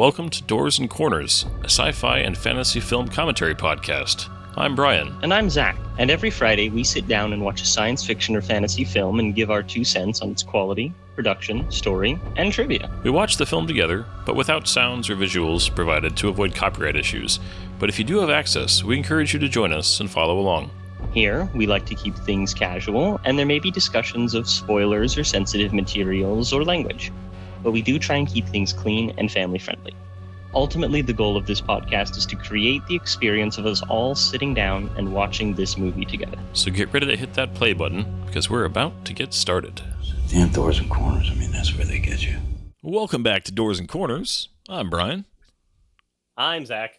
welcome to Doors and Corners, a sci-fi and fantasy film commentary podcast. I'm Brian. And I'm Zach. And every Friday we sit down and watch a science fiction or fantasy film and give our 2 cents on its quality, production, story, and trivia. We watch the film together, but without sounds or visuals provided to avoid copyright issues. But if you do have access, we encourage you to join us and follow along. Here, we like to keep things casual, and there may be discussions of spoilers or sensitive materials or language. But we do try and keep things clean and family-friendly. Ultimately, the goal of this podcast is to create the experience of us all sitting down and watching this movie together. So get ready to hit that play button, because we're about to get started. Damn Doors and Corners, that's where they get you. Welcome back to Doors and Corners. I'm Brian. I'm Zach.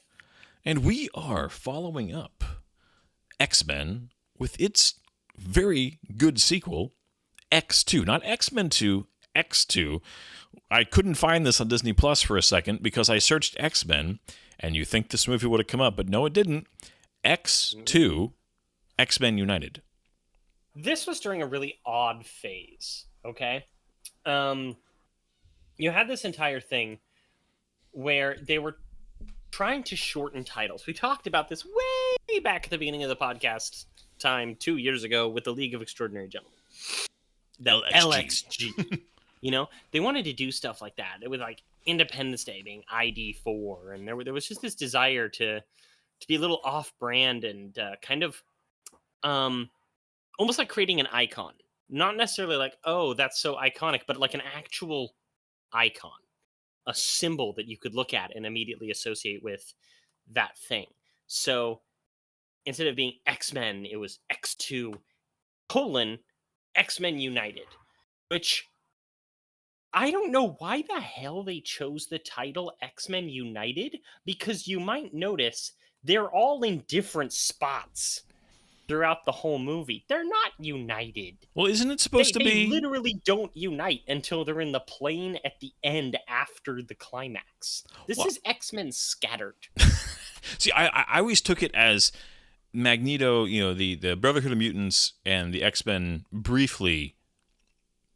And we are following up X-Men with its very good sequel, X2. Not X-Men 2, X2. I couldn't find this on Disney Plus for a second because I searched X-Men, and you think this movie would have come up, but no, it didn't. X2, X-Men United. This was during a really odd phase, okay? You had this entire thing where they were trying to shorten titles. We talked about this way back at the beginning of the podcast time 2 years ago with the League of Extraordinary Gentlemen. The LXG. You know, they wanted to do stuff like that. It was like Independence Day being ID4, and there was just this desire to be a little off-brand and kind of almost like creating an icon. Not necessarily like, oh, that's so iconic, but like an actual icon, a symbol that you could look at and immediately associate with that thing. So instead of being X-Men, it was X2 : X-Men United, which I don't know why the hell they chose the title X-Men United, because you might notice they're all in different spots throughout the whole movie. They're not united. Well, isn't it supposed to be? They literally don't unite until they're in the plane at the end after the climax. This is X-Men scattered. See, I always took it as Magneto, the Brotherhood of Mutants and the X-Men briefly,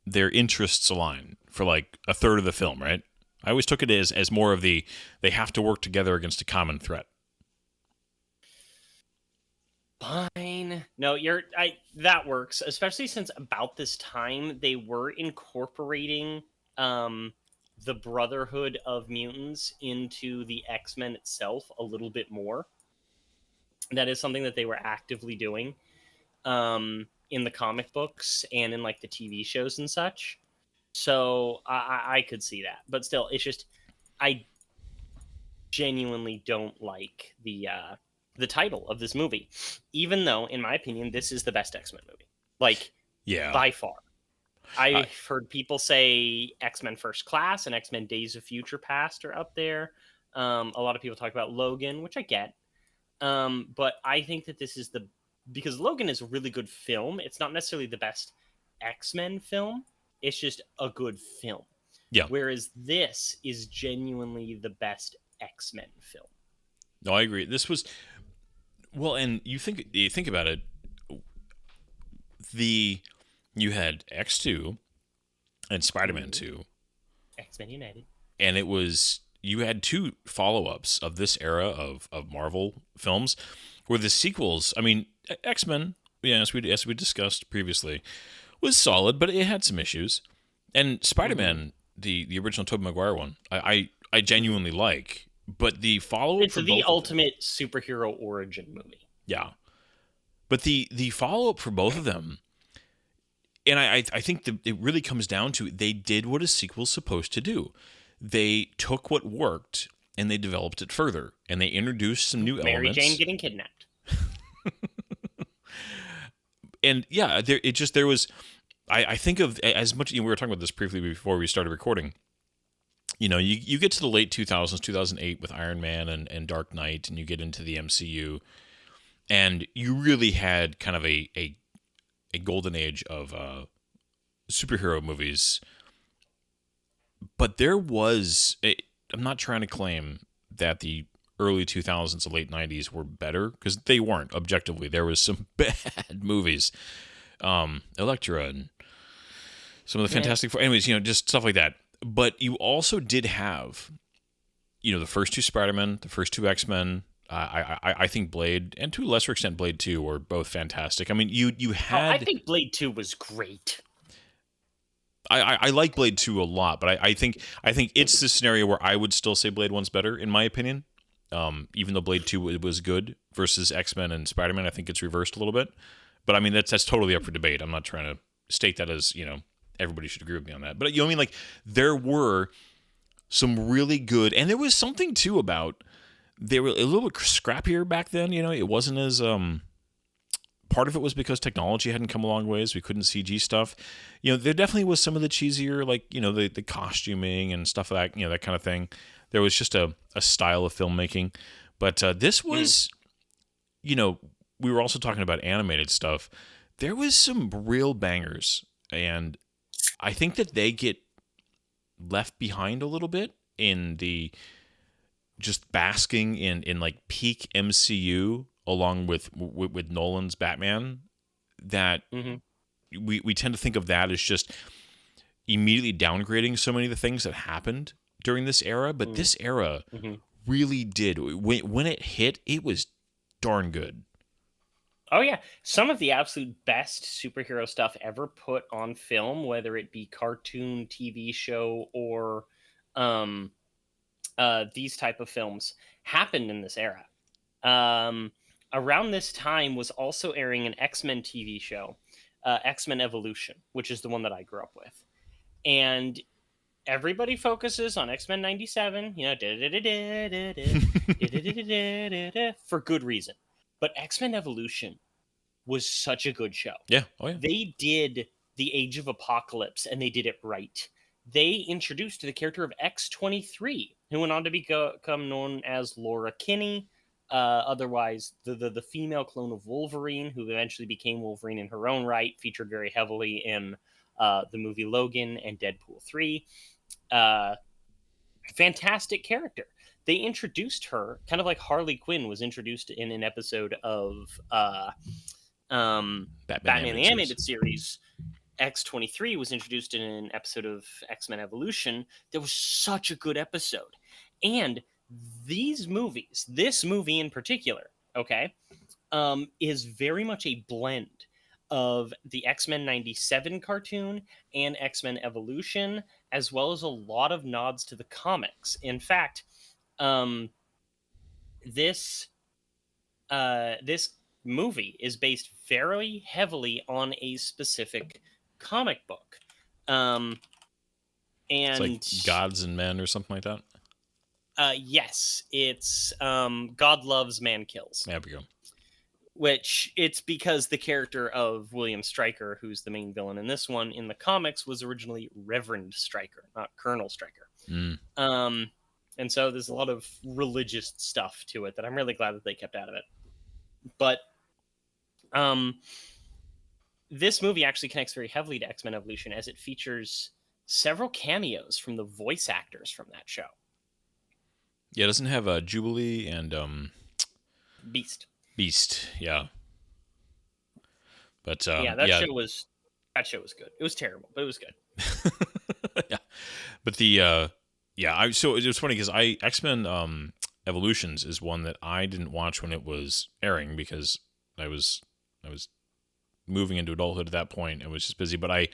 their interests align for like a third of the film, right? I always took it as more of they have to work together against a common threat. Fine. No, that works, especially since about this time they were incorporating the Brotherhood of Mutants into the X-Men itself a little bit more. That is something that they were actively doing in the comic books and in like the TV shows and such. So I could see that, but still, it's just I genuinely don't like the title of this movie, even though, in my opinion, this is the best X-Men movie. Like, yeah, by far. I've heard people say X-Men First Class and X-Men Days of Future Past are up there. A lot of people talk about Logan, which I get, but I think that this is because Logan is a really good film. It's not necessarily the best X-Men film. It's just a good film. Yeah. Whereas this is genuinely the best X-Men film. No, I agree. This was and you think about it. You had X2 and Spider-Man 2, X-Men United, and you had 2 follow-ups of this era of Marvel films, where the sequels. I mean, X-Men, as we discussed previously, was solid, but it had some issues. And Spider-Man, the original Tobey Maguire one, I genuinely like, but the follow-up it's the ultimate superhero origin movie. Yeah, but the follow-up for both of them, and I think it really comes down to they did what a sequel's supposed to do. They took what worked and they developed it further, and they introduced some new elements. Mary Jane getting kidnapped. And yeah, there was. I think of as much. We were talking about this briefly before we started recording. You get to the late 2000s, 2008 with Iron Man and Dark Knight, and you get into the MCU, and you really had kind of a golden age of superhero movies. But there was. I'm not trying to claim that the early 2000s and late 90s were better, because they weren't, objectively. There was some bad movies. Elektra and some of the Fantastic Four. Anyways, just stuff like that. But you also did have, the first two Spider-Men, the first two X-Men. I think Blade, and to a lesser extent Blade 2, were both fantastic. I mean, you had. I think Blade 2 was great. I like Blade 2 a lot, but I think it's the scenario where I would still say Blade 1's better, in my opinion. Even though Blade 2 was good versus X-Men and Spider-Man, I think it's reversed a little bit. But I mean, that's totally up for debate. I'm not trying to state that as, everybody should agree with me on that. But I mean, like, there were some really good, and there was something too about, they were a little bit scrappier back then. It wasn't as part of it was because technology hadn't come a long ways. We couldn't CG stuff. There definitely was some of the cheesier, like, the costuming and stuff like that, that kind of thing. There was just a style of filmmaking. But this was, we were also talking about animated stuff. There was some real bangers. And I think that they get left behind a little bit in the just basking in like peak MCU along with Nolan's Batman, that we tend to think of that as just immediately downgrading so many of the things that happened during this era. But this era really did. When it hit, it was darn good. Oh, yeah. Some of the absolute best superhero stuff ever put on film, whether it be cartoon, TV show, or these type of films, happened in this era. Around this time was also airing an X-Men TV show, X-Men Evolution, which is the one that I grew up with. And everybody focuses on X-Men 97, for good reason. But X-Men Evolution was such a good show. Yeah. Oh, yeah. They did the Age of Apocalypse, and they did it right. They introduced the character of X-23, who went on to become known as Laura Kinney, otherwise the female clone of Wolverine, who eventually became Wolverine in her own right, featured very heavily in the movie Logan and Deadpool 3. Fantastic character. They introduced her kind of like Harley Quinn was introduced in an episode of Batman the Animated Series. X-23 was introduced in an episode of X-Men Evolution. That was such a good episode. And these movies, this movie in particular, is very much a blend of the X-Men 97 cartoon and X-Men Evolution, as well as a lot of nods to the comics. In fact, this movie is based very heavily on a specific comic book. And it's like Gods and Men or something like that. Yes, it's God Loves, Man Kills. There we go. Which it's because the character of William Stryker, who's the main villain in this one, in the comics was originally Reverend Stryker, not Colonel Stryker. And so there's a lot of religious stuff to it that I'm really glad that they kept out of it. But this movie actually connects very heavily to X-Men Evolution, as it features several cameos from the voice actors from that show. Yeah, it doesn't have Jubilee and Beast, yeah. But show was good. It was terrible, but it was good. Yeah, but so it was funny because X-Men Evolutions is one that I didn't watch when it was airing because I was moving into adulthood at that point and was just busy. But I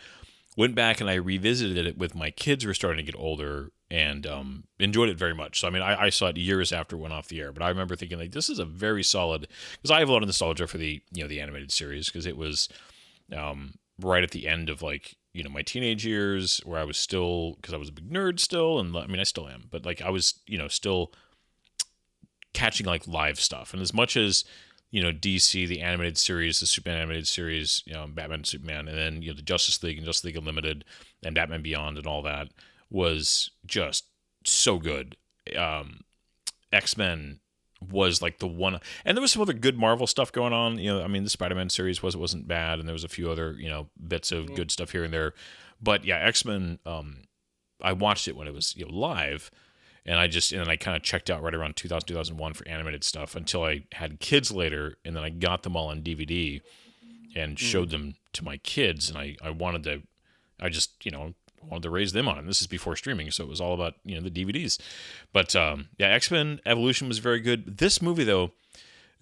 went back and I revisited it with my kids who were starting to get older and enjoyed it very much. So I mean, I saw it years after it went off the air, but I remember thinking like this is a very solid, because I have a lot of nostalgia for the the animated series, because it was right at the end of like my teenage years, where I was still, because I was a big nerd still, and I mean I still am, but like I was still catching like live stuff. And as much as DC, the animated series, the Superman animated series, Batman and Superman, and then the Justice League and Justice League Unlimited and Batman Beyond and all that was just so good. X-Men was like the one, and there was some other good Marvel stuff going on. I mean, the Spider-Man series wasn't bad, and there was a few other bits of good stuff here and there. But yeah, X-Men, I watched it when it was live. And I kind of checked out right around 2000, 2001 for animated stuff until I had kids later, and then I got them all on DVD and showed them to my kids. And I wanted to, wanted to raise them on it. This is before streaming, so it was all about the DVDs. But yeah, X-Men Evolution was very good. This movie, though,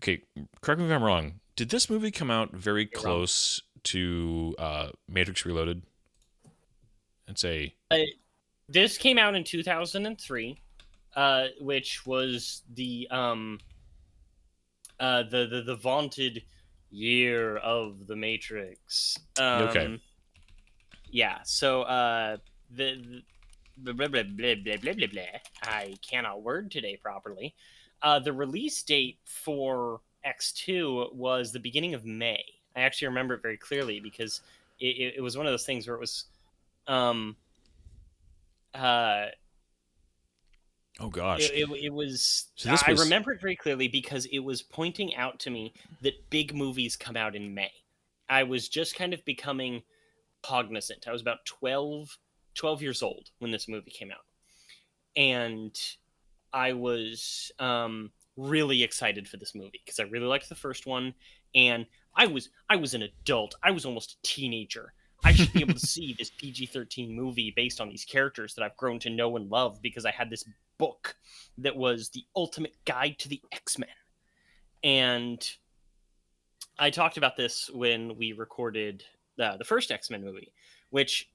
okay, correct me if I'm wrong. Did this movie come out very close to Matrix Reloaded? It's this came out in 2003, which was the vaunted year of the Matrix. Okay. Yeah. So the blah, blah, blah, blah, blah, blah, blah, blah. I cannot word today properly. The release date for X2 was the beginning of May. I actually remember it very clearly because it was one of those things where it was oh gosh. It was. So I remember it very clearly because it was pointing out to me that big movies come out in May. I was just kind of becoming cognizant. I was about 12 years old when this movie came out, and I was really excited for this movie because I really liked the first one, and I was an adult. I was almost a teenager. I should be able to see this PG-13 movie based on these characters that I've grown to know and love because I had this book that was the ultimate guide to the X-Men. And I talked about this when we recorded the first X-Men movie, which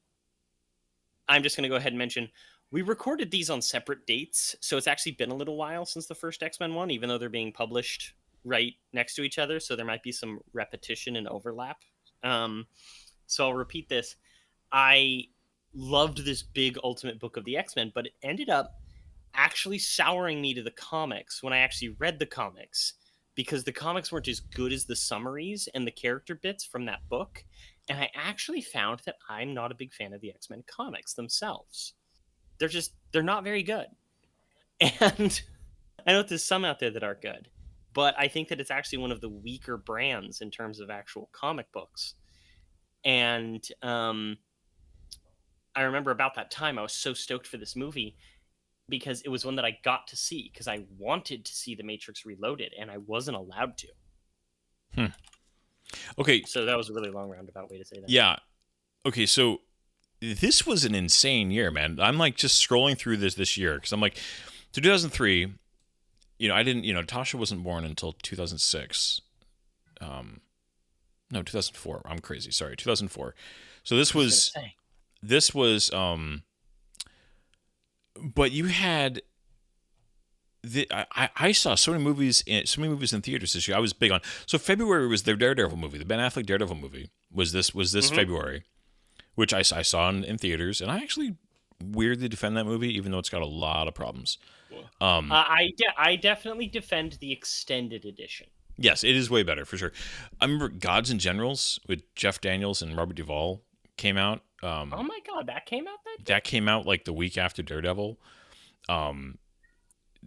I'm just going to go ahead and mention. We recorded these on separate dates, so it's actually been a little while since the first X-Men one, even though they're being published right next to each other, so there might be some repetition and overlap. So I'll repeat this. I loved this big ultimate book of the X-Men, but it ended up actually souring me to the comics when I actually read the comics, because the comics weren't as good as the summaries and the character bits from that book. And I actually found that I'm not a big fan of the X-Men comics themselves. They're not very good. And I know there's some out there that are good, but I think that it's actually one of the weaker brands in terms of actual comic books. And I remember about that time, I was so stoked for this movie because it was one that I got to see because I wanted to see The Matrix Reloaded, and I wasn't allowed to. Okay. So that was a really long roundabout way to say that. Yeah. Okay, so this was an insane year, man. I'm like just scrolling through this year because I'm like, 2003, I didn't, Tasha wasn't born until 2006. No, 2004. I'm crazy. Sorry, 2004. So this was, but you had, I saw so many movies in theaters this year. I was big on. So February was their Daredevil movie, the Ben Affleck Daredevil movie. Was this February, which I saw in theaters, and I actually weirdly defend that movie, even though it's got a lot of problems. I definitely defend the extended edition. Yes, it is way better, for sure. I remember Gods and Generals with Jeff Daniels and Robert Duvall came out. Oh my God, that came out then? That came out like the week after Daredevil.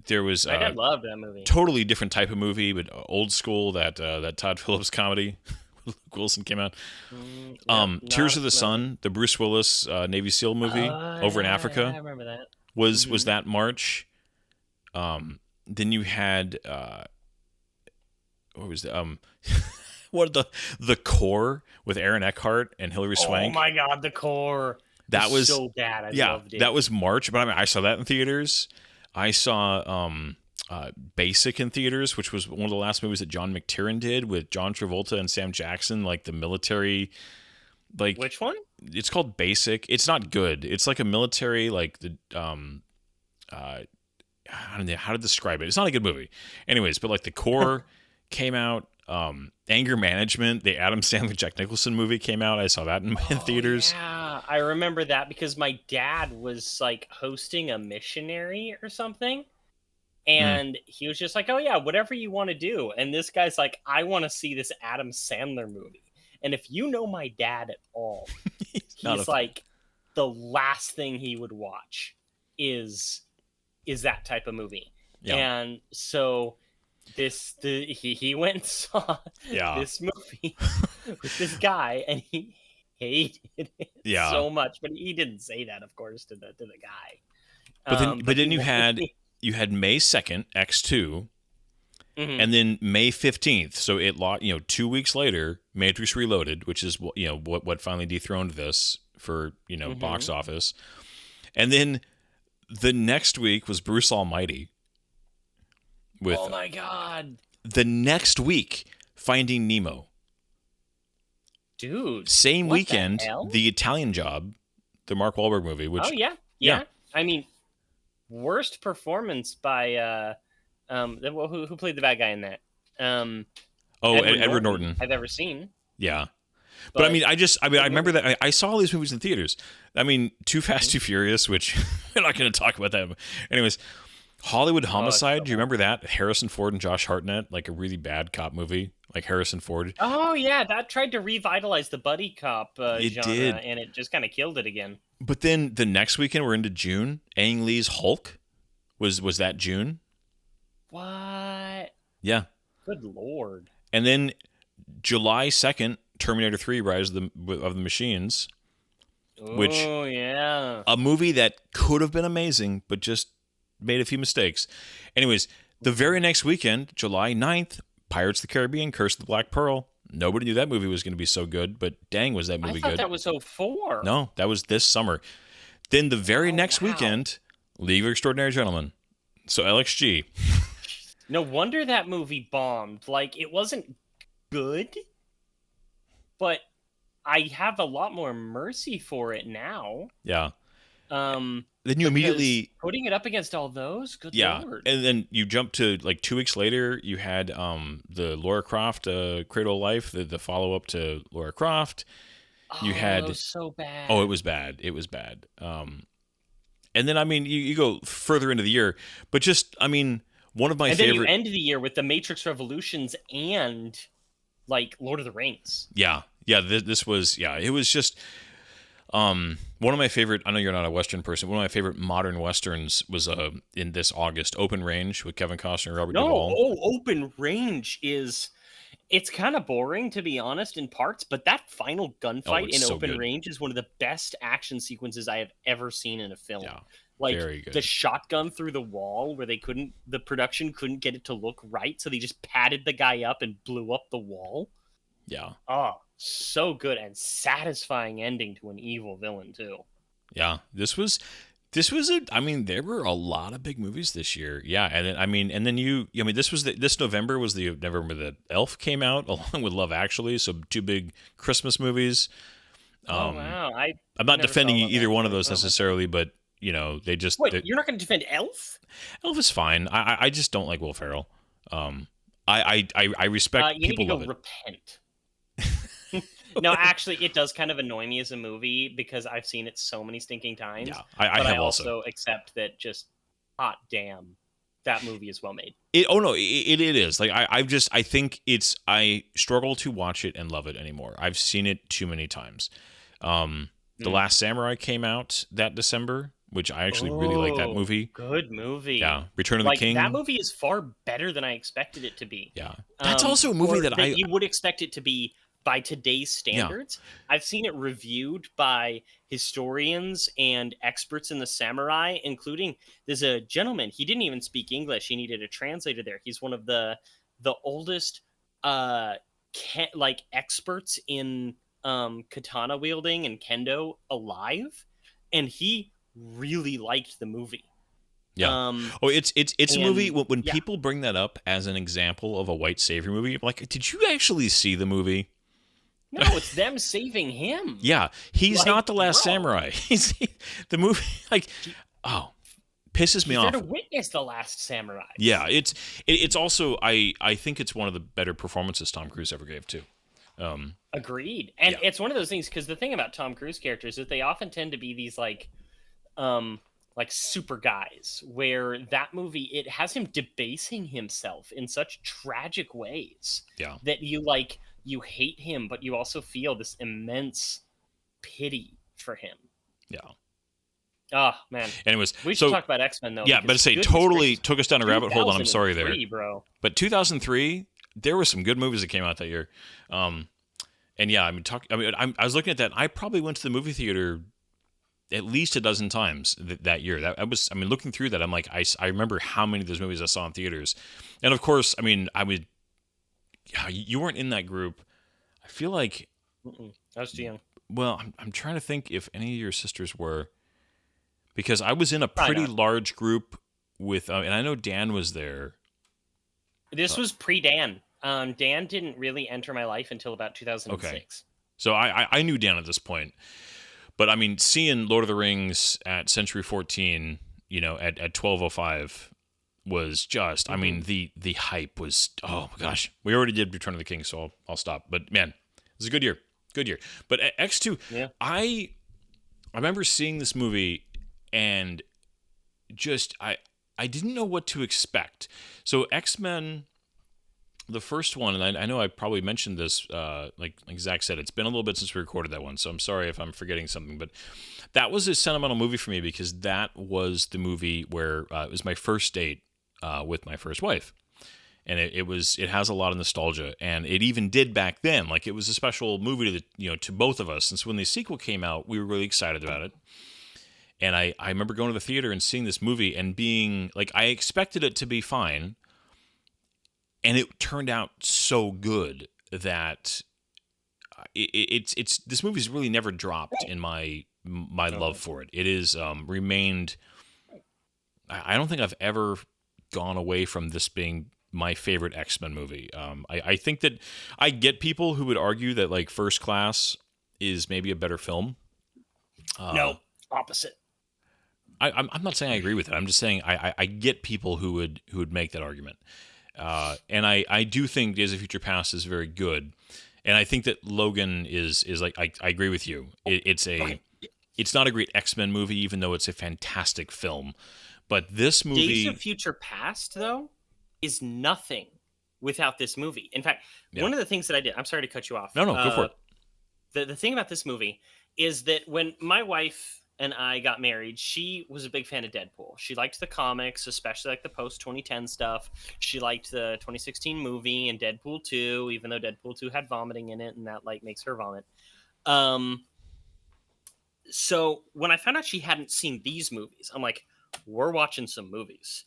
There was my dad loved that movie. Totally different type of movie, but old school. That Todd Phillips comedy. Luke Wilson came out. Tears of the Sun, the Bruce Willis Navy SEAL movie over in Africa. I remember that. Was that March? Then you had what was the what the Core with Aaron Eckhart and Hilary Swank. Oh my God, the Core. That was so bad. I loved it. That was March, but I saw that in theaters. I saw Basic in theaters, which was one of the last movies that John McTiernan did with John Travolta and Sam Jackson, like the military. Like, which one? It's called Basic. It's not good. It's like a military, like the I don't know how to describe it. It's not a good movie. Anyways, but like the Core came out. Anger Management, the Adam Sandler Jack Nicholson movie came out. I saw that in theaters. Yeah, I remember that because my dad was like hosting a missionary or something. And he was just like, oh yeah, whatever you want to do. And this guy's like, I want to see this Adam Sandler movie. And if you know my dad at all, he's like, the last thing he would watch is that type of movie. Yeah. And so he went and saw this movie with this guy, and he hated it so much. But he didn't say that, of course, to the guy. But then you had May 2nd, X2, and then May 15th. So it 2 weeks later, Matrix Reloaded, which is what finally dethroned this for, box office. And then the next week was Bruce Almighty. With oh my God. the next week, Finding Nemo. Dude. Same what weekend, the hell? The Italian Job, the Mark Wahlberg movie, which Oh yeah. Yeah. I mean, worst performance by who played the bad guy in that? Edward Norton. I've ever seen. Yeah. But I mean, I remember movie. that I saw all these movies in theaters. I mean, Too Fast, Too Furious, which we're not going to talk about that. Anyways, Hollywood Homicide. Do you remember that? Harrison Ford and Josh Hartnett, like a really bad cop movie, like Harrison Ford. Oh yeah, that tried to revitalize the buddy cop It genre, did. and it just kind of killed it again. But then the next weekend, we're into June. Ang Lee's Hulk was that June? What? Yeah. Good lord. And then July 2nd, Terminator 3: Rise of the Machines, which Oh yeah. a movie that could have been amazing, but just made a few mistakes. Anyways, the very next weekend, July 9th, Pirates of the Caribbean: Curse of the Black Pearl. Nobody knew that movie was going to be so good, but dang, was that movie I thought good. that was 04. No, that was this summer. Then the very next wow. weekend, League of Extraordinary Gentlemen. So LXG. No wonder that movie bombed. Like, it wasn't good, but I have a lot more mercy for it now. Yeah. Then Then you immediately putting it up against all those, good Yeah, lord. and then you jump to like 2 weeks later. You had the Lara Croft Cradle of Life, the follow up to Lara Croft. You had that was so bad. it was bad. It was bad. And then I mean you go further into the year, but just I mean one of my and favorite. then you end the year with the Matrix Revolutions and like Lord of the Rings. Yeah. This was it was just. One of my favorite, I know you're not a Western person, one of my favorite modern Westerns was in this August, Open Range with Kevin Costner and Robert Duvall. Open Range it's kind of boring to be honest in parts, but that final gunfight in so Open good. Range is one of the best action sequences I have ever seen in a film. Yeah, like very good. The shotgun through the wall where the production couldn't get it to look right, so they just padded the guy up and blew up the wall. Yeah. Oh, so good and satisfying ending to an evil villain too. Yeah, this was I mean, there were a lot of big movies this year. Yeah, and then this November was the November that Elf came out along with Love Actually, so two big Christmas movies. Oh wow, I'm not never defending saw Love either one of Actually. those necessarily, but they just Wait, you're not going to defend Elf? Elf is fine. I just don't like Will Ferrell. I respect You people need to love go it. repent. No, actually, it does kind of annoy me as a movie because I've seen it so many stinking times. Yeah, I but have I also. also accept that just hot damn, that movie is well made. It is like I think I struggle to watch it and love it anymore. I've seen it too many times. The Last Samurai came out that December, which I actually really like that movie. Good movie. Yeah, Return of the King. That movie is far better than I expected it to be. Yeah, that's also a movie or that you would expect it to be by today's standards. Yeah. I've seen it reviewed by historians and experts in the samurai, including there's a gentleman, he didn't even speak English. He needed a translator there. He's one of the oldest experts in katana wielding and kendo alive, and he really liked the movie. Yeah. It's a movie when people bring that up as an example of a white savior movie. I'm like, did you actually see the movie? No, it's them saving him. Yeah, he's not the last samurai. He's the movie. Pisses me off. He's there to witness the last samurai. Yeah, it's also I think it's one of the better performances Tom Cruise ever gave too. Agreed, and it's one of those things because the thing about Tom Cruise characters is that they often tend to be these like super guys, where that movie it has him debasing himself in such tragic ways. Yeah, that you hate him, but you also feel this immense pity for him. Yeah. Oh man. Anyways, we should talk about X-Men though. Yeah, but to say totally took us down a rabbit hole, and I'm sorry there, bro. But 2003, there were some good movies that came out that year. And yeah, I was looking at that. I probably went to the movie theater at least a dozen times that year. Looking through that, I'm like, I remember how many of those movies I saw in theaters, and of course, you weren't in that group. I feel like I was too young. Well, I'm trying to think if any of your sisters were, because I was in a Probably pretty not. large group with, and I know Dan was there. This was pre-Dan. Dan didn't really enter my life until about 2006. So I knew Dan at this point, but I mean, seeing Lord of the Rings at Century 14, at 12:05 was just, I mean, the hype was, oh my gosh. We already did Return of the King, so I'll stop. But man, it was a good year. Good year. But X2, Yeah. I remember seeing this movie and just I didn't know what to expect. So X-Men, the first one, and I know I probably mentioned this, like Zach said, it's been a little bit since we recorded that one, so I'm sorry if I'm forgetting something, but that was a sentimental movie for me because that was the movie where it was my first date with my first wife. And it has a lot of nostalgia, and it even did back then. Like, it was a special movie to both of us. And so when the sequel came out, we were really excited about it. And I remember going to the theater and seeing this movie and being like, I expected it to be fine, and it turned out so good that it's this movie's really never dropped in my love for it. It is remained. I don't think I've ever gone away from this being my favorite X-Men movie. I think that I get people who would argue that like First Class is maybe a better film. No, opposite. I'm not saying I agree with it. I'm just saying I get people who would make that argument. And I do think Days of Future Past is very good. And I think that Logan is like, I agree with you. It's not a great X-Men movie, even though it's a fantastic film. But this movie, Days of Future Past, though, is nothing without this movie. In fact, one of the things that I did, I'm sorry to cut you off. No, go for it. The thing about this movie is that when my wife and I got married, she was a big fan of Deadpool. She liked the comics, especially like the post-2010 stuff. She liked the 2016 movie and Deadpool 2, even though Deadpool 2 had vomiting in it, and that like makes her vomit. So when I found out she hadn't seen these movies, I'm like, we're watching some movies.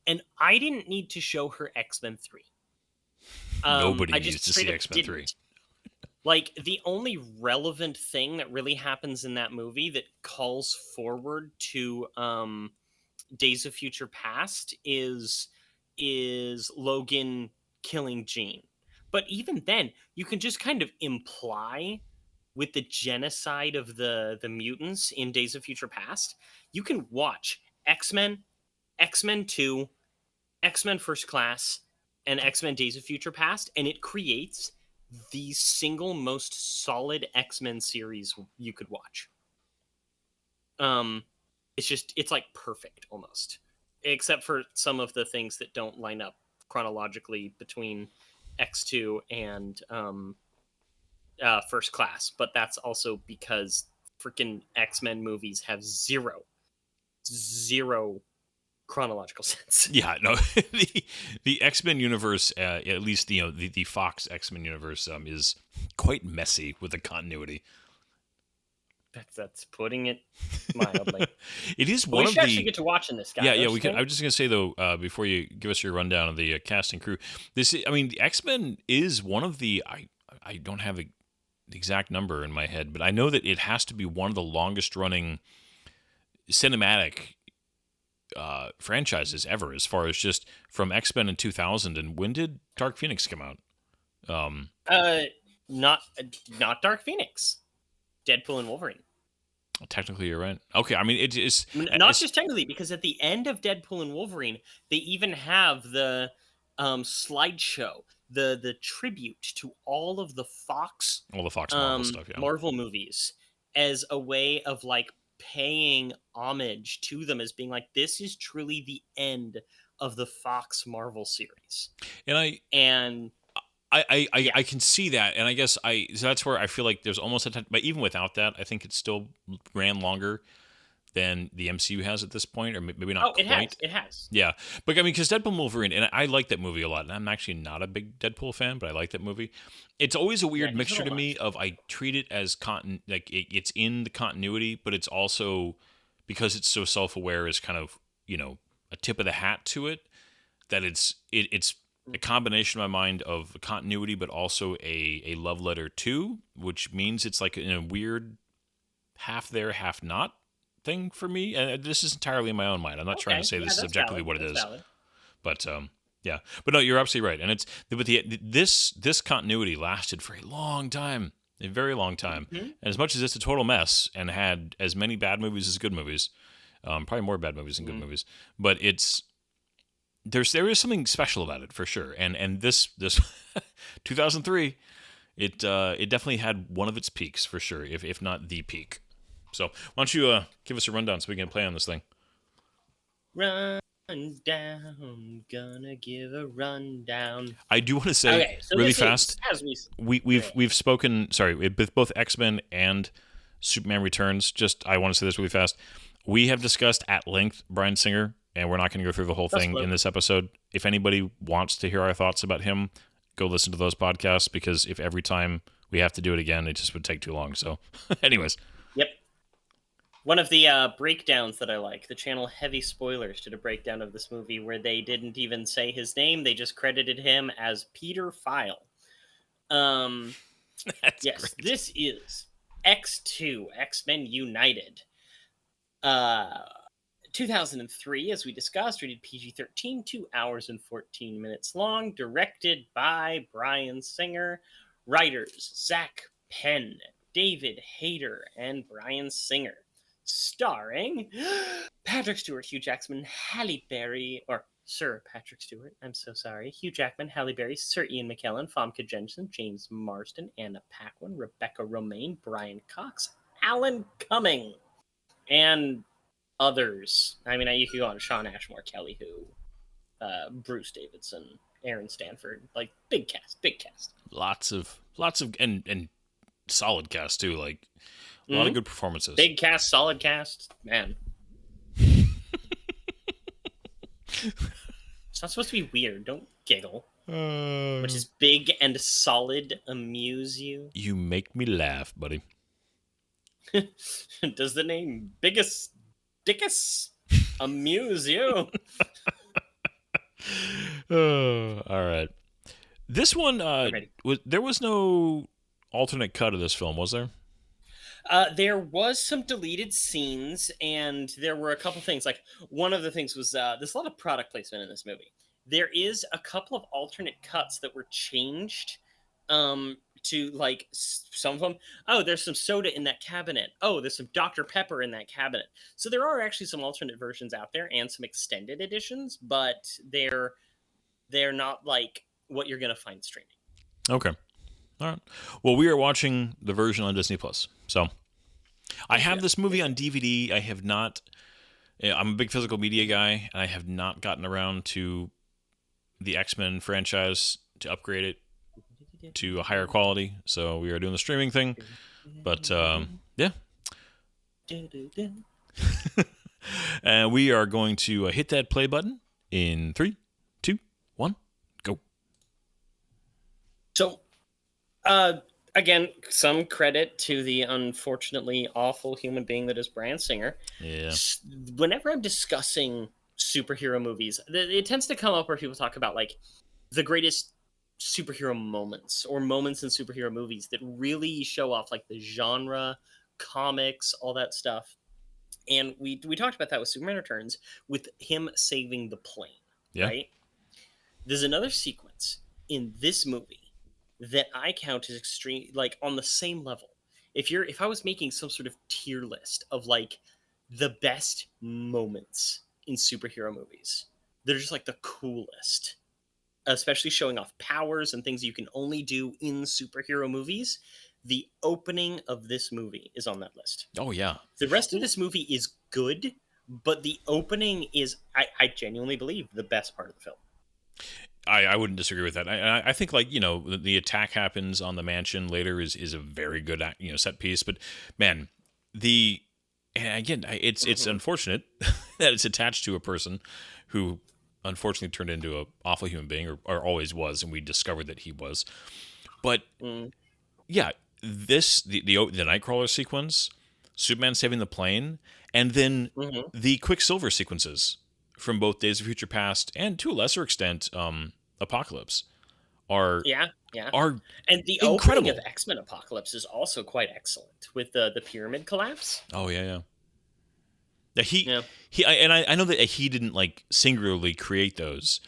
And I didn't need to show her X-Men 3. Nobody I needs just to see straight up X-Men 3. didn't. Like, the only relevant thing that really happens in that movie that calls forward to Days of Future Past is Logan killing Jean. But even then, you can just kind of imply with the genocide of the mutants in Days of Future Past, you can watch X-Men, X-Men 2, X-Men First Class, and X-Men Days of Future Past, and it creates the single most solid X-Men series you could watch. It's like perfect almost, except for some of the things that don't line up chronologically between X2 and First Class, but that's also because freaking X-Men movies have zero chronological sense. Yeah, no, the X-Men universe, at least the Fox X-Men universe, is quite messy with the continuity. That's putting it mildly. It is one one of the. We should actually get to watching this guy. Yeah, we could. I was just gonna say though, before you give us your rundown of the cast and crew, the X-Men is one of the. I don't have the exact number in my head, but I know that it has to be one of the longest running cinematic franchises ever, as far as just from X-Men in 2000. And when did Dark Phoenix come out? Not Dark Phoenix. Deadpool and Wolverine. Technically, you're right. Okay, I mean it is not just technically, because at the end of Deadpool and Wolverine, they even have the slideshow, the tribute to all of the Fox Marvel stuff, yeah. Marvel movies, as a way of like paying homage to them, as being like, this is truly the end of the Fox Marvel series. And I can see that, and I guess so that's where I feel like there's almost a but even without that, I think it still ran longer than the MCU has at this point, or maybe not quite. It has. Yeah, but I mean, because Deadpool and Wolverine, and I like that movie a lot, and I'm actually not a big Deadpool fan, but I like that movie. It's always a weird mixture to me of I treat it as it's in the continuity, but it's also, because it's so self-aware, is kind of a tip of the hat to it, that it's a combination in my mind of continuity, but also a love letter too, which means it's like in a weird half there, half not thing for me. And this is entirely in my own mind. I'm not trying to say this is objectively what it is, but yeah. But no, you're absolutely right. And it's but this continuity lasted for a long time, a very long time. And as much as it's a total mess and had as many bad movies as good movies, probably more bad movies than good movies, but there is something special about it for sure. And this 2003, it definitely had one of its peaks for sure, if not the peak. So why don't you give us a rundown so we can play on this thing? Run down, gonna give a rundown. I do want to say really fast. We've spoken. Sorry, with both X-Men and Superman Returns. I want to say this really fast. We have discussed at length Bryan Singer, and we're not going to go through the whole thing in this episode. If anybody wants to hear our thoughts about him, go listen to those podcasts, because if every time we have to do it again, it just would take too long. So, anyways. Yep. One of the breakdowns that I like, the channel Heavy Spoilers did a breakdown of this movie where they didn't even say his name. They just credited him as Peter File. Yes, great. This is X2, X-Men United. 2003, as we discussed, rated PG-13, 2 hours and 14 minutes long, directed by Bryan Singer, writers Zach Penn, David Hayter, and Bryan Singer, starring Patrick Stewart, Hugh Jackman, Halle Berry, or Sir Patrick Stewart, I'm so sorry, Hugh Jackman, Halle Berry, Sir Ian McKellen, Famke Jensen, James Marsden, Anna Paquin, Rebecca Romaine, Brian Cox, Alan Cumming, and others. I mean, you could go on Sean Ashmore, Kelly Hu, Bruce Davidson, Aaron Stanford. Like, big cast. Lots of and solid cast too. Like a lot of good performances. Big cast, solid cast, man. It's not supposed to be weird. Don't giggle. Which is big and solid amuse you? You make me laugh, buddy. Does the name Biggest Dickus amuse you? All right. This one, there was no alternate cut of this film, was there? There was some deleted scenes, and there were a couple things. Like, one of the things was there's a lot of product placement in this movie. There is a couple of alternate cuts that were changed to, like, some of them. Oh, there's some soda in that cabinet. Oh, there's some Dr. Pepper in that cabinet. So there are actually some alternate versions out there and some extended editions, but they're not like what you're going to find streaming. Okay. All right. Well, we are watching the version on Disney Plus. So I have this movie on DVD. I have not. I'm a big physical media guy, and I have not gotten around to the X-Men franchise to upgrade it to a higher quality. So we are doing the streaming thing. But yeah. And we are going to hit that play button in 3, 2, 1, go. So, again, some credit to the unfortunately awful human being that is Bryan Singer. Yeah. Whenever I'm discussing superhero movies, it tends to come up where people talk about, like, the greatest superhero moments or moments in superhero movies that really show off, like, the genre, comics, all that stuff. And we talked about that with Superman Returns, with him saving the plane. Yeah. Right? There's another sequence in this movie that I count as extreme, like, on the same level. If I was making some sort of tier list of, like, the best moments in superhero movies, they're just, like, the coolest, especially showing off powers and things you can only do in superhero movies. The opening of this movie is on that list. Oh, yeah. The rest of this movie is good, but the opening is, I genuinely believe, the best part of the film. I wouldn't disagree with that. I think, like, you know, the attack happens on the mansion later is a very good, you know, set piece. But man, and again, it's unfortunate that it's attached to a person who unfortunately turned into an awful human being, or always was, and we discovered that he was. But yeah, the Nightcrawler sequence, Superman saving the plane, and then the Quicksilver sequences from both Days of Future Past and, to a lesser extent, Apocalypse are Yeah. are And the opening of incredible. X-Men Apocalypse is also quite excellent with the pyramid collapse. Oh yeah. Yeah, he Yeah. I know that he didn't like singularly create those,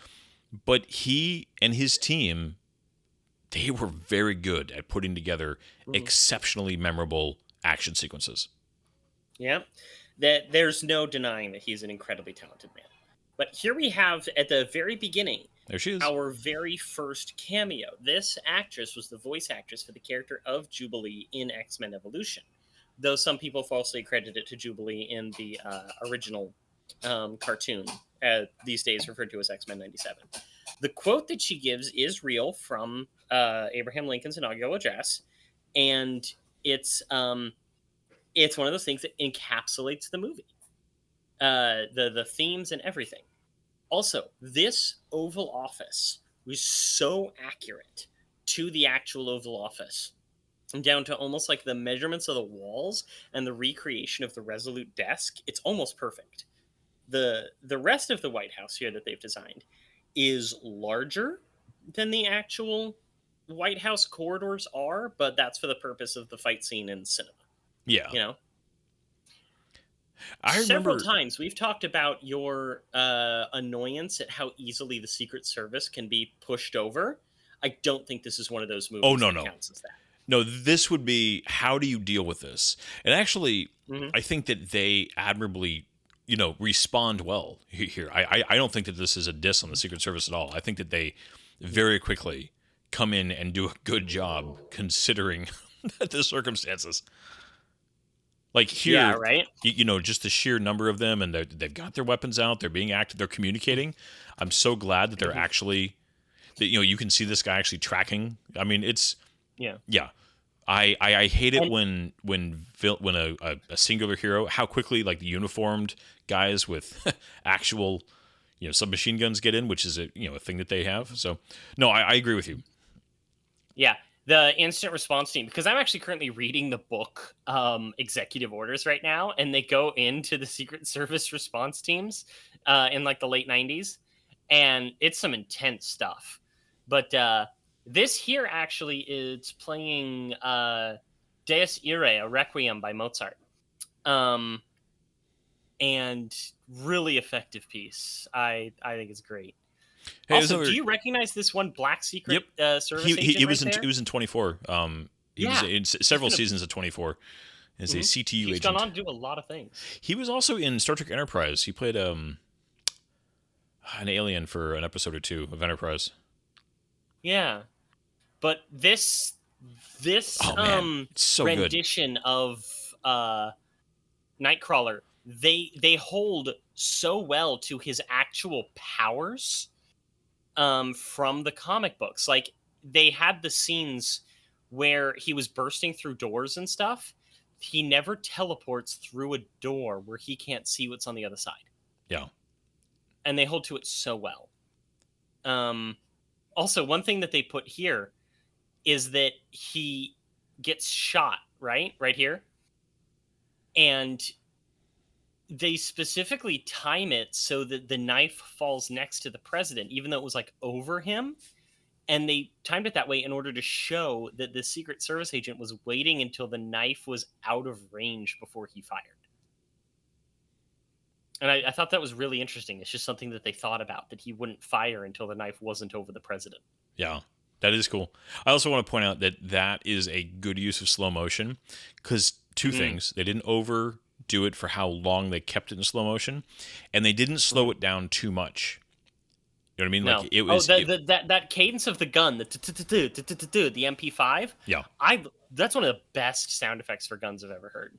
but he and his team, they were very good at putting together exceptionally memorable action sequences. Yeah. That there's no denying that he's an incredibly talented man. But here we have at the very beginning There she is. our very first cameo. This actress was the voice actress for the character of Jubilee in X-Men Evolution, though some people falsely credit it to Jubilee in the original cartoon, these days referred to as X-Men 97. The quote that she gives is real from Abraham Lincoln's inaugural address, and it's one of those things that encapsulates the movie, the themes and everything. Also, this Oval Office was so accurate to the actual Oval Office, down to almost like the measurements of the walls and the recreation of the Resolute desk. It's almost perfect. The rest of the White House here that they've designed is larger than the actual White House corridors are, but that's for the purpose of the fight scene in cinema. Yeah. You know? I Several remember times we've talked about your annoyance at how easily the Secret Service can be pushed over. I don't think this is one of those movies that counts as that. No, this would be, how do you deal with this? And actually, I think that they admirably, respond well here. I don't think that this is a diss on the Secret Service at all. I think that they very quickly come in and do a good job considering the circumstances. Like here, Yeah, right? Just the sheer number of them, and they've got their weapons out. They're being active. They're communicating. I'm so glad that they're actually, that you can see this guy actually tracking. I mean, it's yeah. I hate it when a singular hero, how quickly like the uniformed guys with actual submachine guns get in, which is a thing that they have. So no, I agree with you. Yeah. The instant response team, because I'm actually currently reading the book Executive Orders right now, and they go into the Secret Service response teams in like the late 90s, and it's some intense stuff. But this here actually is playing Dies Irae, a Requiem by Mozart, and really effective piece. I think it's great. Hey, also, do you recognize this one Black Secret Service agent? He was in 24. He was in several seasons of 24 as a CTU agent. He's gone on to do a lot of things. He was also in Star Trek Enterprise. He played an alien for an episode or two of Enterprise. Yeah, but this so rendition good. of Nightcrawler, they hold so well to his actual powers from the comic books. Like, they had the scenes where he was bursting through doors and stuff. He never teleports through a door where he can't see what's on the other side. Yeah. And they hold to it so well. Also, one thing that they put here is that he gets shot, right here. And they specifically time it so that the knife falls next to the president, even though it was like over him. And they timed it that way in order to show that the Secret Service agent was waiting until the knife was out of range before he fired. And I thought that was really interesting. It's just something that they thought about, that he wouldn't fire until the knife wasn't over the president. Yeah, that is cool. I also want to point out that is a good use of slow motion, because two things. They didn't overdo it for how long they kept it in slow motion, and they didn't slow it down too much. You know what I mean? No. Like it was that cadence of the gun, the MP5. Yeah, that's one of the best sound effects for guns I've ever heard.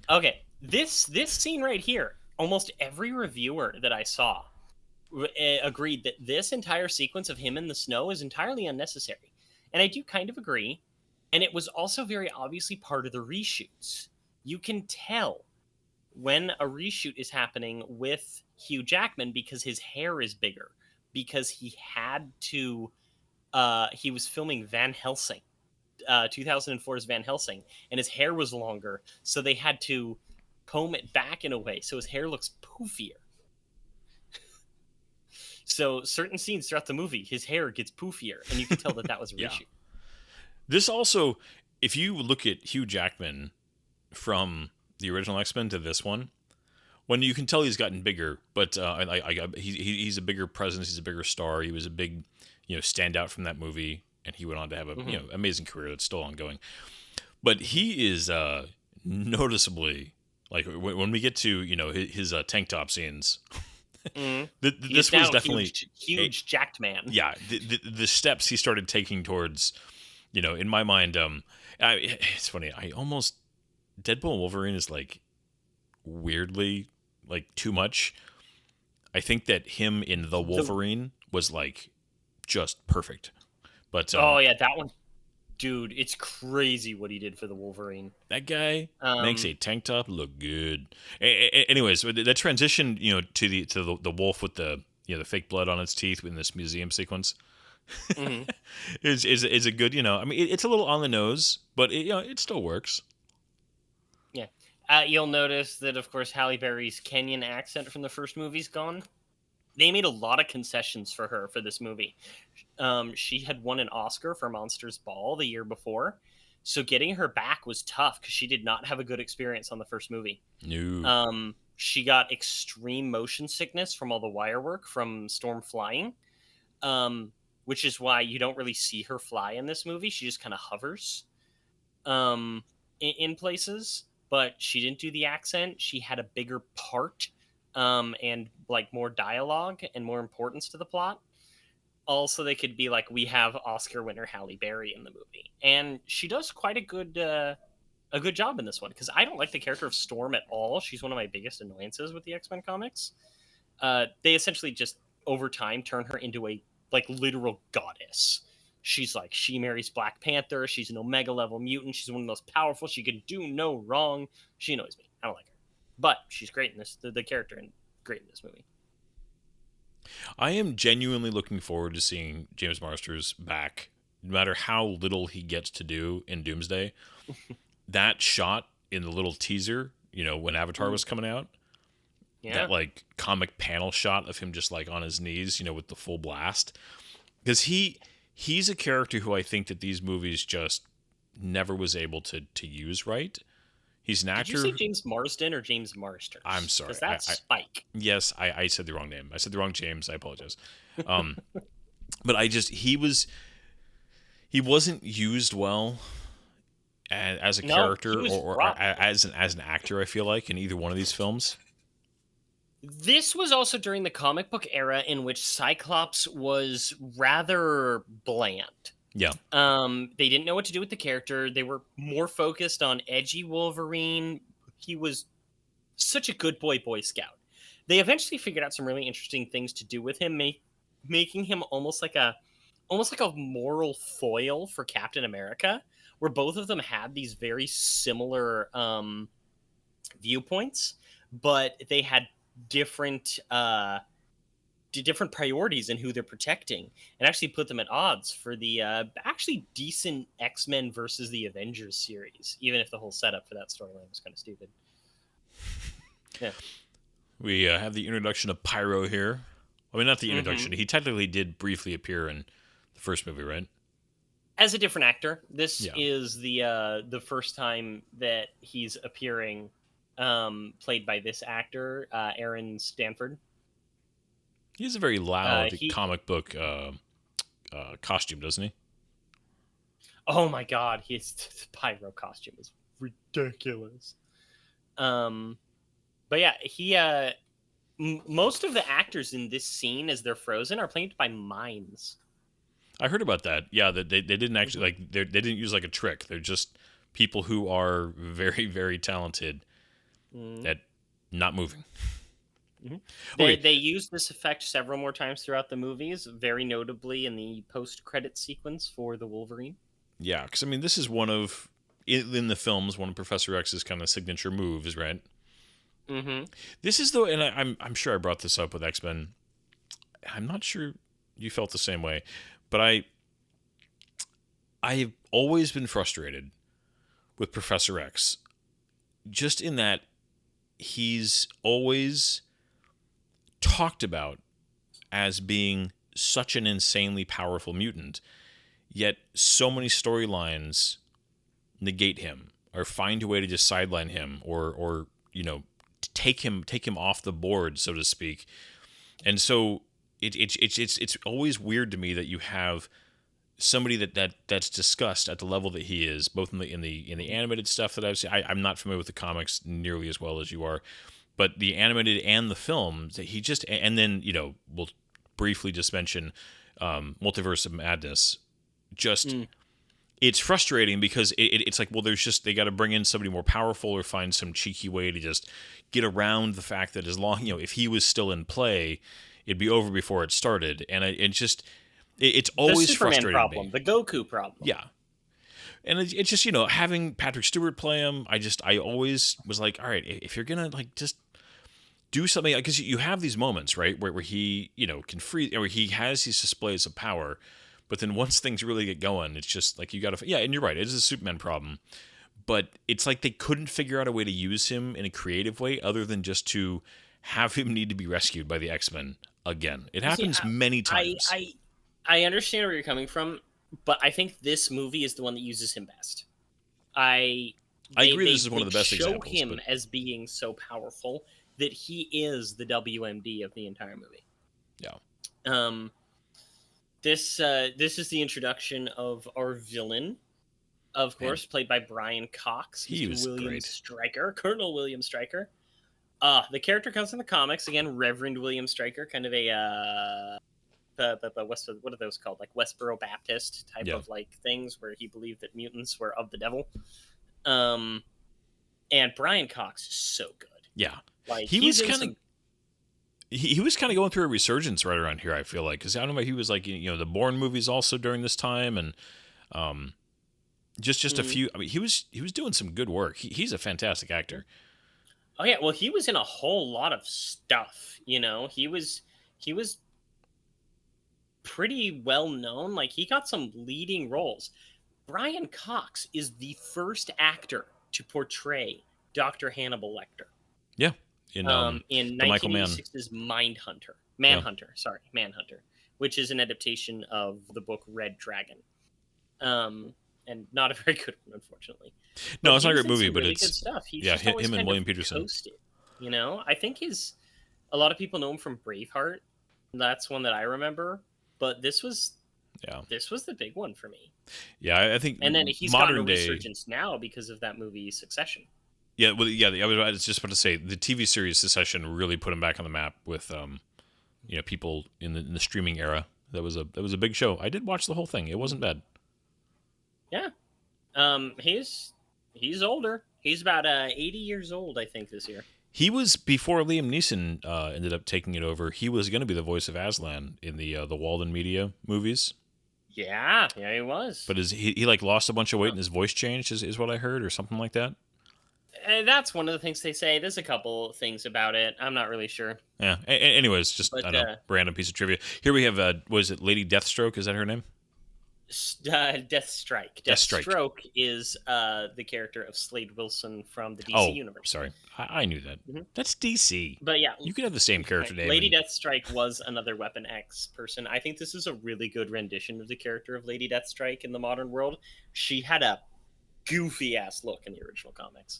Okay, this scene right here, almost every reviewer that I saw agreed that this entire sequence of him in the snow is entirely unnecessary, and I do kind of agree. And it was also very obviously part of the reshoots. You can tell when a reshoot is happening with Hugh Jackman because his hair is bigger, because he had to he was filming Van Helsing, 2004's Van Helsing, and his hair was longer, so they had to comb it back in a way so his hair looks poofier. So certain scenes throughout the movie, his hair gets poofier, and you can tell that was a Yeah. reshoot. This also, if you look at Hugh Jackman from the original X-Men to this one, when you can tell he's gotten bigger, but he's a bigger presence, he's a bigger star. He was a big, standout from that movie, and he went on to have a amazing career that's still ongoing. But he is noticeably, like, when we get to his tank top scenes, this was definitely huge jacked man. Yeah, the steps he started taking towards, in my mind, it's funny. Deadpool and Wolverine is like weirdly like too much. I think that him in the Wolverine was like just perfect. But oh yeah, that one, dude, it's crazy what he did for the Wolverine. That guy makes a tank top look good. Anyways, that transition, to the wolf with the the fake blood on its teeth in this museum sequence, is a good. I mean, it's a little on the nose, but it still works. Yeah, you'll notice that, of course, Halle Berry's Kenyan accent from the first movie's gone. They made a lot of concessions for her for this movie. She had won an Oscar for Monsters Ball the year before, so getting her back was tough because she did not have a good experience on the first movie. No. She got extreme motion sickness from all the wire work from Storm flying, which is why you don't really see her fly in this movie. She just kind of hovers in places, but she didn't do the accent. She had a bigger part and like more dialogue and more importance to the plot. Also, they could be like, we have Oscar winner Halle Berry in the movie, and she does quite a good job in this one, because I don't like the character of Storm at all. She's one of my biggest annoyances with the X-Men comics. They essentially just over time turn her into a like literal goddess. She's like, she marries Black Panther. She's an Omega level mutant. She's one of the most powerful. She can do no wrong. She annoys me. I don't like her, but she's great in this. The character and great in this movie. I am genuinely looking forward to seeing James Marsters back, no matter how little he gets to do in Doomsday. That shot in the little teaser, when Avatar was coming out, that like comic panel shot of him just like on his knees, with the full blast, because he's a character who I think that these movies just never was able to use right. He's an actor. Did you say James Marsden or James Marsters? I'm sorry. Because that's Spike. Yes, I said the wrong name. I said the wrong James. I apologize. But he wasn't used well as a character or as an actor, I feel like, in either one of these films. This was also during the comic book era in which Cyclops was rather bland. Yeah. They didn't know what to do with the character. They were more focused on edgy Wolverine. He was such a good Boy Scout. They eventually figured out some really interesting things to do with him, making him almost like a moral foil for Captain America, where both of them had these very similar viewpoints, but they had different priorities in who they're protecting, and actually put them at odds for the actually decent X-Men versus the Avengers series, even if the whole setup for that storyline was kind of stupid. Yeah. We have the introduction of Pyro here. I mean, not the introduction. He technically did briefly appear in the first movie, right? As a different actor. This is the first time that he's appearing, played by this actor, Aaron Stanford. He has a very loud comic book costume, doesn't he? Oh my god, the Pyro costume is ridiculous. But yeah, he most of the actors in this scene as they're frozen are played by mimes. I heard about that. Yeah, that they didn't actually like they didn't use like a trick. They're just people who are very, very talented at not moving. They used this effect several more times throughout the movies, very notably in the post-credit sequence for the Wolverine. Yeah, because I mean, this is one of in the films one of Professor X's kind of signature moves, right? Mm-hmm. This is and I'm sure I brought this up with X-Men. I'm not sure you felt the same way, but I've always been frustrated with Professor X, just in that he's always talked about as being such an insanely powerful mutant, yet so many storylines negate him or find a way to just sideline him or take him off the board, so to speak. And so it's always weird to me that you have somebody that's discussed at the level that he is, both in the animated stuff that I've seen. I'm not familiar with the comics nearly as well as you are, but the animated and the films that he just, and then we'll briefly just mention Multiverse of Madness. Just it's frustrating because it's like, well, they got to bring in somebody more powerful or find some cheeky way to just get around the fact that as long if he was still in play, it'd be over before it started, and it's always the Superman frustrating problem, me. the Goku problem. Yeah. And it's just, having Patrick Stewart play him, I always was like, all right, if you're going to just do something, because you have these moments, right, where he, can free, or he has these displays of power, but then once things really get going, it's just like you got to, and you're right, it is a Superman problem, but it's like they couldn't figure out a way to use him in a creative way other than just to have him need to be rescued by the X-Men again. It happens many times. I understand where you're coming from, but I think this movie is the one that uses him best. I agree. This is one of the best examples. Show him as being so powerful that he is the WMD of the entire movie. Yeah. This is the introduction of our villain, of course, played by Brian Cox. He was great. Stryker, Colonel William Stryker. The character comes from the comics again. Reverend William Stryker, kind of a what are those called? Like Westboro Baptist type of like things where he believed that mutants were of the devil. And Brian Cox is so good. Yeah, like he was kind of. He was kind of going through a resurgence right around here, I feel like, because I don't know, he was like, the Bourne movies also during this time, and just a few. I mean, he was doing some good work. He's a fantastic actor. Oh yeah, well, he was in a whole lot of stuff. He was pretty well known. Like, he got some leading roles. Brian Cox is the first actor to portray Dr. Hannibal Lecter. Yeah. In 1986's Manhunter, which is an adaptation of the book Red Dragon, and not a very good one, unfortunately. No, it's not a great movie, but really it's good stuff. He's him and William Peterson. Coasted, I think a lot of people know him from Braveheart. That's one that I remember, but this was the big one for me. Yeah, I think. And then he's gotten a resurgence now because of that movie Succession. Yeah, well, I was just about to say the TV series Succession really put him back on the map with, people in the streaming era. That was a big show. I did watch the whole thing. It wasn't bad. Yeah, he's older. He's about 80 years old, I think, this year. He was, before Liam Neeson ended up taking it over. He was going to be the voice of Aslan in the Walden Media movies. Yeah, he was. But he like lost a bunch of weight and his voice changed, is what I heard, or something like that. That's one of the things they say. There's a couple things about it. I'm not really sure. Yeah. Anyways, just I don't know, random piece of trivia. Here we have was it Lady Deathstroke? Is that her name? Deathstrike. Deathstroke is the character of Slade Wilson from the DC universe. Sorry, I knew that. Mm-hmm. That's DC. But yeah, you could have the same character name. Lady Deathstrike was another Weapon X person. I think this is a really good rendition of the character of Lady Deathstrike in the modern world. She had a goofy ass look in the original comics.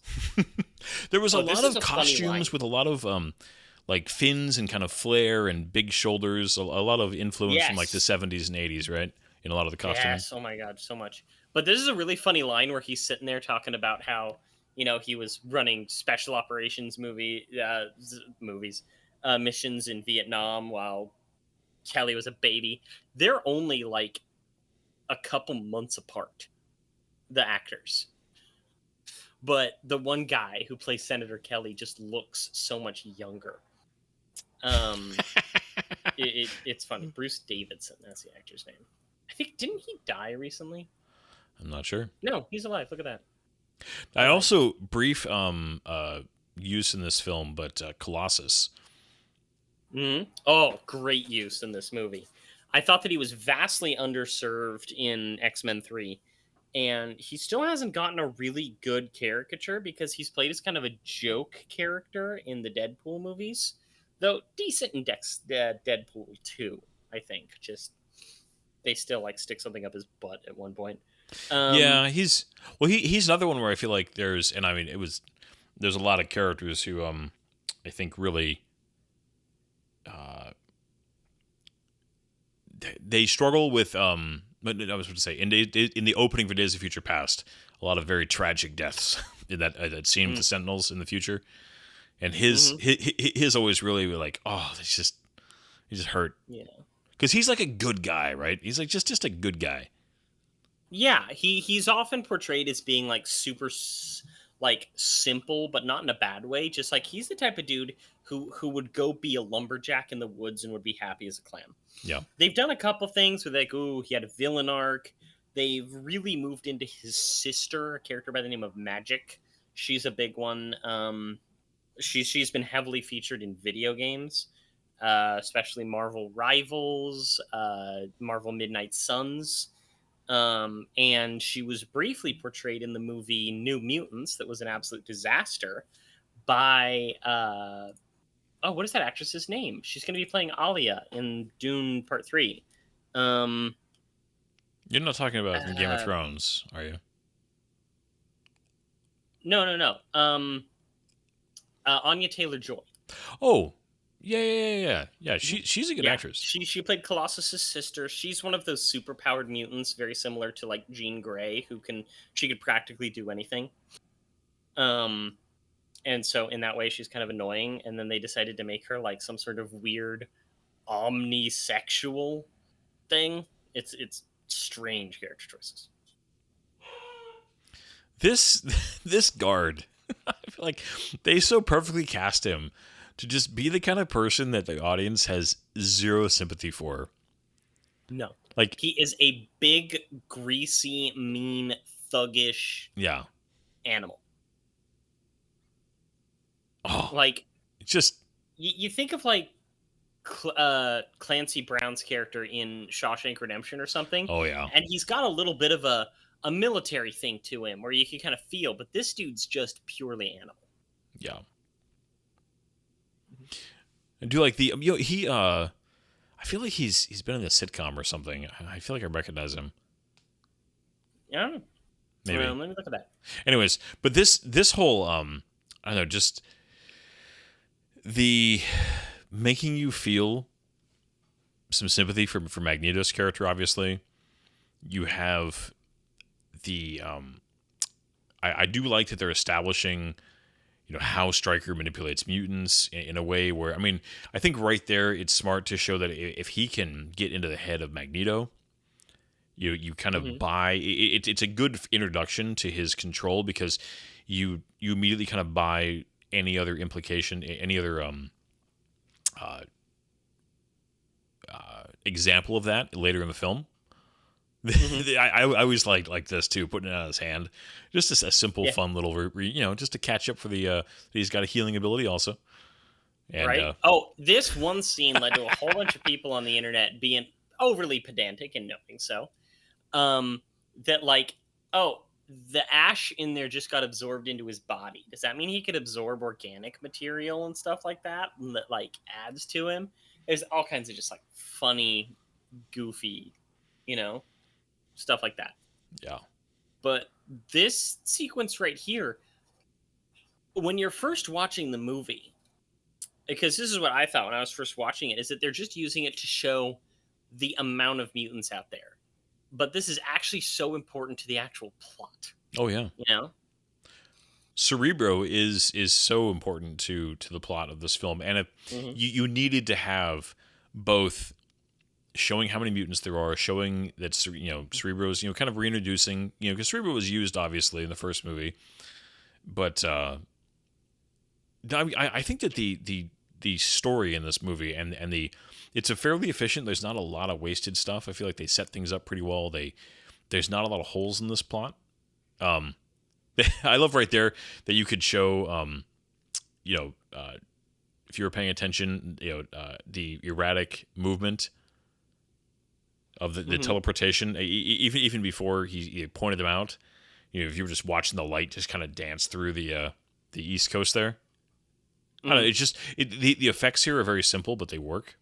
There was a lot of costumes with a lot of like fins and kind of flair and big shoulders. A lot of influence from like the 70s and 80s, right? In a lot of the costumes. Yes, oh my god, so much. But this is a really funny line where he's sitting there talking about how, he was running special operations missions in Vietnam while Kelly was a baby. They're only like a couple months apart, the actors. But the one guy who plays Senator Kelly just looks so much younger. It's funny. Bruce Davidson, that's the actor's name. I think, didn't he die recently? I'm not sure. No, he's alive. Look at that. I also, brief use in this film, but Colossus. Mm-hmm. Oh, great use in this movie. I thought that he was vastly underserved in X-Men 3. And he still hasn't gotten a really good caricature because he's played as kind of a joke character in the Deadpool movies. though decent in Deadpool 2, I think. Just they still like stick something up his butt at one point. Yeah, he's another one where I feel like there's, and I mean there's a lot of characters who I think really they struggle with but I was going to say in the opening for Days of Future Past, a lot of very tragic deaths in that scene with the Sentinels in the future, and his always really like, oh, he just hurt. Yeah. Because he's like a good guy, right? He's like just a good guy. Yeah, he's often portrayed as being like super like simple, but not in a bad way. Just like he's the type of dude who would go be a lumberjack in the woods and would be happy as a clam. Yeah. They've done a couple things where like, ooh, he had a villain arc. They've really moved into his sister, a character by the name of Magic. She's a big one. She's been heavily featured in video games, especially Marvel Rivals, Marvel Midnight Suns. And she was briefly portrayed in the movie New Mutants that was an absolute disaster by what is that actress's name? She's going to be playing Alia in Dune Part 3. You're not talking about from Game of Thrones, are you? No. Anya Taylor-Joy. Oh, yeah. She's a good actress. She played Colossus's sister. She's one of those superpowered mutants, very similar to like Jean Grey, she could practically do anything. And so in that way, she's kind of annoying. And then they decided to make her like some sort of weird omnisexual thing. It's strange character choices. This guard, I feel like they so perfectly cast him to just be the kind of person that the audience has zero sympathy for. No. Like he is a big, greasy, mean, thuggish animal. Oh, like just you think of like Clancy Brown's character in Shawshank Redemption or something. Oh yeah. And he's got a little bit of a military thing to him where you can kind of feel, but this dude's just purely animal. Yeah. I do like the he I feel like he's been in a sitcom or something. I feel like I recognize him. I don't know. Maybe. Let me look at that. Anyways, but this whole I don't know, just the making you feel some sympathy for Magneto's character. Obviously, you have the I do like that they're establishing, how Stryker manipulates mutants in a way where, I mean, I think right there it's smart to show that if he can get into the head of Magneto, you kind of buy it's a good introduction to his control, because you immediately kind of buy any other implication, any other example of that later in the film. I always like this too, putting it out of his hand, just a simple, fun little, just to catch up for the. He's got a healing ability also, and, right? This one scene led to a whole bunch of people on the internet being overly pedantic and knowing so. That like, the ash in there just got absorbed into his body. Does that mean he could absorb organic material and stuff like that like adds to him? There's all kinds of just like funny, goofy, stuff like that. Yeah. But this sequence right here, when you're first watching the movie, because this is what I thought when I was first watching it, is that they're just using it to show the amount of mutants out there. But this is actually so important to the actual plot. Oh yeah. Cerebro is so important to the plot of this film, and if you needed to have both showing how many mutants there are, showing that Cerebro's kind of reintroducing, because Cerebro was used obviously in the first movie, but I think that the story in this movie and it's a fairly efficient. There's not a lot of wasted stuff. I feel like they set things up pretty well. There's not a lot of holes in this plot. I love right there that you could show, if you were paying attention, the erratic movement of the teleportation, even before he pointed them out. If you were just watching the light just kind of dance through the East Coast there. I don't know. It's just the effects here are very simple, but they work.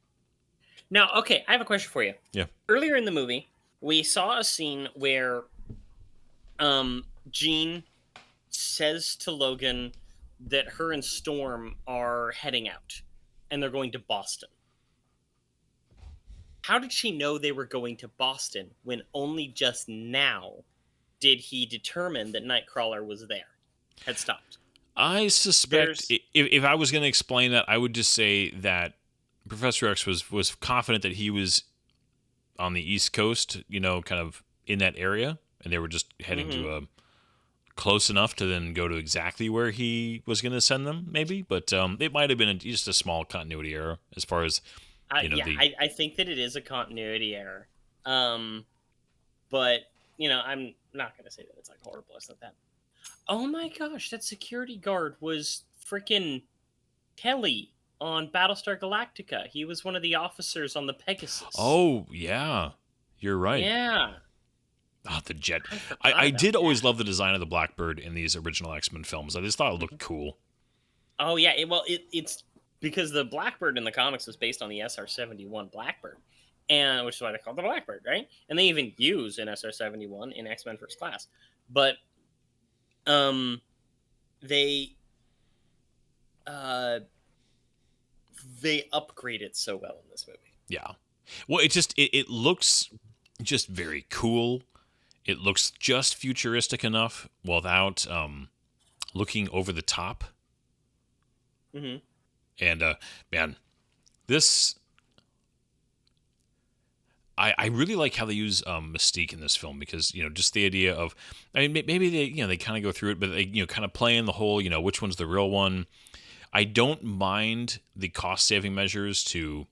Now, okay, I have a question for you. Yeah. Earlier in the movie, we saw a scene where Jean says to Logan that her and Storm are heading out and they're going to Boston. How did she know they were going to Boston when only just now did he determine that Nightcrawler was there? Had stopped. I suspect if I was going to explain that, I would just say that Professor X was confident that he was on the East Coast, kind of in that area, and they were just heading to close enough to then go to exactly where he was going to send them, maybe. But it might have been just a small continuity error as far as I think that it is a continuity error. But I'm not going to say that it's like horrible. It's not that. Oh my gosh, that security guard was freaking Kelly on Battlestar Galactica. He was one of the officers on the Pegasus. Oh, yeah. You're right. Yeah. Oh, the jet. I did always love the design of the Blackbird in these original X-Men films. I just thought it looked cool. Oh, yeah. It's because the Blackbird in the comics was based on the SR-71 Blackbird, which is why they call it the Blackbird, right? And they even use an SR-71 in X-Men First Class. But they upgrade it so well in this movie. Yeah. Well, it looks just very cool. It looks just futuristic enough without looking over the top. Mm-hmm. And man, this I really like how they use Mystique in this film because just the idea of maybe they kind of go through it, but they kind of play in the whole which one's the real one. I don't mind the cost saving measures to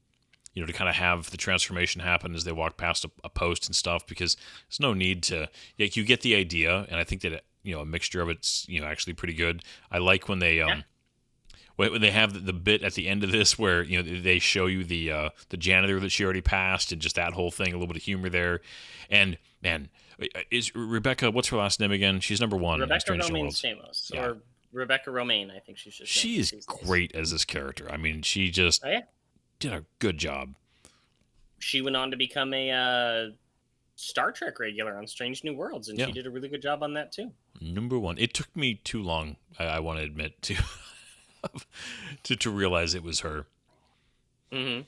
kind of have the transformation happen as they walk past a post and stuff because there's no need to. You get the idea, and I think that a mixture of it's actually pretty good. I like when they when they have the bit at the end of this where they show you the janitor that she already passed and just that whole thing, a little bit of humor there. And man, is Rebecca, what's her last name again? She's number one. Rebecca Romaine Stamos, yeah. or Rebecca Romaine, I think she's just. She is great as this character. I mean, she just did a good job. She went on to become a Star Trek regular on Strange New Worlds, and she did a really good job on that too. Number one. It took me too long, I want to admit, to realize it was her. Mm-hmm.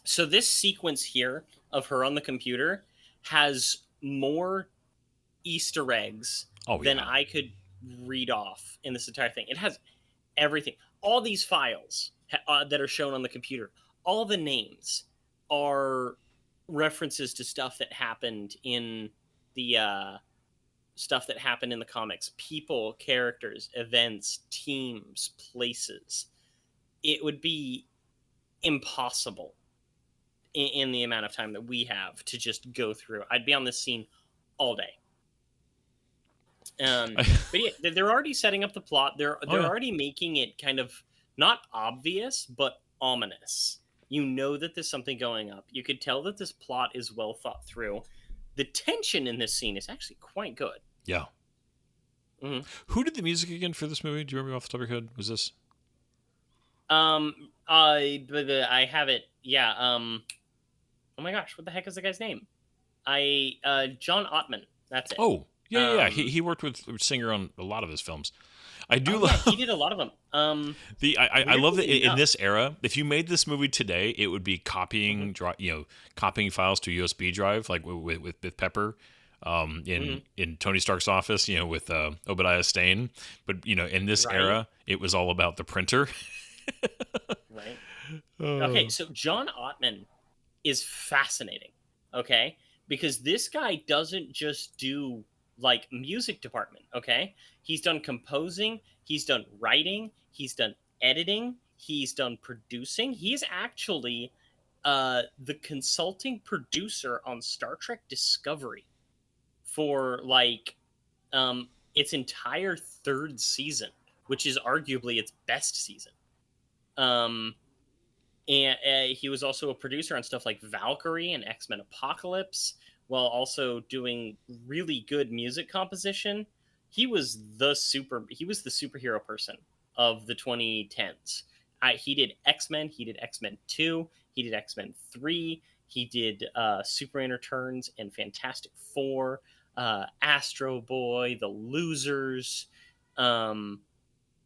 So this sequence here of her on the computer has more Easter eggs than I could read off in this entire thing. It has everything. All these files that are shown on the computer, all the names are references to stuff that happened in the comics. People, characters, events, teams, places. It would be impossible in the amount of time that we have to just go through. I'd be on this scene all day. But yeah, they're already setting up the plot. They're already making it kind of not obvious, but ominous. You know that there's something going up. You could tell that this plot is well thought through. The tension in this scene is actually quite good. Yeah. Mm-hmm. Who did the music again for this movie? Do you remember off the top of your head? Was this? I have it. Yeah. Oh my gosh, what the heck is the guy's name? John Ottman. That's it. Oh, yeah. He worked with Singer on a lot of his films. I do love. Yeah, he did a lot of them. I love that in this era, if you made this movie today, it would be copying, copying files to a USB drive, like with Pepper, in Tony Stark's office, with Obadiah Stane. But in this era, it was all about the printer. Right. Okay, so John Ottman is fascinating. Okay, because this guy doesn't just do like music department. Okay, he's done composing, he's done writing, he's done editing, he's done producing. He's actually the consulting producer on Star Trek Discovery for its entire third season, which is arguably its best season. And he was also a producer on stuff like Valkyrie and X-Men Apocalypse, while also doing really good music composition he was the superhero person of the 2010s. He did X-Men, he did X-Men 2, he did X-Men 3, he did Superman Returns and Fantastic Four, Astro Boy, The Losers,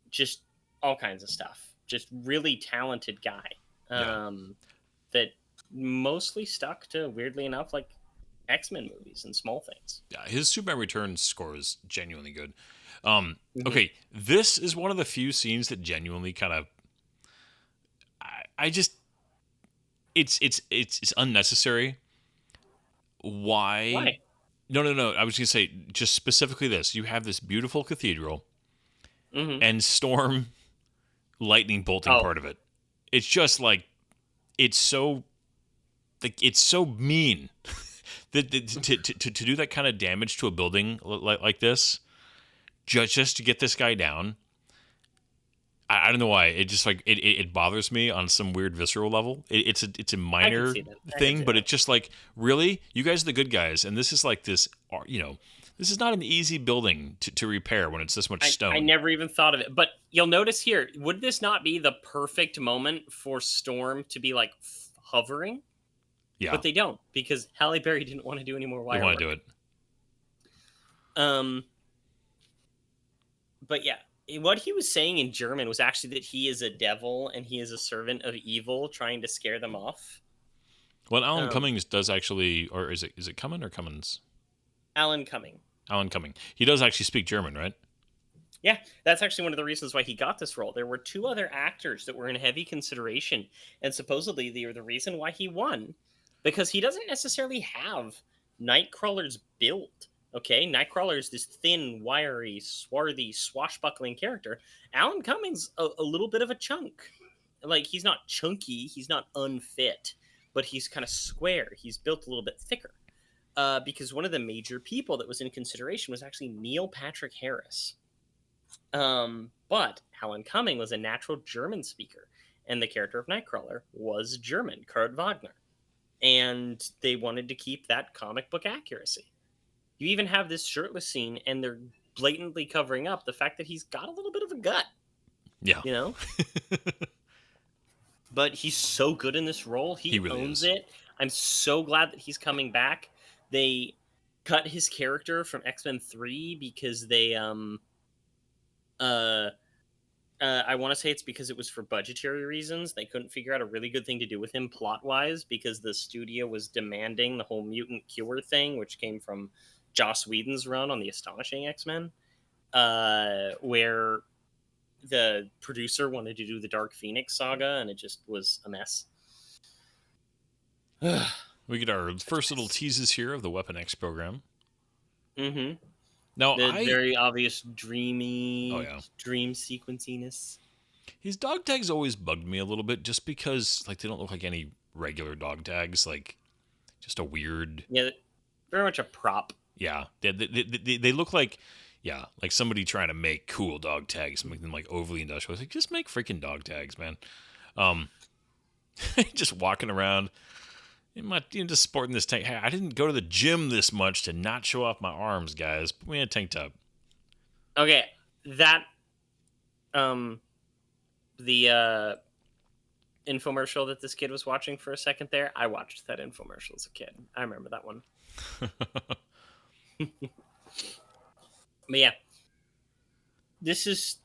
just all kinds of stuff. Just really talented guy. That mostly stuck to, weirdly enough, like X-Men movies and small things. Yeah, his Superman Returns score is genuinely good. Okay, this is one of the few scenes that genuinely kind of, I just, it's unnecessary. Why? No. I was gonna say just specifically this. You have this beautiful cathedral, and Storm lightning bolting part of it. It's just like, it's so mean that to do that kind of damage to a building like this, just to get this guy down. I don't know why. It just like it bothers me on some weird visceral level. It's a minor thing, but it's just like, really, you guys are the good guys, and this is like this. This is not an easy building to repair when it's this much stone. I never even thought of it, but you'll notice here. Would this not be the perfect moment for Storm to be like hovering? Yeah, but they don't, because Halle Berry didn't want to do any more wire. They want to do it. But yeah. What he was saying in German was actually that he is a devil and he is a servant of evil trying to scare them off. Well, Alan Cummings does actually, or is it Cummins or Cummins? Alan Cumming. Alan Cumming. He does actually speak German, right? Yeah, that's actually one of the reasons why he got this role. There were 2 other actors that were in heavy consideration, and supposedly they were the reason why he won, because he doesn't necessarily have Nightcrawler's build. Okay, Nightcrawler is this thin, wiry, swarthy, swashbuckling character. Alan Cummings, a little bit of a chunk. Like, he's not chunky, he's not unfit, but he's kind of square. He's built a little bit thicker. Because one of the major people that was in consideration was actually Neil Patrick Harris. But Alan Cumming was a natural German speaker, and the character of Nightcrawler was German, Kurt Wagner. And they wanted to keep that comic book accuracy. You even have this shirtless scene, and they're blatantly covering up the fact that he's got a little bit of a gut. Yeah. You know? But he's so good in this role. He really owns it. I'm so glad that he's coming back. They cut his character from X-Men 3 because they, I want to say it's because it was for budgetary reasons. They couldn't figure out a really good thing to do with him plot-wise because the studio was demanding the whole mutant cure thing, which came from Joss Whedon's run on the Astonishing X-Men, where the producer wanted to do the Dark Phoenix saga, and it just was a mess. We get our first little teases here of the Weapon X program. Mm-hmm. Now, the very obvious dreamy, dream sequenciness. His dog tags always bugged me a little bit, just because like they don't look like any regular dog tags, like just a weird. Yeah, very much a prop. Yeah, they look like, like somebody trying to make cool dog tags, make them like overly industrial. Like, just make freaking dog tags, man. Just walking around, just sporting this tank. Hey, I didn't go to the gym this much to not show off my arms, guys. Put me in a tank top. Okay, that, the infomercial that this kid was watching for a second there, I watched that infomercial as a kid. I remember that one. But yeah, this is.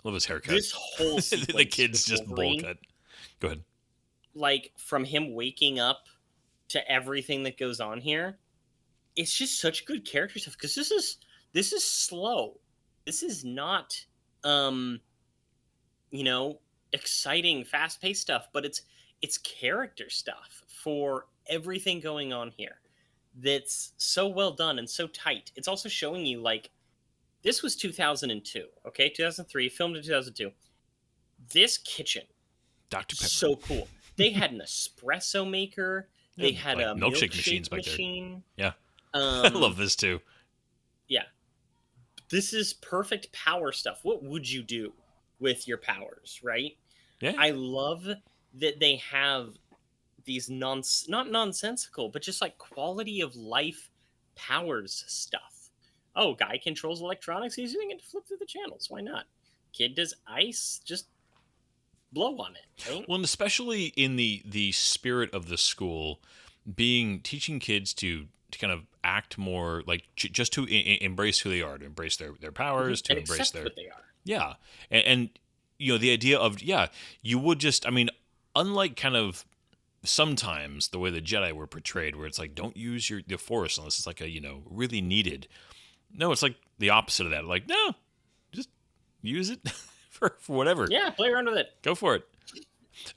I love his haircut. This whole sequence the kid's just bowl cut. Go ahead. Like, from him waking up to everything that goes on here, it's just such good character stuff, because this is slow. This is not exciting, fast-paced stuff, but it's character stuff for everything going on here that's so well done and so tight. It's also showing you, like, this was 2002, okay? 2003, filmed in 2002. This kitchen, Dr. Pepper, so cool. They had an espresso maker. They had like a milkshake machines back machine. There. Yeah. I love this too. Yeah. This is perfect power stuff. What would you do with your powers, right? Yeah. I love that they have these not nonsensical, but just like quality of life powers stuff. Oh, guy controls electronics. He's using it to flip through the channels. Why not? Kid does ice. Just blow on it. Right? Well, and especially in the spirit of the school, teaching kids to kind of act more like just to embrace who they are, to embrace their powers, to And embrace accept what they are. yeah, and the idea of you would just, I mean, unlike kind of sometimes the way the Jedi were portrayed, where it's like don't use the Force unless it's like a really needed. No, it's like the opposite of that. Like no, just use it for whatever. Yeah, play around with it. Go for it.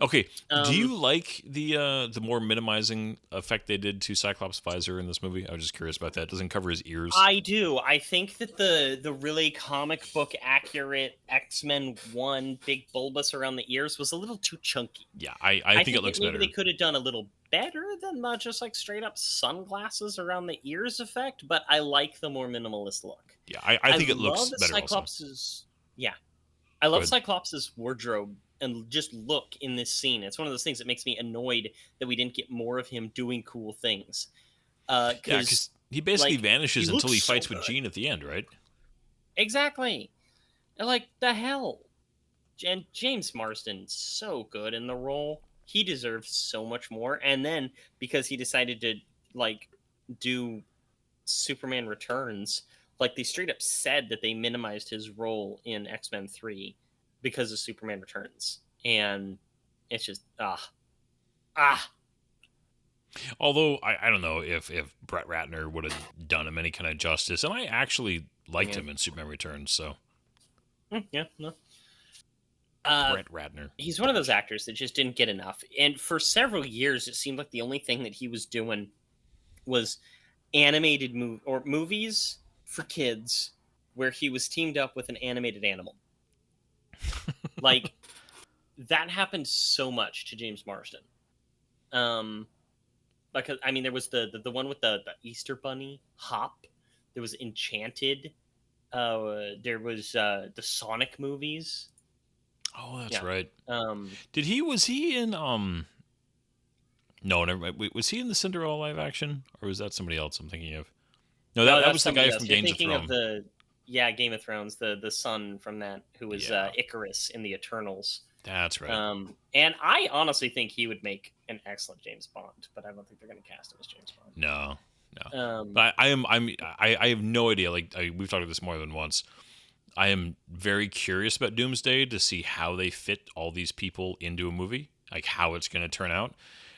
Okay, do you Um, like the more minimizing effect they did to Cyclops' visor in this movie? I was just curious about that. It doesn't cover his ears. I do. I think that the really comic book accurate X-Men 1 big bulbous around the ears was a little too chunky. Yeah, I think it looks maybe better. they could have done a little better than just like straight up sunglasses around the ears effect, but I like the more minimalist look. Yeah, I think it looks love better also. Cyclops's I love Cyclops's wardrobe and just look in this scene. It's one of those things that makes me annoyed that we didn't get more of him doing cool things. Yeah, because he basically like, vanishes he until he looks so fights with good. Jean at the end, right? Exactly. Like the hell. And James Marsden's so good in the role. He deserves so much more. And then because he decided to like do Superman Returns, like they straight up said that they minimized his role in X-Men 3 because of Superman Returns. And it's just ah. Although I don't know if Brett Ratner would have done him any kind of justice, and I actually liked him in Superman Returns. So Yeah, no. Brett Ratner. He's one of those actors that just didn't get enough. And for several years, it seemed like the only thing that he was doing was animated movies for kids where he was teamed up with an animated animal. Like, that happened so much to James Marsden. Because, I mean, there was the one with the Easter Bunny, Hop. There was Enchanted. There was the Sonic movies. Oh, that's right. Um, Was he in No, never mind. Wait, was he in the Cinderella live action, or was that somebody else I'm thinking of? No, that was the guy from You're Games of thinking Thrones. Game of Thrones, the son from that who was Icarus in the Eternals. That's right. And I honestly think he would make an excellent James Bond, but I don't think they're going to cast him as James Bond. No. But I have no idea. Like we've talked about this more than once. I am very curious about Doomsday to see how they fit all these people into a movie, like how it's going to turn out.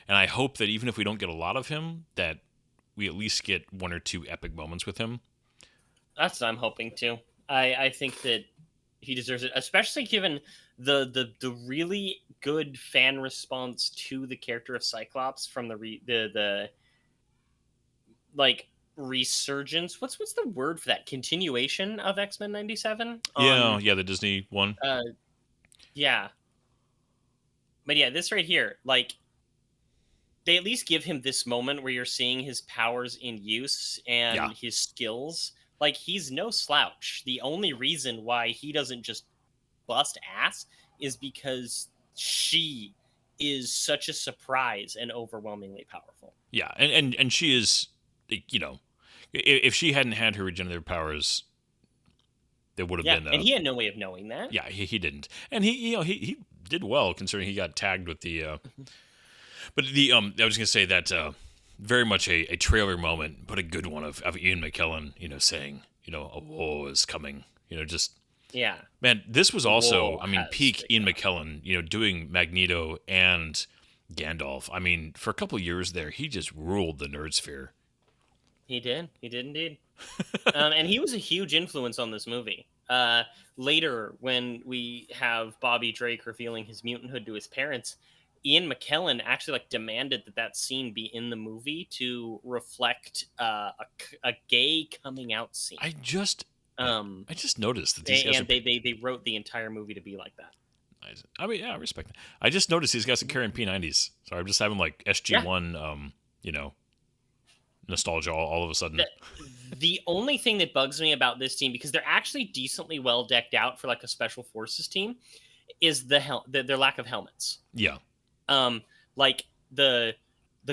And I hope that even if we don't get a lot of him, that we at least get one or two epic moments with him. That's what I'm hoping too. I think that he deserves it, especially given the really good fan response to the character of Cyclops from the like resurgence. What's the word for that? Continuation of X-Men 97? Yeah, the Disney one. Yeah. But yeah, this right here, like, they at least give him this moment where you're seeing his powers in use and his skills. Like, he's no slouch. The only reason why he doesn't just bust ass is because she is such a surprise and overwhelmingly powerful. Yeah, and she is, if she hadn't had her regenerative powers, there would have been. And he had no way of knowing that. Yeah, he didn't, and he did well considering he got tagged with the. But I was gonna say that very much a trailer moment, but a good one of Ian McKellen, saying, a war is coming. Man, this was also, peak Ian McKellen, doing Magneto and Gandalf. I mean, for a couple years there, he just ruled the nerd sphere. He did indeed. And he was a huge influence on this movie. Later, when we have Bobby Drake revealing his mutanthood to his parents, Ian McKellen actually demanded that scene be in the movie to reflect a gay coming out scene. I just noticed that these guys they wrote the entire movie to be like that. I mean, yeah, I respect that. I just noticed these guys are carrying P90s, so I'm just having SG1, nostalgia all of a sudden. The only thing that bugs me about this team, because they're actually decently well decked out for a special forces team, is their lack of helmets. Yeah. Like the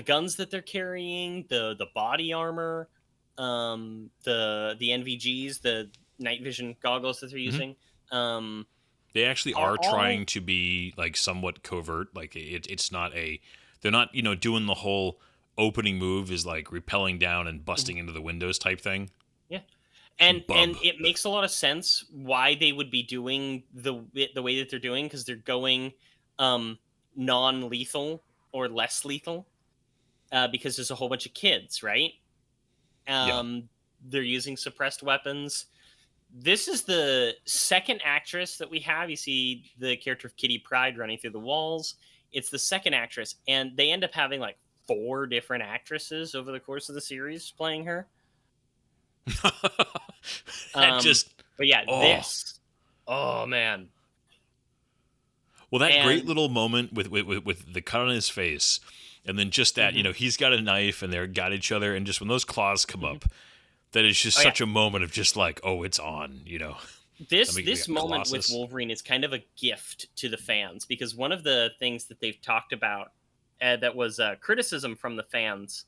guns that they're carrying, the body armor, the NVGs, the night vision goggles that they're using. They actually Are are all- trying to be like somewhat covert. Like it's not they're not doing the whole opening move is like rappelling down and busting into the windows type thing. Yeah. And Bub. it makes a lot of sense why they would be doing the way that they're doing, because they're going non-lethal or less lethal, because there's a whole bunch of kids, right? They're using suppressed weapons. This is the second actress that we have. You see the character of Kitty Pryde running through the walls. It's the second actress, and they end up having like 4 different actresses over the course of the series playing her. But yeah, this. Oh man. Well, that great little moment with the cut on his face, and then just that he's got a knife and they're got each other, and just when those claws come up, that is just such a moment of just like, oh, it's on, This moment with Wolverine is kind of a gift to the fans, because one of the things that they've talked about that was criticism from the fans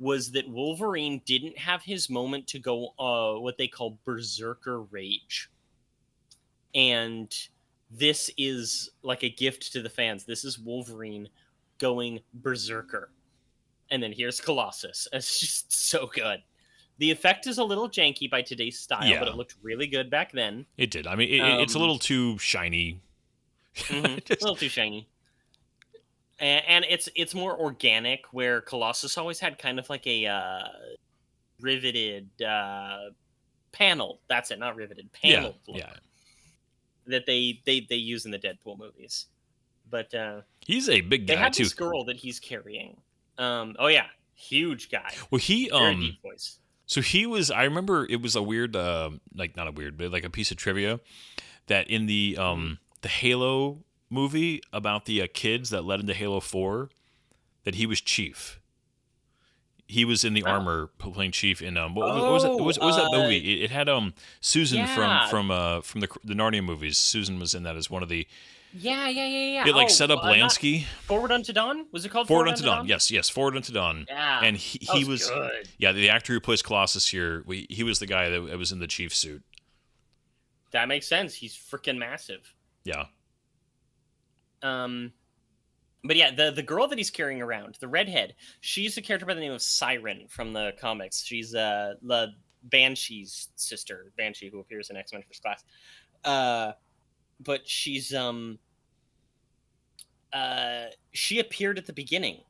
was that Wolverine didn't have his moment to go what they call berserker rage. And this is like a gift to the fans. This is Wolverine going berserker. And then here's Colossus. It's just so good. The effect is a little janky by today's style, but it looked really good back then. It did. I mean, it's a little too shiny. A little too shiny. And it's more organic, where Colossus always had kind of like a riveted panel. That's it, not riveted. Panel look that they use in the Deadpool movies. But he's a big guy, they have too. This girl that he's carrying. Huge guy. Well, he very deep voice. So he was. I remember it was a weird, like not a weird, but like a piece of trivia that in the Halo movie about the kids that led into Halo 4, that he was Chief. He was in the armor playing Chief in what was it? What was that movie? It had Susan from the Narnia movies. Susan was in that as one of the. Yeah. It set up Lansky. Forward Unto Dawn? Was it called Forward Unto Dawn? Yes, Forward Unto Dawn. Yeah. And he was good. Yeah, the actor who plays Colossus here, he was the guy that was in the Chief suit. That makes sense. He's freaking massive. Yeah. But yeah, the girl that he's carrying around, the redhead, she's a character by the name of Siren from the comics. She's the Banshee's sister, Banshee, who appears in X-Men First Class. But she's she appeared at the beginning.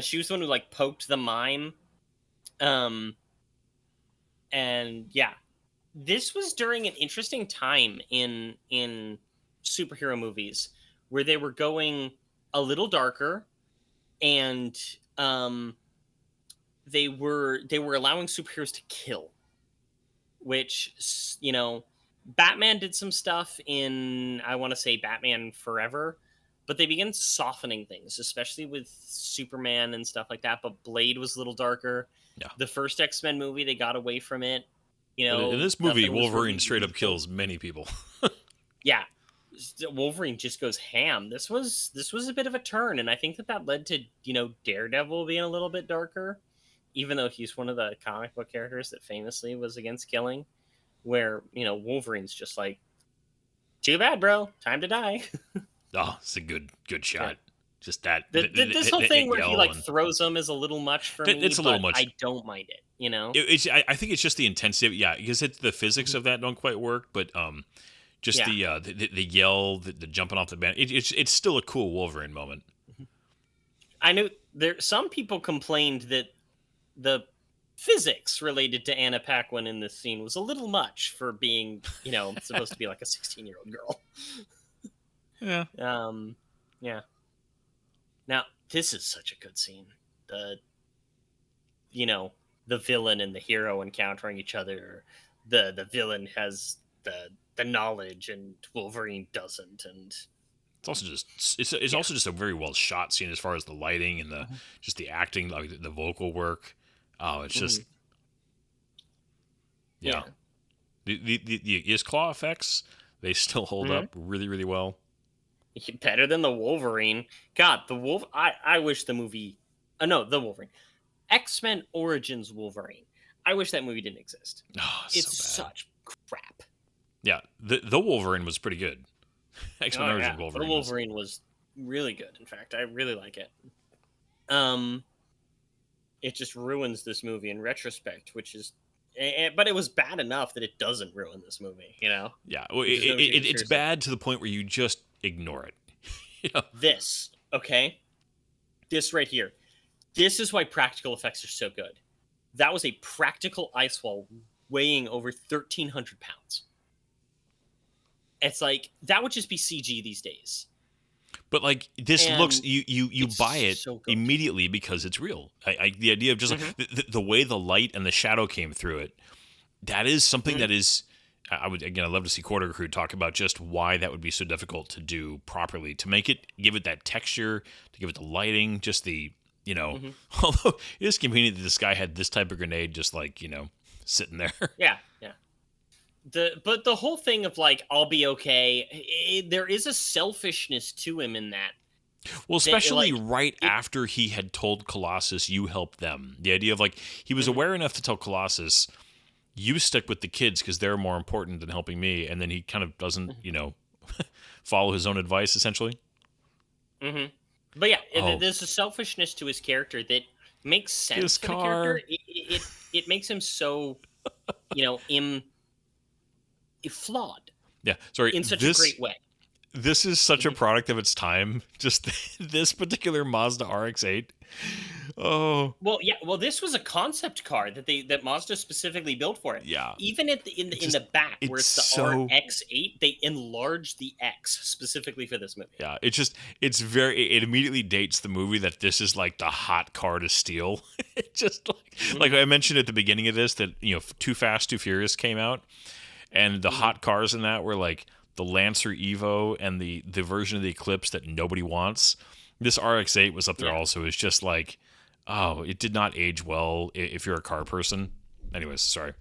She was the one who like poked the mime. And yeah, this was during an interesting time in superhero movies where they were going a little darker, and they were allowing superheroes to kill, which, Batman did some stuff in, I want to say, Batman Forever, but they began softening things, especially with Superman and stuff like that. But Blade was a little darker. Yeah. The first X-Men movie, they got away from it. In this movie, Wolverine straight up kills many people. Yeah. Wolverine just goes ham. This was a bit of a turn, and I think that led to, Daredevil being a little bit darker, even though he's one of the comic book characters that famously was against killing, where, Wolverine's just like, too bad, bro. Time to die. Oh, it's a good shot. Yeah. Just that. This whole thing where he throws them is a little much for me. It's a little much. I don't mind it. I think it's just the intensity. Yeah, because the physics of that don't quite work, but just the yell, the jumping off the band. It's still a cool Wolverine moment. I know some people complained that the physics related to Anna Paquin in this scene was a little much for being, supposed to be like a 16-year-old girl. Yeah. Yeah. Now, this is such a good scene. The villain and the hero encountering each other. The villain has the knowledge and Wolverine doesn't, and it's also just it's also just a very well shot scene as far as the lighting and the just the acting, like the vocal work. Oh, it's just the claw effects, they still hold up really, really well. Better than the Wolverine. God, I wish the movie the Wolverine X-Men Origins Wolverine. I wish that movie didn't exist. Oh, It's so bad. such crap. Yeah, the Wolverine was pretty good. X-Men Oh Origin yeah, Wolverine. the Wolverine was really good. In fact, I really like it. Um, it just ruins this movie in retrospect, which is, but it was bad enough that it doesn't ruin this movie. You know, Yeah, well, Just don't take it it's seriously. bad to the point where you just ignore it. You know? This, okay, this right here, this is why practical effects are so good. That was a practical ice wall weighing over 1,300 pounds. It's like that would just be CG these days. But like this And looks, you it's buy it so good. immediately because it's real. The idea of just like, the way the light and the shadow came through it, that is something that is. I would again. I'd love to see Quarter Crew talk about just why that would be so difficult to do properly, to make it, give it that texture, to give it the lighting, just the, you know. Although it is convenient that this guy had this type of grenade just like, you know, sitting there. Yeah, yeah. But the whole thing of like I'll be okay, there is a selfishness to him in that. Well, especially like, right after he had told Colossus, "You help them." The idea of like he was aware enough to tell Colossus, "You stick with the kids because they're more important than helping me," and then he kind of doesn't, you know, follow his own advice essentially. But yeah, Oh. there's a selfishness to his character that makes sense His for the car. character. It makes him so, you know, flawed Yeah, sorry. in such a great way. This is such a product of its time. Just this particular Mazda RX-8. Oh, Well, yeah. Well, this was a concept car that Mazda specifically built for it. yeah. Even in the back where it's it's the so- RX-8, they enlarged the X specifically for this movie. Yeah, it's very, it immediately dates the movie that this is like the hot car to steal. It just like I mentioned at the beginning of this that, you know, Too Fast, Too Furious came out, and the hot cars in that were like the Lancer Evo and the version of the Eclipse that nobody wants. This RX-8 was up there also. It's just like, oh, it did not age well if you're a car person. Anyways, sorry.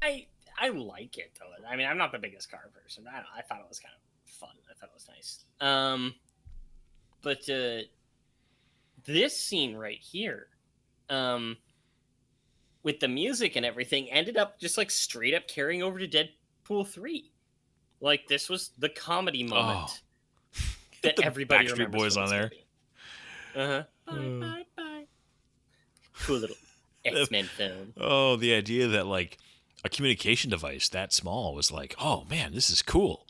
I like it though. I mean, I'm not the biggest car person. I thought it was kind of fun. I thought it was nice. But this scene right here, with the music and everything, ended up just like straight up carrying over to Deadpool 3. Like this was the comedy moment that The everybody Backstreet remembers. Boys from on this there. movie. Bye. Cool little X-Men film. Oh, the idea that like a communication device that small was like, oh man, this is cool.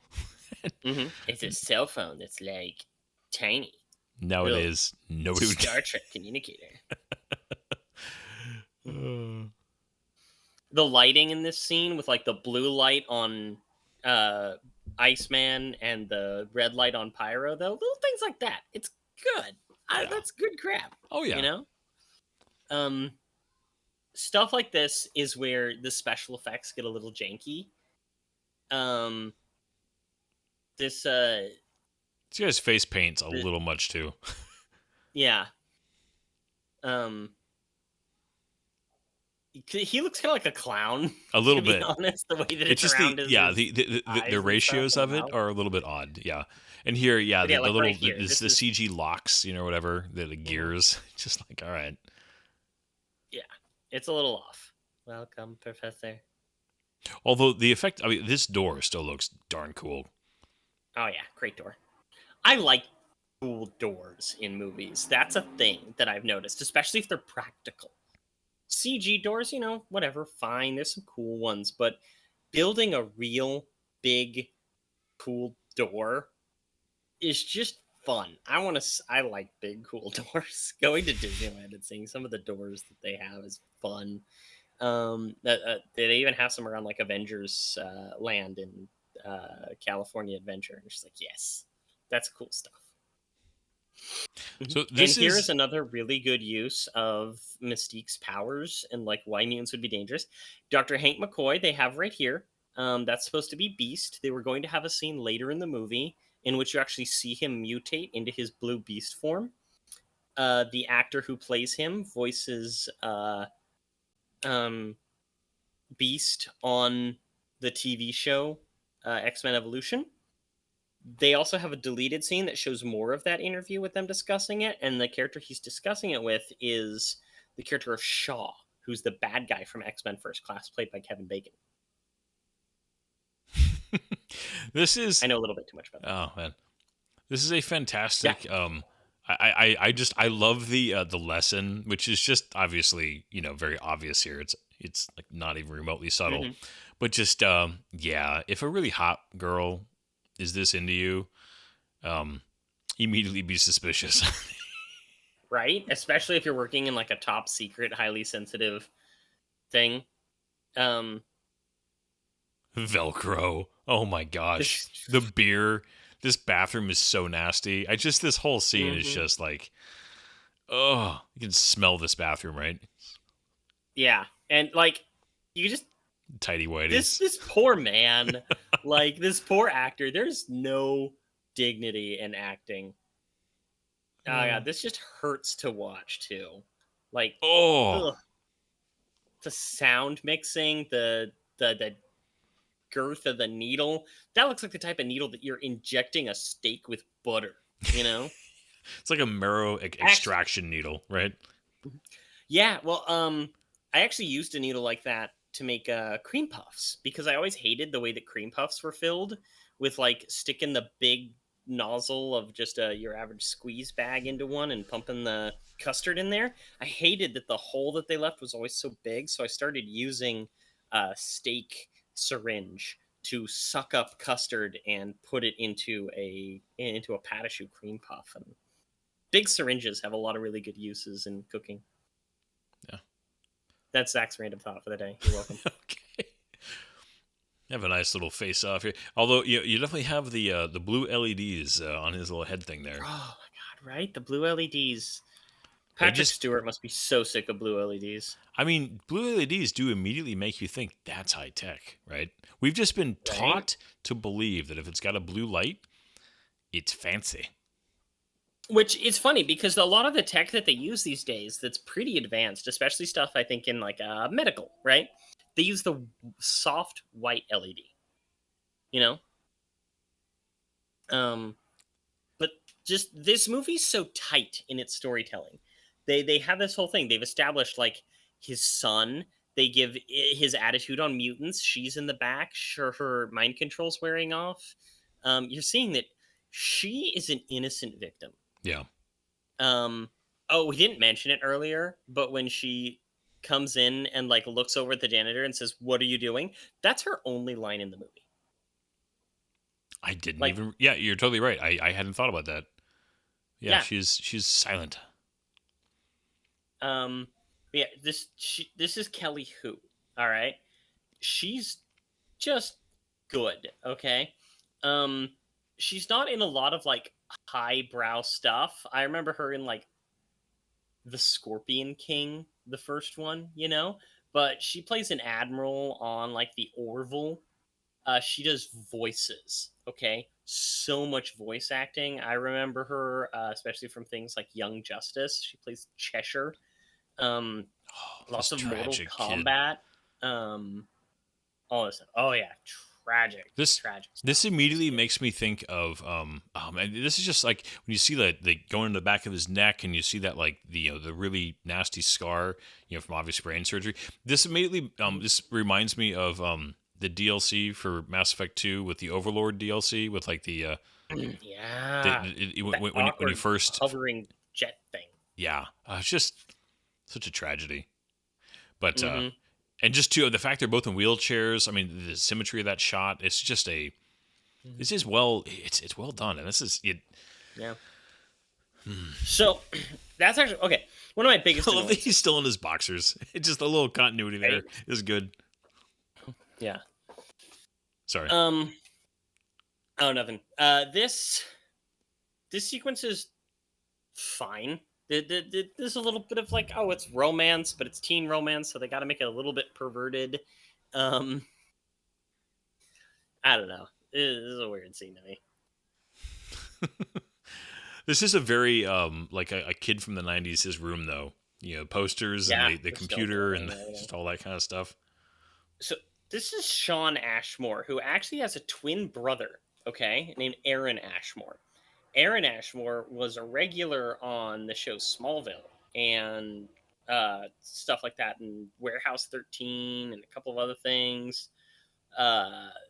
It's a cell phone that's like tiny. Nowadays, nobody would. Star Trek communicator. The lighting in this scene with like the blue light on Iceman and the red light on Pyro, though, little things like that. It's good. That's good crap. Oh yeah, You know? Stuff like this is where the special effects get a little janky. This guy's face paint's a little much too. yeah. He looks kind of like a clown. A little to be bit. honest, the way that It's just around the his eyes and the ratios stuff of and it mouth. are a little bit odd. Yeah, and here, yeah, But yeah, the like little right here, the this is- CG locks, you know, whatever the gears. Just like, all right. It's a little off. Welcome, Professor. Although the effect, I mean, this door still looks darn cool. Oh yeah, great door. I like cool doors in movies. That's a thing that I've noticed, especially if they're practical. CG doors, you know, whatever, fine. There's some cool ones, but building a real big, cool door is just fun. I like big, cool doors. Going to Disneyland and seeing some of the doors that they have is fun. They even have some around like Avengers Land in California Adventure. And it's just like, yes, that's cool stuff. So And this here is is another really good use of Mystique's powers and like why mutants would be dangerous. Dr. Hank McCoy, they have right here. That's supposed to be Beast. They were going to have a scene later in the movie in which you actually see him mutate into his blue beast form. The actor who plays him voices Beast on the TV show X-Men Evolution. They also have a deleted scene that shows more of that interview with them discussing it, and the character he's discussing it with is the character of Shaw who's the bad guy from X-Men First Class, played by Kevin Bacon. This is I know a little bit too much about that. oh man, this is a fantastic. I love the lesson, which is just obviously very obvious here. It's like not even remotely subtle, Mhm. but just yeah, if a really hot girl is this into you, immediately be suspicious. Right? Especially if you're working in like a top secret, highly sensitive thing. Um, Velcro. Oh my gosh, the beer. This bathroom is so nasty. This whole scene is Mhm. just like, oh, you can smell this bathroom, right? Yeah, and like you just Tidy whities. this poor man, like this poor actor. There's no dignity in acting. Oh yeah, this just hurts to watch too. Like, Oh, ugh, the sound mixing, the girth of the needle. That looks like the type of needle that you're injecting a steak with butter. You know? it's like a marrow extraction needle, right? Yeah. Well, I actually used a needle like that to make cream puffs because I always hated the way that cream puffs were filled with like sticking the big nozzle of just your average squeeze bag into one and pumping the custard in there. I hated that the hole that they left was always so big, so I started using a steak syringe to suck up custard and put it into a pat a choux cream puff. And big syringes have a lot of really good uses in cooking. Yeah. That's Zach's random thought for the day. You're welcome. Okay. Have a nice little face off here. Although you definitely have the blue LEDs on his little head thing there. Oh my god, right? The blue LEDs. They Patrick just- Stewart must be so sick of blue LEDs. I mean, blue LEDs do immediately make you think that's high tech, right? We've just been taught to believe that if it's got a blue light, it's fancy. Which is funny because a lot of the tech that they use these days that's pretty advanced, especially stuff I think in like medical, right? They use the soft white LED. You know? But just this movie's so tight in its storytelling. They have this whole thing. They've established like his son. They give his attitude on mutants. She's in the back. Sure, her mind control's wearing off. You're seeing that she is an innocent victim. Yeah. Oh, we didn't mention it earlier, but when she comes in and like looks over at the janitor and says, "What are you doing?" That's her only line in the movie. I didn't Like- even. Yeah, you're totally right. I hadn't thought about that. Yeah, Yeah. she's silent. Yeah, this is Kelly Hu. All right, she's just good. Okay, she's not in a lot of like highbrow stuff. I remember her in like the Scorpion King, the first one, but she plays an admiral on like the Orville. She does voices. Okay, so much voice acting. I remember her, especially from things like Young Justice. She plays Cheshire. Lots This of Mortal tragic kid. Kombat. All this stuff. Oh yeah, tragic. This- tragic. Stuff. This immediately makes me think of oh man, this is just like when you see that they go into the back of his neck and you see that like the really nasty scar from obvious brain surgery. This immediately this reminds me of the DLC for Mass Effect 2 with the Overlord DLC with like the Yeah. when you first hovering jet thing. yeah, it's just such a tragedy. But Mhm. and just the fact they're both in wheelchairs. I mean, the symmetry of that shot. It's just this is well. It's well done, and this is it. Yeah. So that's actually okay. One of my biggest. I love that annoyances- he's still in his boxers. It's just a little continuity there Right. is good. Yeah. Sorry. Oh, nothing. This sequence is fine. There's a little bit of like, oh, it's romance, but it's teen romance, so they got to make it a little bit perverted. I don't know. This is a weird scene to me. This is a very like a kid from the '90s. His room though, posters Yeah, and the the computer stealth and thing, yeah. just all that kind of stuff. So this is Sean Ashmore, who actually has a twin brother, okay, named Aaron Ashmore. Aaron Ashmore was a regular on the show Smallville, and stuff like that, and Warehouse 13, and a couple of other things.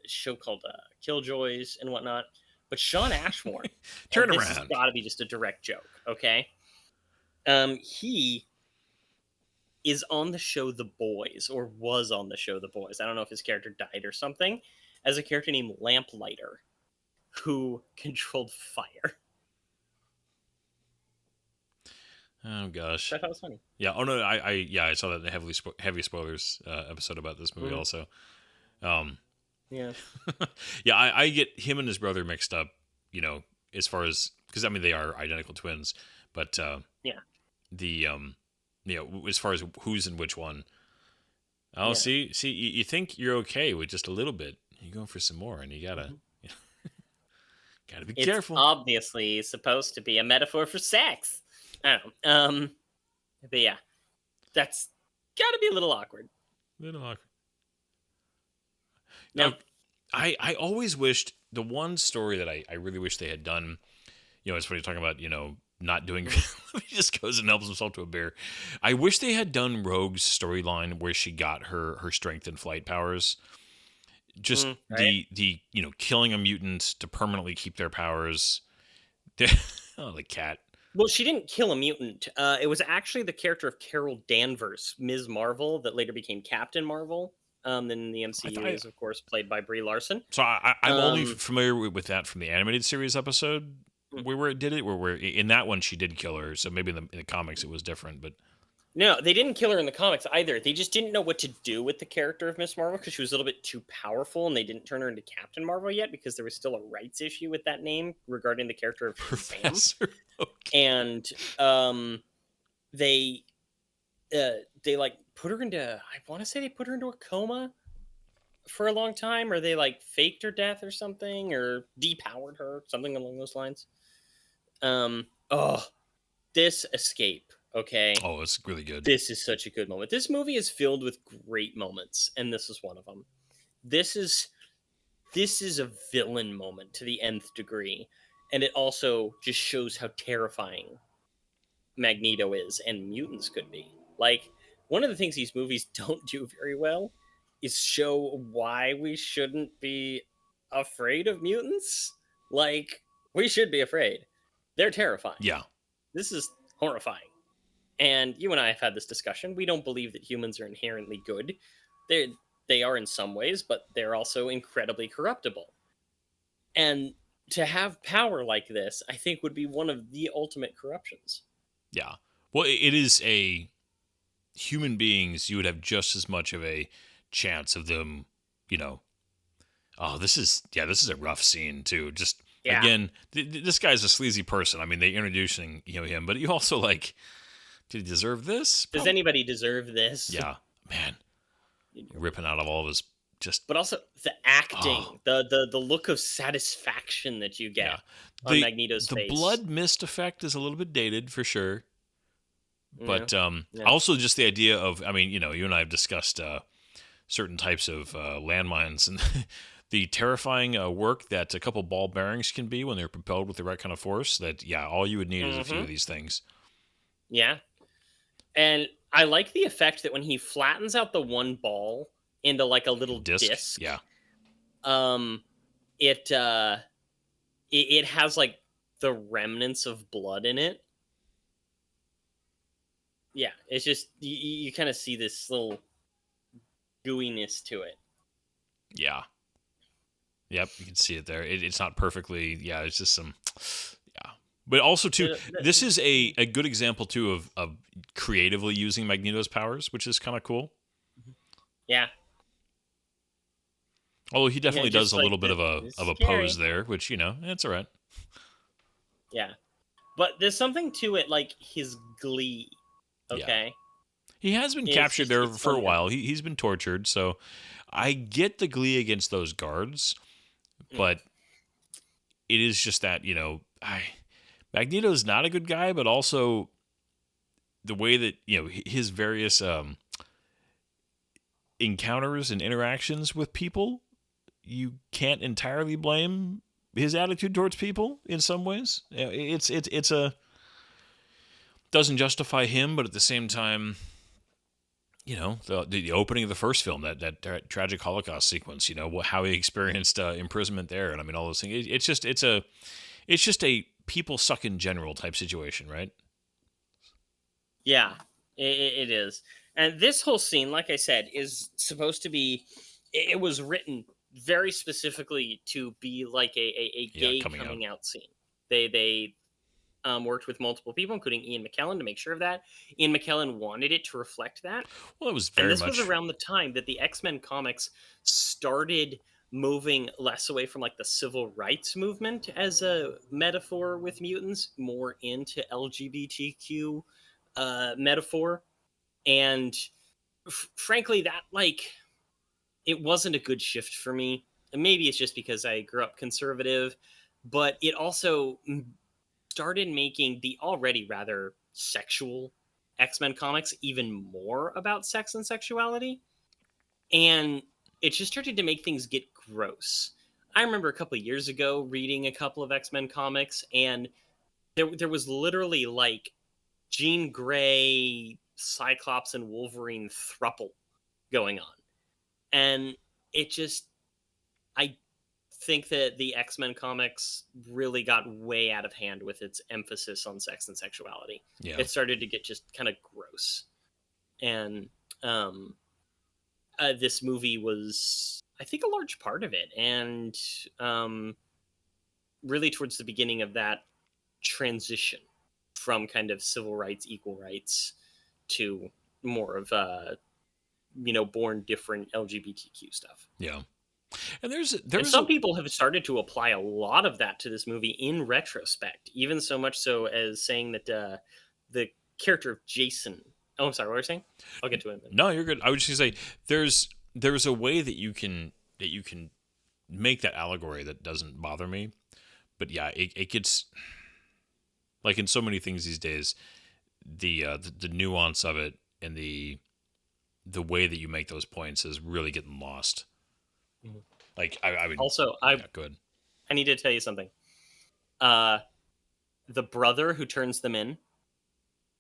Show called Killjoys and whatnot. But Sean Ashmore, Turn and this has around. got to be just a direct joke, okay? He is on the show The Boys, or was on the show The Boys. I don't know if his character died or something, as a character named Lamplighter, who controlled fire. Oh gosh. I thought it was funny. Yeah. Oh no. I saw that in the heavy spoilers episode about this movie also. Yeah. Yeah. I get him and his brother mixed up. You know, as far as because I mean they are identical twins, but Yeah. the you know as far as who's in which one. Oh, Yeah. see, you think you're okay with just a little bit. You go for some more, and you gotta gotta be It's careful. obviously supposed to be a metaphor for sex. I don't know. But yeah, that's got to be a little awkward. Little awkward. Now, Now, I always wished the one story that I really wish they had done. You know, it's funny talking about not doing. He just goes and helps himself to a bear. I wish they had done Rogue's storyline where she got her strength and flight powers. Just right. the killing a mutant to permanently keep their powers. Oh, the cat. Well, she didn't kill a mutant. It was actually the character of Carol Danvers, Ms. Marvel, that later became Captain Marvel. Then in the MCU is, of course, played by Brie Larson. So I'm only familiar with that from the animated series episode where it did it. Where in that one she did kill her. So maybe in the comics it was different, but. No, they didn't kill her in the comics either. They just didn't know what to do with the character of Miss Marvel because she was a little bit too powerful, and they didn't turn her into Captain Marvel yet because there was still a rights issue with that name regarding the character of Shazam. Professor. Okay. And they like put her into, I want to say they put her into a coma for a long time, or they like faked her death or something, or depowered her, something along those lines. This escape. Okay. Oh, it's really good. This is such a good moment. This movie is filled with great moments, and this is one of them. This is a villain moment to the nth degree, and it also just shows how terrifying Magneto is and mutants could be. Like, one of the things these movies don't do very well is show why we shouldn't be afraid of mutants. Like, we should be afraid. They're terrifying. Yeah. This is horrifying. And you and I have had this discussion. We don't believe that humans are inherently good. They are in some ways, but they're also incredibly corruptible. And to have power like this, I think, would be one of the ultimate corruptions. Yeah. Well, it is human beings, you would have just as much of a chance of them, oh, this is a rough scene too. Just, again, this guy's a sleazy person. I mean, they introducing him, but you also like, did he deserve this? Does anybody deserve this? Yeah, man. Ripping out of all of his just. But also the acting, the look of satisfaction that you get on Magneto's face. The blood mist effect is a little bit dated for sure. But also just the idea of, I mean, you and I have discussed certain types of landmines and the terrifying work that a couple ball bearings can be when they're propelled with the right kind of force. That, all you would need is a few of these things. Yeah. And I like the effect that when he flattens out the one ball into like a little disc. Yeah. It has like the remnants of blood in it. Yeah, it's just you kind of see this little gooiness to it. Yeah. Yep, you can see it there. It's not perfectly. Yeah, it's just some. Yeah, but also too, this is a good example too of creatively using Magneto's powers, which is kind of cool. Yeah. Although he definitely does a little bit of a pose there, which it's all right. Yeah, but there's something to it, like his glee. Okay. Yeah. He has been captured there for a while. He's been tortured, so I get the glee against those guards, but it is just that, Magneto's not a good guy, but also the way that, his various encounters and interactions with people, you can't entirely blame his attitude towards people in some ways. It's a doesn't justify him, but at the same time, the opening of the first film, that tragic Holocaust sequence, how he experienced imprisonment there, and I mean all those things. It's just a people suck in general type situation, right? Yeah, it is. And this whole scene, like I said, is supposed to be. It was written very specifically to be like a Yeah, gay coming coming out scene. They worked with multiple people, including Ian McKellen, to make sure of that. Ian McKellen wanted it to reflect that. Well, it was And very this was much. around the time that the X-Men comics started moving less away from like the civil rights movement as a metaphor with mutants, more into LGBTQ metaphor. And frankly, that like it wasn't a good shift for me. And maybe it's just because I grew up conservative, but it also started making the already rather sexual X-Men comics even more about sex and sexuality. And it just started to make things get gross. I remember a couple of years ago reading a couple of X-Men comics, and there was literally like Jean Grey, Cyclops, and Wolverine thruple going on. And it just, I think that the X-Men comics really got way out of hand with its emphasis on sex and sexuality. Yeah. It started to get just kind of gross. And this movie was, I think, a large part of it. And really towards the beginning of that transition from kind of civil rights, equal rights to more of born different LGBTQ stuff. Yeah. And there's some people have started to apply a lot of that to this movie in retrospect, even so much so as saying that the character of Jason. Oh, I'm sorry. What were you saying? I'll get to it. No, you're good. I was just gonna say there's a way that you can make that allegory that doesn't bother me, but yeah, it gets like in so many things these days, the nuance of it and the way that you make those points is really getting lost. Mm-hmm. Like I mean, also, good. I need to tell you something. The brother who turns them in,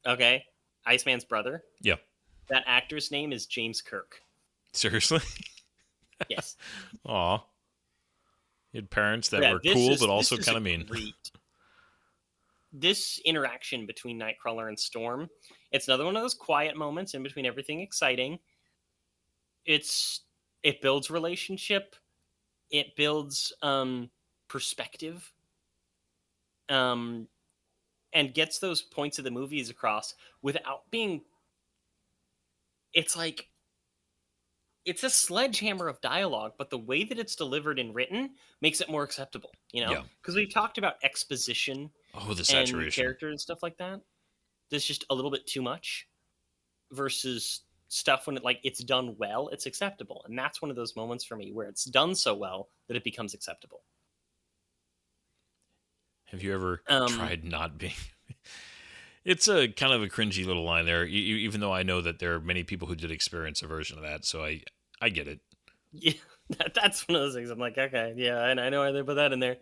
okay, Iceman's brother. Yeah. That actor's name is James Kirk. Seriously? Yes. Aw. You had parents that were cool, but also kind of mean. This interaction between Nightcrawler and Storm, it's another one of those quiet moments in between everything exciting. It builds relationship. It builds perspective. And gets those points of the movies across without being... It's like... It's a sledgehammer of dialogue, but the way that it's delivered and written makes it more acceptable, Yeah. Because we've talked about exposition the saturation. and character and stuff like that. There's just a little bit too much versus stuff when it's done well, it's acceptable. And that's one of those moments for me where it's done so well that it becomes acceptable. Have you ever tried not being... It's a kind of a cringy little line there, even though I know that there are many people who did experience a version of that, so I get it. Yeah, that's one of those things. I'm like, okay, yeah, and I know why they put that in there.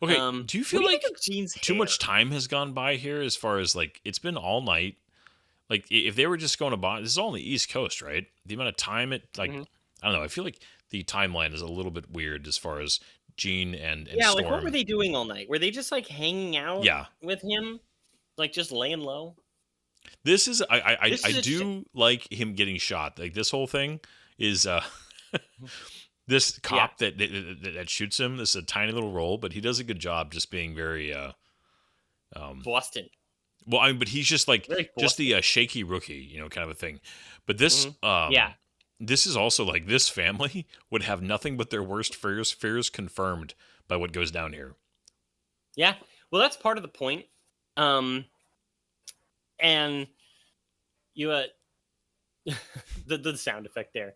Okay, do you feel like Jean's too much time has gone by here as far as, it's been all night? Like, if they were just going to Boston, this is all on the East Coast, right? The amount of time I don't know, I feel like the timeline is a little bit weird as far as Jean and Storm. What were they doing all night? Were they just, hanging out with him? Just laying low? This is I do like him getting shot. Like, this whole thing is this cop that shoots him. This is a tiny little role, but he does a good job just being very Boston. Well, but he's just just the shaky rookie, kind of a thing. But this this is also this family would have nothing but their worst fears confirmed by what goes down here. Yeah. Well, that's part of the point. And you the sound effect there.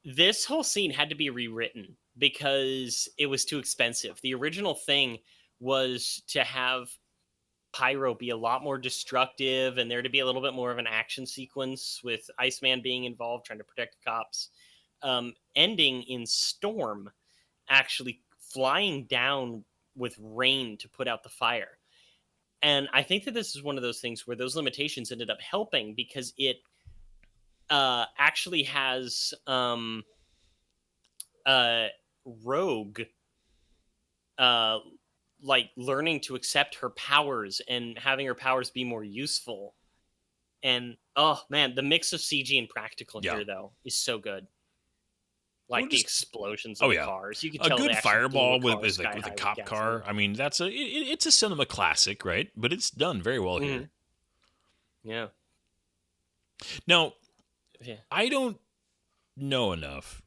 This whole scene had to be rewritten because it was too expensive. The original thing was to have Pyro be a lot more destructive and there to be a little bit more of an action sequence with Iceman being involved trying to protect the cops, ending in Storm actually flying down with rain to put out the fire. And I think that this is one of those things where those limitations ended up helping because it actually has Rogue uh, like learning to accept her powers and having her powers be more useful. And oh man, the mix of CG and practical Yeah. here though is so good. Like Well, the just- explosions oh, of the yeah. cars, you can A tell good they actually blew fireball a with car with, sky like, with a high with cop car. gasoline. I mean, that's it's a cinema classic, right? But it's done very well here. Mhm. Yeah. Now, Yeah. I don't know enough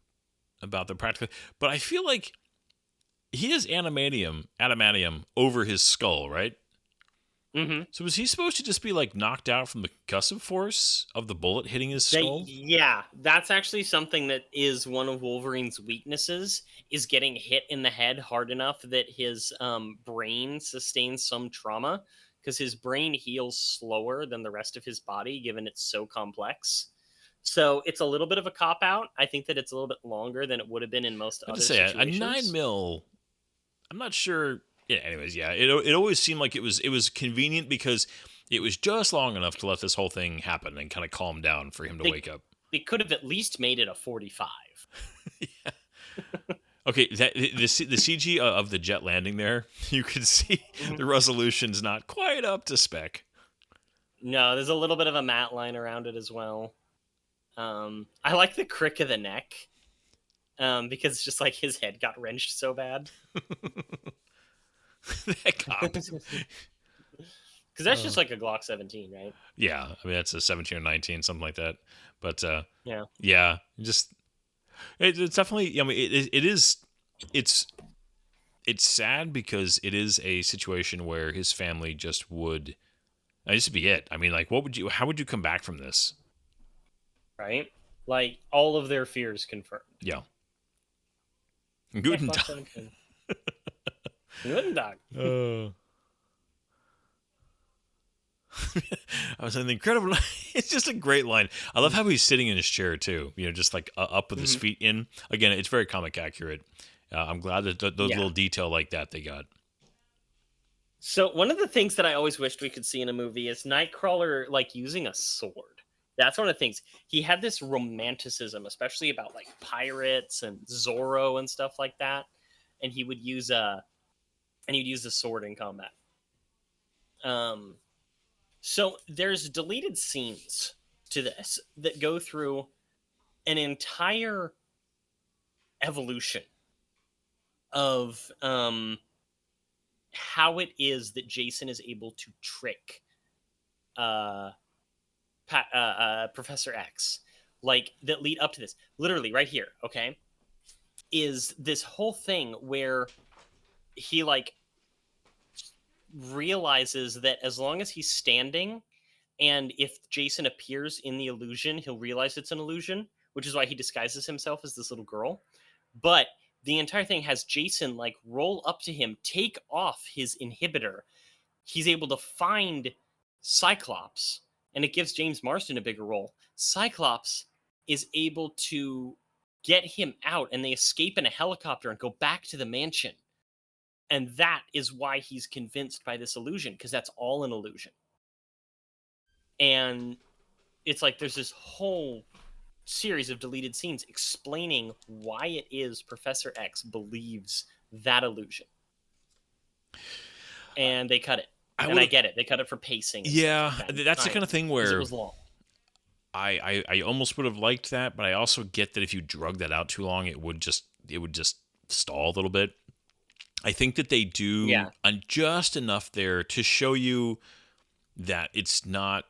about the practical, but I feel like he has adamantium over his skull, right? Mm-hmm. So was he supposed to just be like knocked out from the concussive force of the bullet hitting his skull? Yeah, that's actually something that is one of Wolverine's weaknesses, is getting hit in the head hard enough that his brain sustains some trauma, because his brain heals slower than the rest of his body, given it's so complex. So it's a little bit of a cop out. I think that it's a little bit longer than it would have been in most I other just say a situations. 9mm. I'm not sure. Yeah. Anyways, yeah. It always seemed like it was convenient because it was just long enough to let this whole thing happen and kind of calm down for him to wake up. They could have at least made it a 45. Yeah. Okay, the CG of the jet landing there, you could see the resolution's not quite up to spec. No, there's a little bit of a matte line around it as well. I like the crick of the neck, because it's just like his head got wrenched so bad. That cop. Because that's just like a Glock 17, right? Yeah, I mean that's a 17 or 19, something like that. But Yeah. just it's definitely. I mean, it's sad because it is a situation where his family just would. This would be it. I mean, like, how would you come back from this? Right? Like, all of their fears confirmed. Yeah. Yeah, Guten Glock Tag. 17. Guten Tag. I was saying incredible. It's just a great line. I love how he's sitting in his chair too. You know, just like up with his feet in. Again, it's very comic accurate. I'm glad that those little detail like that they got. So one of the things that I always wished we could see in a movie is Nightcrawler like using a sword. That's one of the things. He had this romanticism, especially about like pirates and Zorro and stuff like that. And he would use the sword in combat. So there's deleted scenes to this that go through an entire evolution of how it is that Jason is able to trick Professor X, like that lead up to this. Literally right here, okay, is this whole thing where he like realizes that as long as he's standing, and if Jason appears in the illusion, he'll realize it's an illusion, which is why he disguises himself as this little girl. But the entire thing has Jason like roll up to him, take off his inhibitor. He's able to find Cyclops, and it gives James Marsden a bigger role. Cyclops is able to get him out, and they escape in a helicopter and go back to the mansion. And that is why he's convinced by this illusion, because that's all an illusion. And it's like there's this whole series of deleted scenes explaining why it is Professor X believes that illusion. And they cut it. I get it. They cut it for pacing. Yeah, that's the kind of thing where it was long. I almost would have liked that, but I also get that if you drug that out too long, it would just stall a little bit. I think that they do just enough there to show you that it's not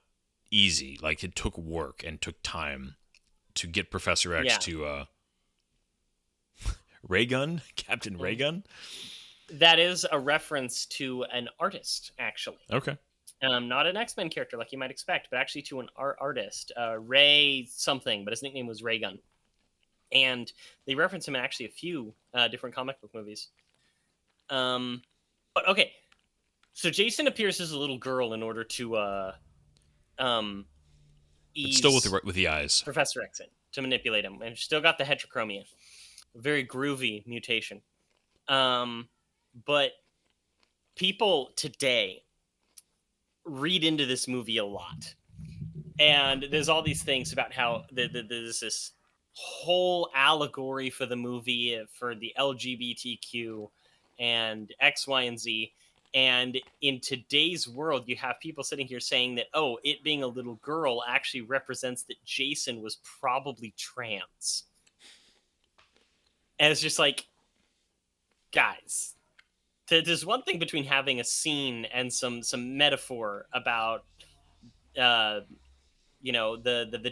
easy. Like, it took work and took time to get Professor X to Raygun, Captain Raygun. That is a reference to an artist, actually. Okay. Not an X-Men character like you might expect, but actually to an artist, Ray something, but his nickname was Raygun. And they reference him in actually a few different comic book movies. But okay, so Jason appears as a little girl in order to ease still with the eyes. Professor X in to manipulate him, and still got the heterochromia, very groovy mutation. But people today read into this movie a lot. And there's all these things about how there's this whole allegory for the movie for the LGBTQ and X, Y, and Z. And in today's world, you have people sitting here saying that, oh, it being a little girl actually represents that Jason was probably trans. And it's just like, guys, there's one thing between having a scene and some metaphor about the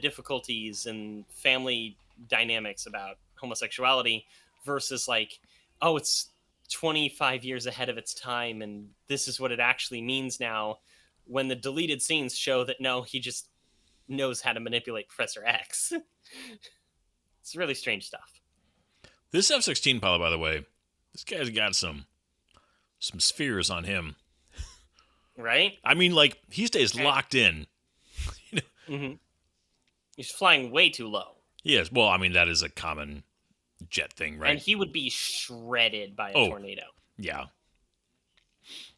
difficulties and family dynamics about homosexuality versus like, oh, it's 25 years ahead of its time and this is what it actually means now, when the deleted scenes show that no, he just knows how to manipulate Professor X. It's really strange stuff. This F-16 pilot, by the way, this guy's got some spheres on him. Right? I mean, like, he stays locked in. Mm-hmm. He's flying way too low. Yes, well, I mean, that is a common jet thing, right? And he would be shredded by a tornado. Yeah.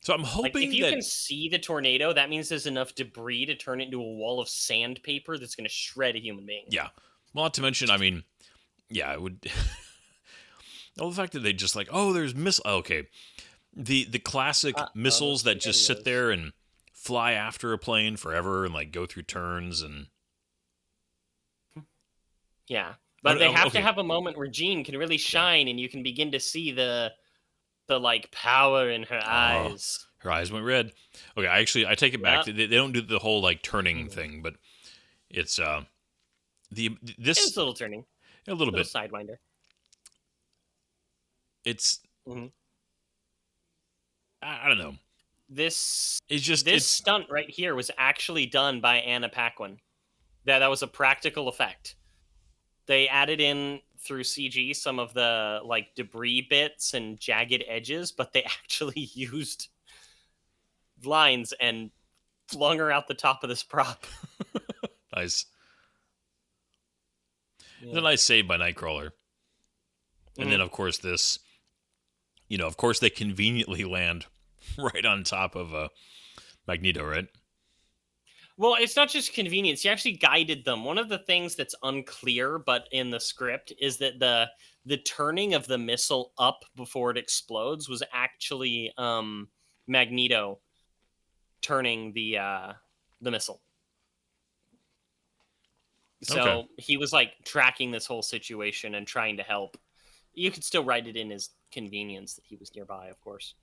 So I'm hoping like, if you can see the tornado, that means there's enough debris to turn it into a wall of sandpaper that's going to shred a human being. Yeah. Well, not to mention, I mean, yeah, it would... Well, the fact that they just like, oh, there's okay. The classic missiles that just sit there and fly after a plane forever and like go through turns and... Yeah. But they have to have a moment where Jean can really shine and you can begin to see the like power in her eyes. Her eyes went red. Okay, I take it back. They don't do the whole like turning thing, but it's it's a little turning. A little bit. Sidewinder. It's I don't know. This it's stunt right here was actually done by Anna Paquin. That was a practical effect. They added in through CG some of the like debris bits and jagged edges, but they actually used lines and flung her out the top of this prop. Nice. Yeah. It's a nice save by Nightcrawler. And then, of course, this, of course, they conveniently land right on top of Magneto, right? Well, it's not just convenience. He actually guided them. One of the things that's unclear, but in the script, is that the turning of the missile up before it explodes was actually Magneto turning the missile. So he was like tracking this whole situation and trying to help. You could still write it in as convenience that he was nearby, of course.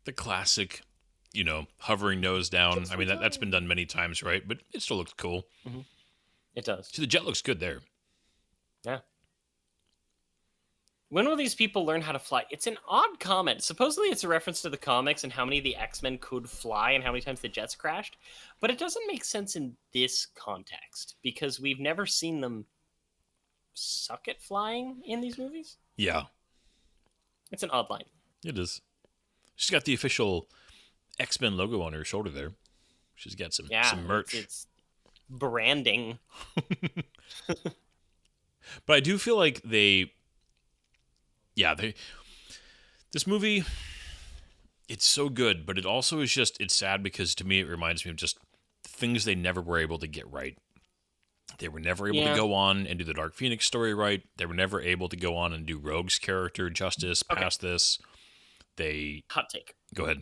The classic, hovering nose down. I mean, that's been done many times, right? But it still looks cool. Mm-hmm. It does. See, the jet looks good there. Yeah. When will these people learn how to fly? It's an odd comment. Supposedly it's a reference to the comics and how many of the X-Men could fly and how many times the jets crashed. But it doesn't make sense in this context because we've never seen them suck at flying in these movies. Yeah. It's an odd line. It is. She's got the official X-Men logo on her shoulder there. She's got some merch. It's branding. But I do feel like this movie, it's so good, but it also is it's sad because to me it reminds me of just things they never were able to get right. They were never able to go on and do the Dark Phoenix story right. They were never able to go on and do Rogue's character justice past this. Hot take. Go ahead.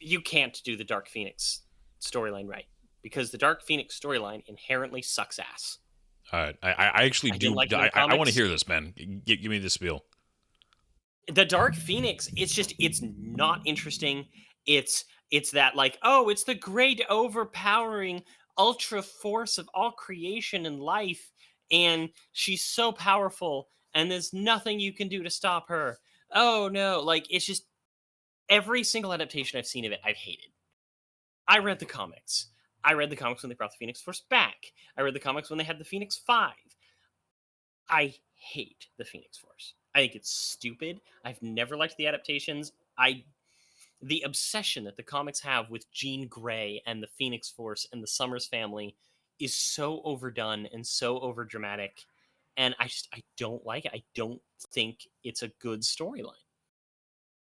You can't do the Dark Phoenix storyline right because the Dark Phoenix storyline inherently sucks ass. All right. I actually do. I want to hear this, man. Give me the spiel. The Dark Phoenix, it's not interesting. It's that like, oh, it's the great overpowering ultra force of all creation and life. And she's so powerful and there's nothing you can do to stop her. Oh no. Like, it's just every single adaptation I've seen of it, I've hated. I read the comics. I read the comics when they brought the Phoenix Force back. I read the comics when they had the Phoenix 5. I hate the Phoenix Force. I think it's stupid. I've never liked the adaptations. The obsession that the comics have with Jean Grey and the Phoenix Force and the Summers family is so overdone and so overdramatic. And I don't like it. I don't think it's a good storyline.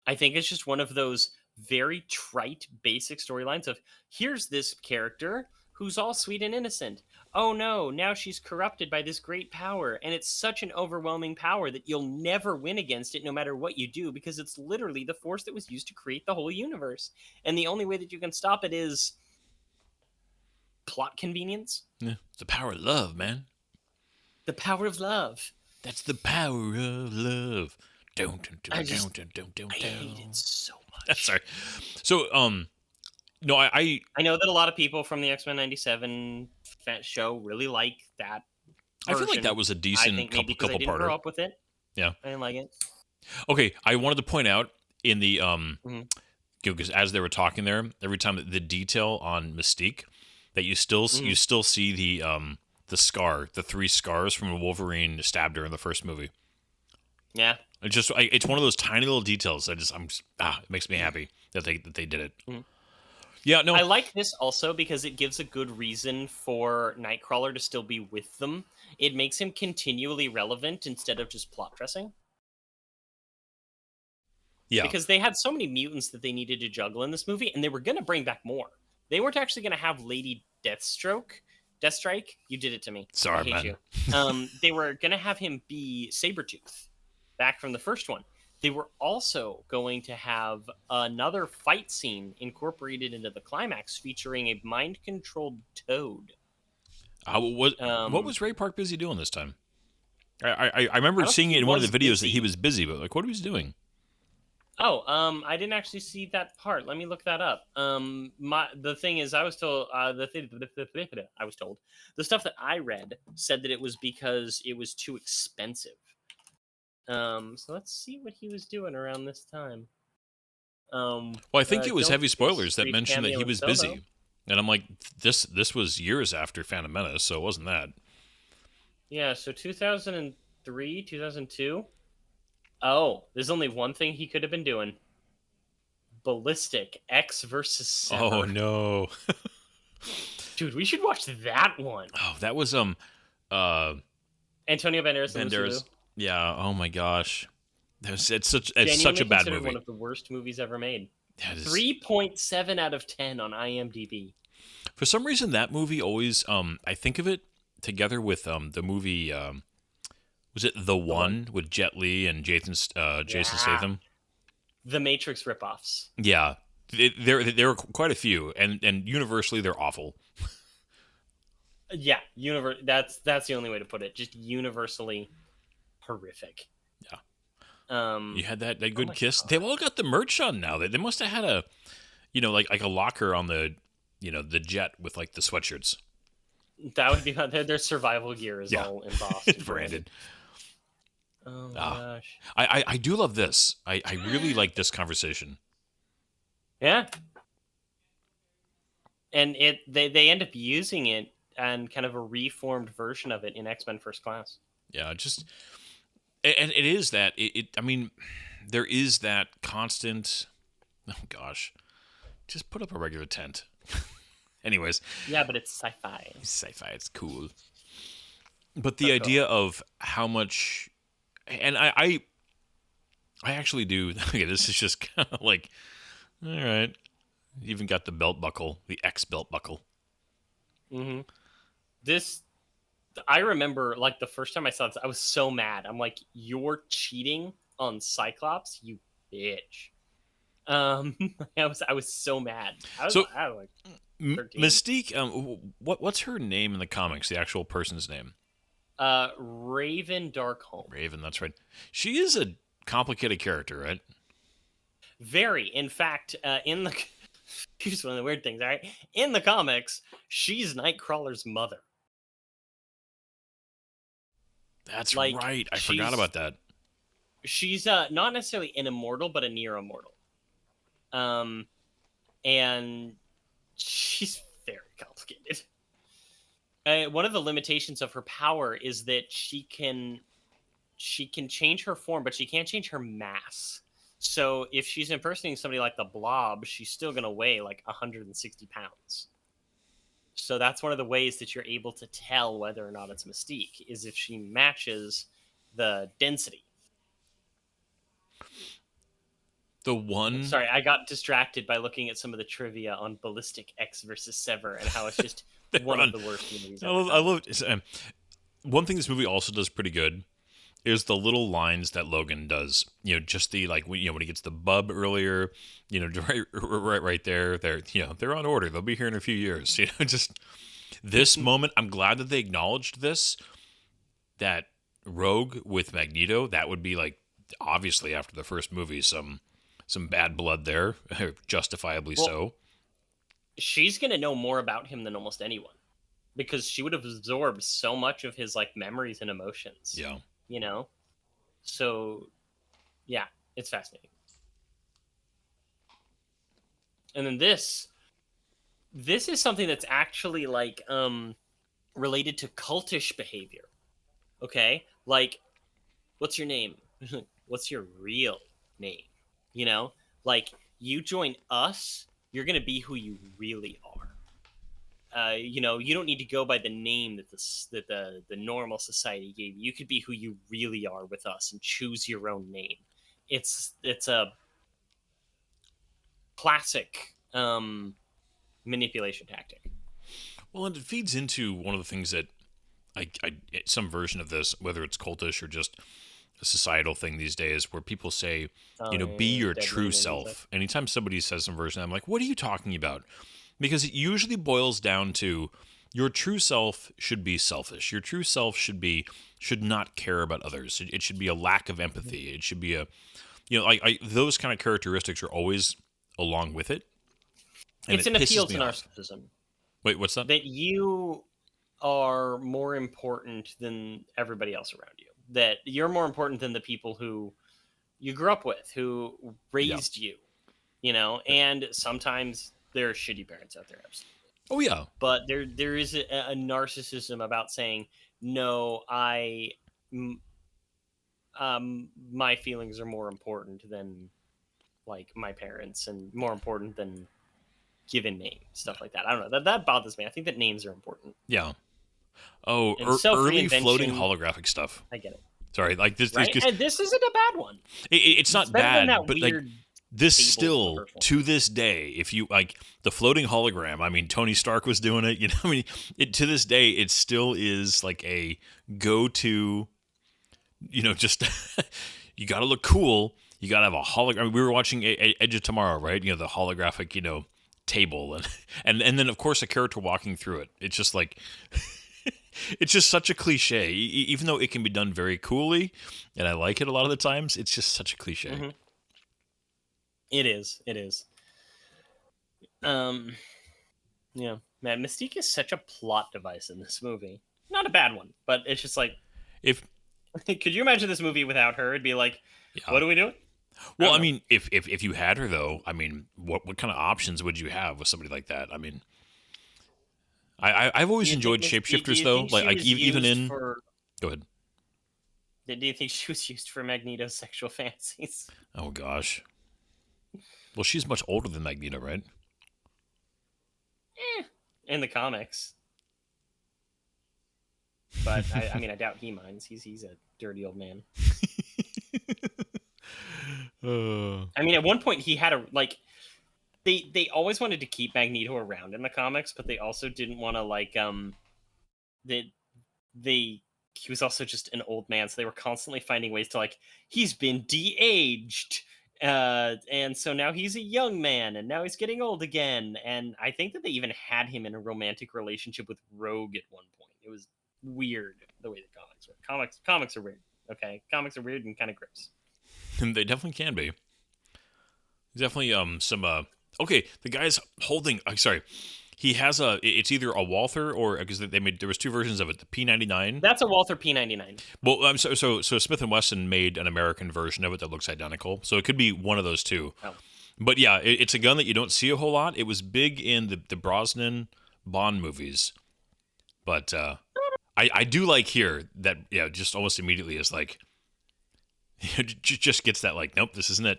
I think it's just one of those very trite, basic storylines of here's this character who's all sweet and innocent. Oh no, now she's corrupted by this great power, and it's such an overwhelming power that you'll never win against it no matter what you do, because it's literally the force that was used to create the whole universe. And the only way that you can stop it is plot convenience. Yeah, it's the power of love, man. The power of love. That's the power of love. Don't. I hate it so much. Sorry. So, no, I know that a lot of people from the X-Men '97 show really like that. I feel like version. that was a I decent think maybe because I couple didn't grow parter. up with it. Yeah. I didn't like it. Okay, I wanted to point out in the Mhm. because as they were talking there, every time the detail on Mystique that you still see the scar, the 3 scars from when Wolverine stabbed her in the first movie. Yeah. It's one of those tiny little details that it makes me happy that they did it. Mhm. Yeah, no, I like this also because it gives a good reason for Nightcrawler to still be with them. It makes him continually relevant instead of just plot dressing. yeah, Because they had so many mutants that they needed to juggle in this movie, and they were going to bring back more. They weren't actually going to have Lady Deathstrike. You did it to me. Sorry, I hate man. you. They were going to have him be Sabretooth back from the first one. They were also going to have another fight scene incorporated into the climax featuring a mind-controlled Toad. What was Ray Park busy doing this time? I remember seeing it in one of the videos that he was busy, but like, what was he doing? Oh, I didn't actually see that part. Let me look that up. The thing is, I was told the stuff that I read said that it was because it was too expensive. So let's see what he was doing around this time. Well, I think it was Don't Heavy Face, Spoilers that brief mentioned that cameo he in was Solo. busy, and I'm like, this was years after Phantom Menace, so it wasn't that. Yeah, so 2003, 2002. Oh, there's only one thing he could have been doing. Ballistic X versus Sever. Oh no, Dude, we should watch that one. oh that was Antonio Banderas and Lucy Liu. Yeah, oh my gosh, it's such Genuinely a bad considered movie. One of the worst movies ever made. That is- 3.7 out of 10 on IMDb. For some reason, that movie always I think of it together with the movie was it The One with Jet Li and Jason Statham? The Matrix ripoffs. Yeah, there are quite a few, and universally they're awful. Yeah, that's the only way to put it. Just universally horrific. Yeah. You had that good kiss. God. They've all got the merch on now. They must have had a, like a locker on the, the jet with like the sweatshirts. That would be their survival gear is all embossed. and branded. Oh my gosh. I do love this. I really like this conversation. Yeah. And they end up using it and kind of a reformed version of it in X-Men First Class. Yeah, and it is that I mean, there is that constant. Oh gosh, just put up a regular tent. Anyways. Yeah, but it's sci-fi. It's cool. But the idea of how much, and I actually do. Okay, this is just kind of like, all right. You even got the belt buckle, the X belt buckle. Mm-hmm. I remember, like, the first time I saw this, I was so mad. I'm like, you're cheating on Cyclops, you bitch. I was so mad. I was like 13. Mystique, what's her name in the comics? The actual person's name? Raven Darkholme. Raven, that's right. She is a complicated character, right? Very. In fact, here's one of the weird things. All right, in the comics, she's Nightcrawler's mother. That's right. I forgot about that. She's not necessarily an immortal, but a near immortal. And she's very complicated. One of the limitations of her power is that she can change her form, but she can't change her mass. So if she's impersonating somebody like the Blob, she's still going to weigh like 160 pounds. So that's one of the ways that you're able to tell whether or not it's Mystique, is if she matches the density. The one. Sorry, I got distracted by looking at some of the trivia on Ballistic X versus Sever and how it's just one of the worst movies ever. I love one thing this movie also does pretty good is the little lines that Logan does. You know, just the like when he gets the bub earlier, right there. They're on order. They'll be here in a few years. Just this moment. I'm glad that they acknowledged this. That Rogue with Magneto, that would be like obviously after the first movie some bad blood there, justifiably so. She's gonna know more about him than almost anyone, because she would have absorbed so much of his like memories and emotions. Yeah. So yeah, it's fascinating. And then this is something that's actually like related to cultish behavior. Okay? Like, what's your name? What's your real name? Like, you join us, you're gonna be who you really are. You don't need to go by the name that the normal society gave you. You could be who you really are with us and choose your own name. It's a classic manipulation tactic. Well, and it feeds into one of the things that some version of this, whether it's cultish or just a societal thing these days, where people say, be your true self. Anytime somebody says some version, I'm like, what are you talking about? Because it usually boils down to your true self should be selfish. Your true self should not care about others. It should be a lack of empathy. It should be those kind of characteristics are always along with it. It's an appeal to narcissism. Wait, what's that? That you are more important than everybody else around you. That you're more important than the people who you grew up with, who raised you, and sometimes there are shitty parents out there. Absolutely. Oh, yeah. But there is a narcissism about saying, no, my feelings are more important than like my parents and more important than given names, stuff like that. I don't know. That bothers me. I think that names are important. Yeah. Oh, early floating holographic stuff. I get it. Sorry, like this. Right? And this isn't a bad one. It's not bad, but like this still to this day, if you like the floating hologram, I mean, Tony Stark was doing it. To this day, it still is like a go-to. Just you got to look cool. You got to have a hologram. I mean, we were watching Edge of Tomorrow, right? The holographic, table, and then of course a character walking through it. It's just like. It's just such a cliche, even though it can be done very coolly, and I like it a lot of the times. It's just such a cliche. Mm-hmm. It is. Yeah, man, Mystique is such a plot device in this movie. Not a bad one, but it's just like, could you imagine this movie without her? It'd be like, what are we doing? Well, I mean, if you had her though, I mean, what kind of options would you have with somebody like that? I mean. I've always enjoyed shapeshifters though, like even in. Go ahead. Do you think she was used for Magneto's sexual fantasies? Oh gosh. Well, she's much older than Magneto, right? In the comics. But I mean, I doubt he minds. He's a dirty old man. I mean, at one point he had They always wanted to keep Magneto around in the comics, but they also didn't want to he was also just an old man, so they were constantly finding ways to he's been de-aged, and so now he's a young man, and now he's getting old again. And I think that they even had him in a romantic relationship with Rogue at one point. It was weird the way the comics were. Comics are weird. Okay, comics are weird and kind of gross. They definitely can be. Definitely some. Okay, the guy's holding. Sorry, he has it's either a Walther or because there was two versions of it. The P99. That's a Walther P99. Well, so Smith and Wesson made an American version of it that looks identical. So it could be one of those two. Oh. But yeah, it's a gun that you don't see a whole lot. It was big in the Brosnan Bond movies, but I do like here that just almost immediately is like just gets that nope, this isn't it.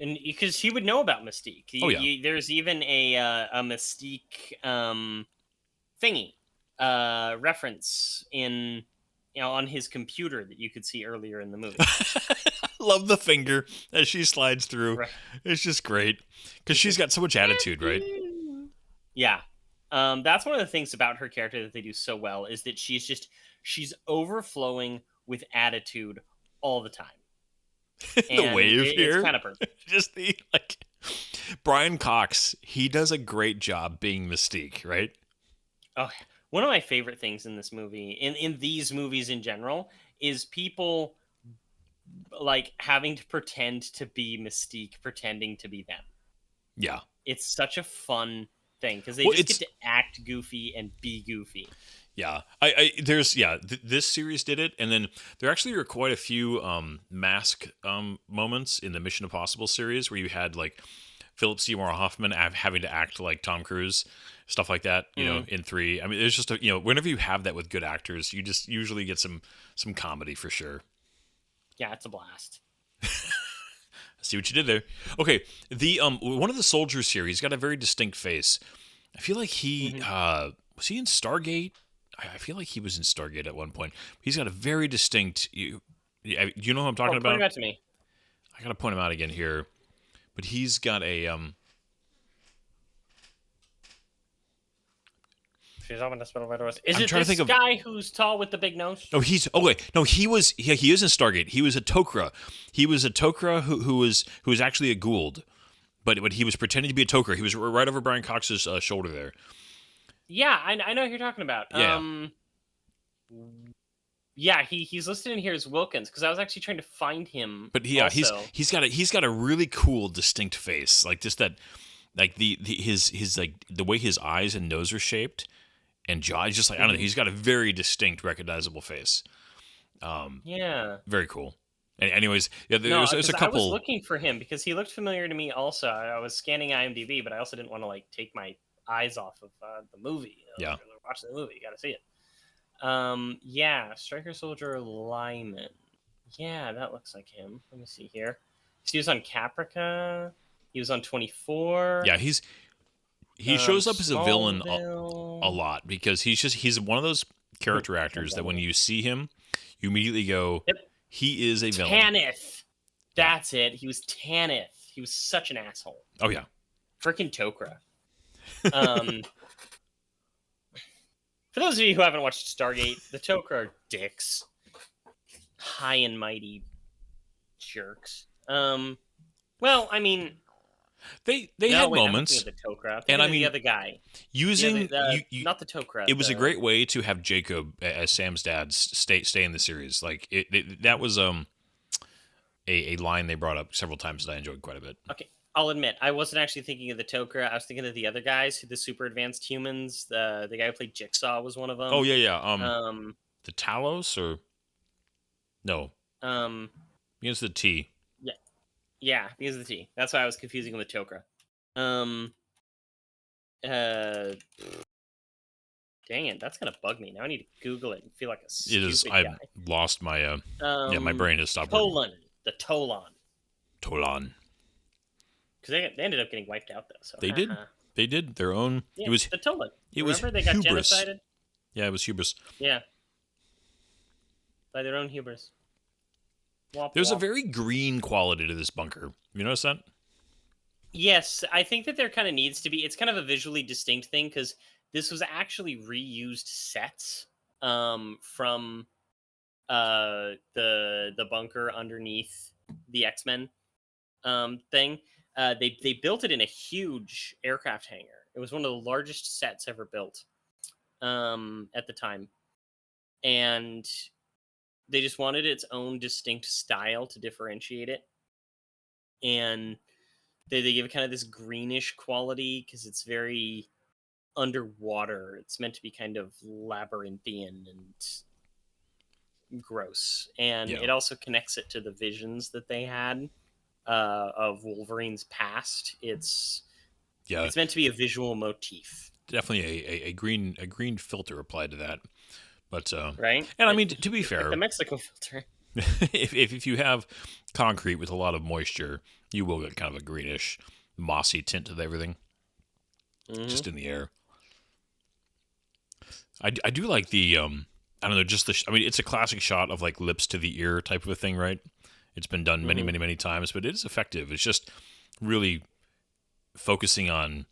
And because he would know about Mystique. There's even a Mystique thingy reference in on his computer that you could see earlier in the movie. Love the finger as she slides through. Right. It's just great because she's got so much attitude, right? Yeah. That's one of the things about her character that they do so well is that she's overflowing with attitude all the time. The And wave here, it's kind of perfect. just the like. Brian Cox, he does a great job being Mystique, right? Oh, one of my favorite things in this movie, in these movies in general, is people like having to pretend to be Mystique, pretending to be them. Yeah. It's such a fun thing because they Well, just get to act goofy and be goofy. Yeah, this series did it, and then there actually were quite a few mask moments in the Mission Impossible series where you had like Philip Seymour Hoffman having to act like Tom Cruise, stuff like that. You know, in 3. I mean, there's just whenever you have that with good actors, you just usually get some comedy for sure. Yeah, it's a blast. See what you did there. Okay, the one of the soldier series got a very distinct face. I feel like he was he in Stargate. I feel like he was in Stargate at one point. He's got a very distinct. You know who I'm talking about? Point that to me. I gotta point him out again here, but he's got a She's open the spittle by doors. Is I'm it trying to this think of- guy who's tall with the big nose? Oh, he is in Stargate. He was a Tok'ra. He was a Tok'ra who was actually a Goa'uld, but he was pretending to be a Tok'ra. He was right over Brian Cox's shoulder there. Yeah, I know who you're talking about. Yeah. Yeah, he's listed in here as Wilkins because I was actually trying to find him. But yeah, also. he's got a really cool, distinct face, like just that, like his like the way his eyes and nose are shaped, and jaw. He's just like I don't know. He's got a very distinct, recognizable face. Yeah. Very cool. And anyways, yeah, there's a couple. I was looking for him because he looked familiar to me. Also, I was scanning IMDb, but I also didn't want to like take my eyes off of the movie. Yeah. Watching the movie, you got to see it. Yeah, Striker Soldier Lyman. Yeah, that looks like him. Let me see here. He was on Caprica. He was on 24. Yeah, he shows up as a villain Smallville. a lot because he's one of those character actors that when you see him, you immediately go, Yep. he is a villain. Tanith. That's it. He was Tanith. He was such an asshole. Oh yeah. Freaking Tok'ra. For those of you who haven't watched Stargate, the Tok'ra are dicks. High and mighty jerks. Well, I mean, They no, had wait, I'm moments. thinking of the Tok'ra. I'm And thinking I of mean, the other guy. Using Not the Tok'ra. it was a great way to have Jacob as Sam's dad stay in the series. Like that was a line they brought up several times that I enjoyed quite a bit. Okay, I'll admit I wasn't actually thinking of the Tok'ra. I was thinking of the other guys, the super advanced humans. The guy who played Jigsaw was one of them. Oh yeah. The Talos or no? Begins with the T. Yeah, because of the T. That's why I was confusing him with Tok'ra. Dang it, that's gonna bug me. Now I need to Google it and feel like a stupid It is. guy. I've lost my my brain has stopped working. Tolan. The Tolan. Tolan. Because they ended up getting wiped out though. So They did. They did their own. Yeah, It was the Tolan. it was Remember they got hubris. genocided? Yeah, it was hubris. Yeah. By their own hubris. Womp There's a womp. very green quality to this bunker. You notice that? Yes, I think that there kind of needs to be. It's kind of a visually distinct thing because this was actually reused sets from the bunker underneath the X-Men thing. They built it in a huge aircraft hangar. It was one of the largest sets ever built at the time, and they just wanted its own distinct style to differentiate it, and they give it kind of this greenish quality because it's very underwater. It's meant to be kind of labyrinthian and gross, and Yeah. it also connects it to the visions that they had of Wolverine's past. It's meant to be a visual motif, Definitely a green filter applied to that. But right? and I mean to be fair, Like the Mexico filter. if you have concrete with a lot of moisture, you will get kind of a greenish, mossy tint to everything, just in the air. I do like the I don't know, just the I mean, it's a classic shot of like lips to the ear type of a thing, right? It's been done many, Mhm. many, many times, but it is effective. It's just really focusing on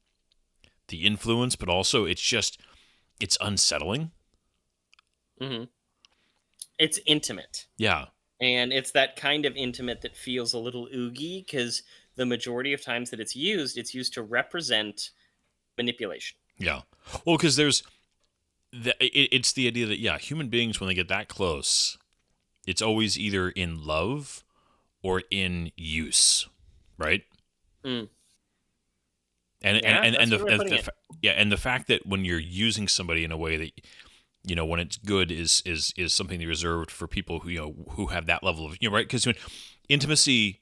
the influence, but also it's unsettling. Hmm. It's intimate. Yeah, And it's that kind of intimate that feels a little oogie because the majority of times that it's used to represent manipulation. yeah. Well, because it's the idea that yeah, human beings when they get that close, it's always either in love or in use, right? Mm. And Yeah, and that's and a good way of putting the it. yeah, and the fact that when you're using somebody in a way that when it's good is something reserved for people who who have that level of right, because when intimacy